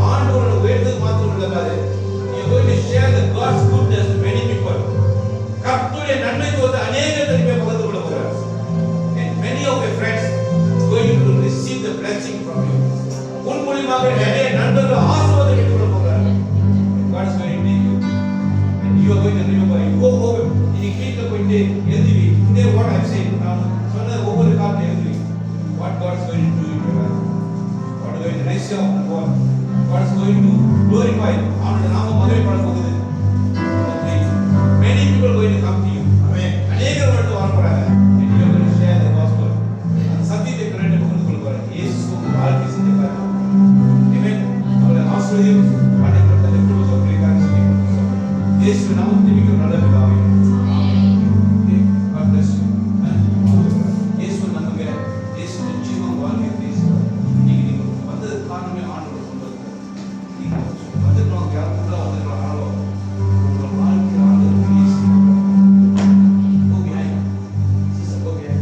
ஆண்டவரோட உயர்வு மாத்திரம் இல்லைக்காது. You are going to share the God's goodness to many people. கர்த்தருடைய நன்மை தோது அநேகருக்கு பகிர்ந்து கொள்ள போகிறார். And many of your friends going to receive the blessing from you. உன் மூலமாக நிறைய நண்பர்கள் ஆசீர்வாதம் பெற்றுக் கொள்ள போகிறார்கள். God is going to take you. And you are going to remember. You go home. நீ வீட்டுல போயிட்டு எழுதுவி. Today what I say. நான் சொன்ன ஒவ்வொரு காரியத்தை எழுதுவி. What God is going to do in your life. God is going to raise you up and God. God is going to glorify. அவனுடைய நாமம் மகிமைப்பட போகுது. Many people are going to come to you. Amen. அநேகர் வந்து வர போறாங்க. And you are going to share the gospel. அந்த சத்தியத்தை பிறகு பகிர்ந்து கொள்ள போறாங்க. இயேசு வாழ்க்கை செஞ்சிருக்காரு. Amen. அவருடைய ஆசீர்வாதம் அனைவரும் தன்னுடைய குடும்பத்தோடு காரியங்களை இயேசு நாமம் ஜெபிக்கும் நல்ல பிதாவே. Amen. God bless you. இயேசு நம்புங்க. இயேசு நிச்சயமா வாழ்க்கை பேசுவார். நீங்க வந்தது காரணமே ஆண்டவர் கொண்டு வந்தார். நீங்க வந்துட்டோம் யாருக்குள்ள வந்துட்டோம் உங்கள் வாழ்க்கை ஆண்டவர் பேசி go behind. Sister, go behind.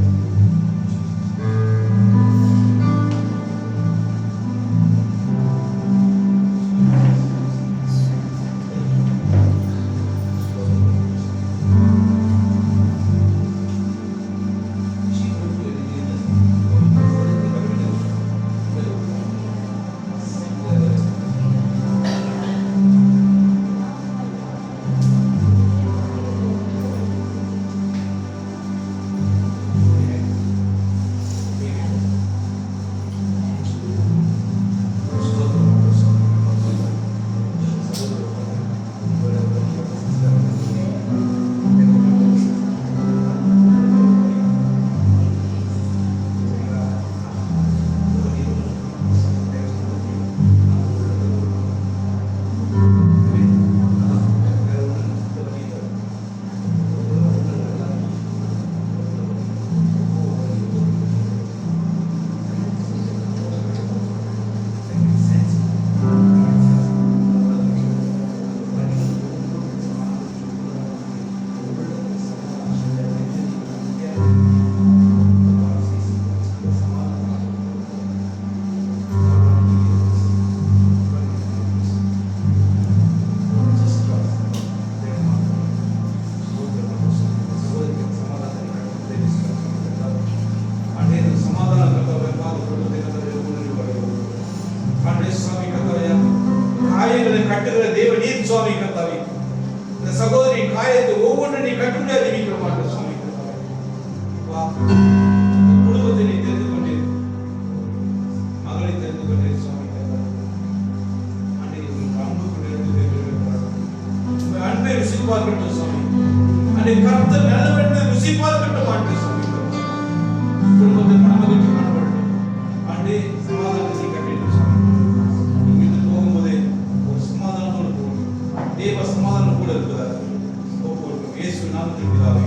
கட்டுகிற தேவன் நீர் சுவாமி கர்த்தாவே. இந்த சகோதரி காயத்தை ஒவ்வொன்றும் நீ கட்டுடைய அறிவிக்கிற மாட்டேன் சுவாமி கர்த்தாவே. வா குடும்பத்தை நீ தெரிந்து கொண்டே மகளை தெரிந்து கொண்டே சுவாமி கர்த்தாவே. அன்னை உங்களுக்கு அன்பு கொண்டிருக்கிறார். உங்கள் அன்பை ருசி பார்க்கட்டும் சுவாமி. அன்னை கர்த்தர் நல்லவென்று ருசி பார்க்கட்டும் ஆண்டு சுவாமி கர்த்தாவே. குடும்பத்தை மனமகிழ்ச்சி காணப்படட்டும். ஆண்டே சமாதானத்தை கட்டிடும் சுவாமி. இங்கிருந்து போகும்போதே ஒரு சமாதானத்தோடு போகணும். தேவ சமாதானம் கூட இருக்கிறார். ஒவ்வொருவரும் இயேசு நாமத்தில் பிதாவே.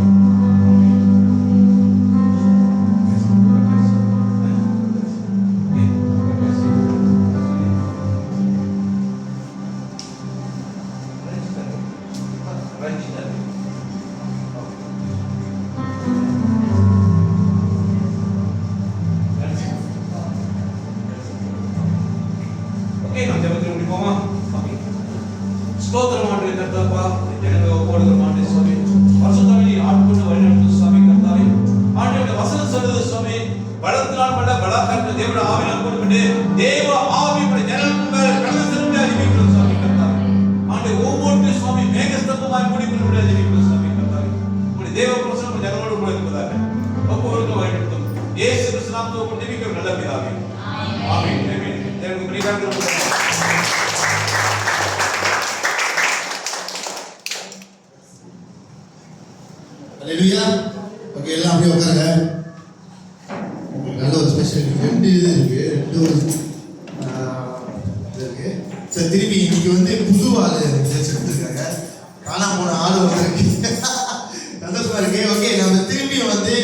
ஸ்தோத்திரம் ஆண்டவரே கர்த்தாப்பா, எனக்கு போடுகிற மாட்டே சுவாமி. பரிசுத்தமே நீ ஆட்கொண்டு வழிநடத்தும் சுவாமி கர்த்தாவே. ஆண்டவரே வசனம் சொல்லுது சுவாமி, பலத்தினால் பல பலகற்ற தேவனுடைய ஆவியால் கொண்டு தேவ ஆவியுடைய ஜனங்கள் மேல் கடந்து சென்று அறிவிக்கிறோம் சுவாமி கர்த்தாவே. ஆண்டவரே ஒவ்வொரு சுவாமி மேகஸ்தம்பமாய் மூடிக்கொண்டு அறிவிக்கிறோம் சுவாமி கர்த்தாவே. உங்களுடைய தேவ பிரசன்னம் ஜனங்களோடு கூட இருப்பதாக ஒவ்வொருவருக்கும் வழிநடத்தும். இயேசு கிறிஸ்து நாமத்தில் ஜெபிக்கிறோம் நல்ல பிதாவே. ஆமென். ஆமென். எனக்கு பிடிக்காத அல்லேலூயா. ஓகே, எல்லாம் அப்படியே உட்காருங்க. நல்ல ஒரு ஸ்பெஷல் ரெண்டு இது இருக்கு, ரெண்டு ஒரு இது இருக்கு. சரி, திரும்பி இன்னைக்கு வந்து புது ஆள் எடுத்துருக்காங்க. காணாம போன ஆள் இருக்கு, சந்தோஷமா இருக்கு. ஓகே, நம்ம திரும்பி வந்து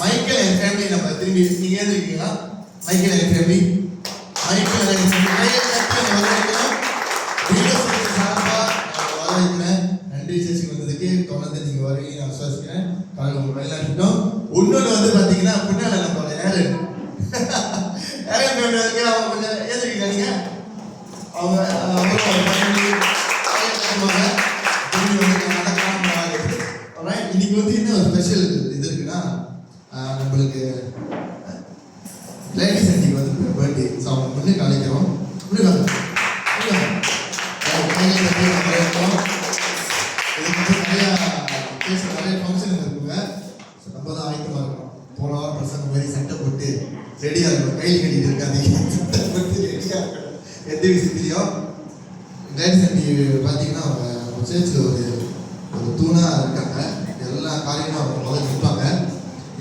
மைக்கேல் என் ஃபேமிலி நம்ம திரும்பி நீங்க ஏந்திருக்கீங்களா? மைக்கேல் என் ஃபேமிலி, மைக்கேல் என் ஃபேமிலி நன்றி சேர்ச்சி வந்ததுக்கு தொடர்ந்து நீங்க வருவீங்க நான் விசுவாசிக்கிறேன். காலையில் உங்க வெளிநாட்டுட்டோம். இன்னொன்று வந்து பார்த்தீங்கன்னா பின்னால நம்ம ஏரன் ஃபேமிலி அவங்க கொஞ்சம் ஏந்திருக்கீங்க. நீங்க அவங்க இன்னைக்கு வந்து என்ன ஒரு ஸ்பெஷல் இது இருக்குன்னா நம்மளுக்கு லேடிஸ் அன்னைக்கு வந்து பர்த்டே. ஸோ அவங்க முன்னே கலைக்கிறோம். இதுக்கு வந்து நிறைய ஃபங்க்ஷன் இருக்குங்க. ஸோ நம்ம தான் ஆயத்தமாக இருக்கணும். போன வாரம் பசங்க மாதிரி சட்டை போட்டு ரெடியாக இருக்கணும். கையில் கட்டிட்டு இருக்காதீங்க, சட்டை போட்டு ரெடியாக இருக்கணும். எந்த விஷயத்துலையும் லேடிஸ் அன்னைக்கு பார்த்தீங்கன்னா அவங்க சேர்ச்சில் ஒரு தூணாக இருக்காங்க. எல்லா காரியமும் அவங்க முதல்ல நிற்பாங்க.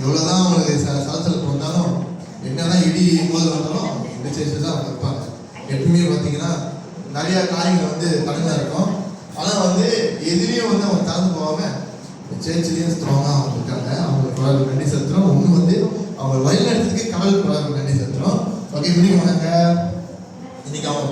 எவ்வளோதான் அவங்களுக்கு சலசலப்பு வந்தாலும், என்னதான் இடி மோதல் வந்தாலும் இந்த சேர்ச்சில் தான் அவங்க இருப்பாங்க. எப்பவுமே பார்த்தீங்கன்னா நிறையா காரியங்கள் வந்து கலந்தாக இருக்கும். ஆனால் வந்து எதுலேயும் வந்து அவங்க தளர்ந்து போகாமல் சேர்ச்சிலையும் ஸ்ட்ராங்காக அவங்க இருக்காங்க. அவங்களுக்கு குழந்தை நன்றி செலுத்துகிறோம். ஒன்று வந்து அவங்க வழிநடத்துறதுக்கு கடவுள் குழந்தை நன்றி செலுத்துகிறோம். ஓகே, முடியும் வணங்க. இன்னைக்கு அவங்க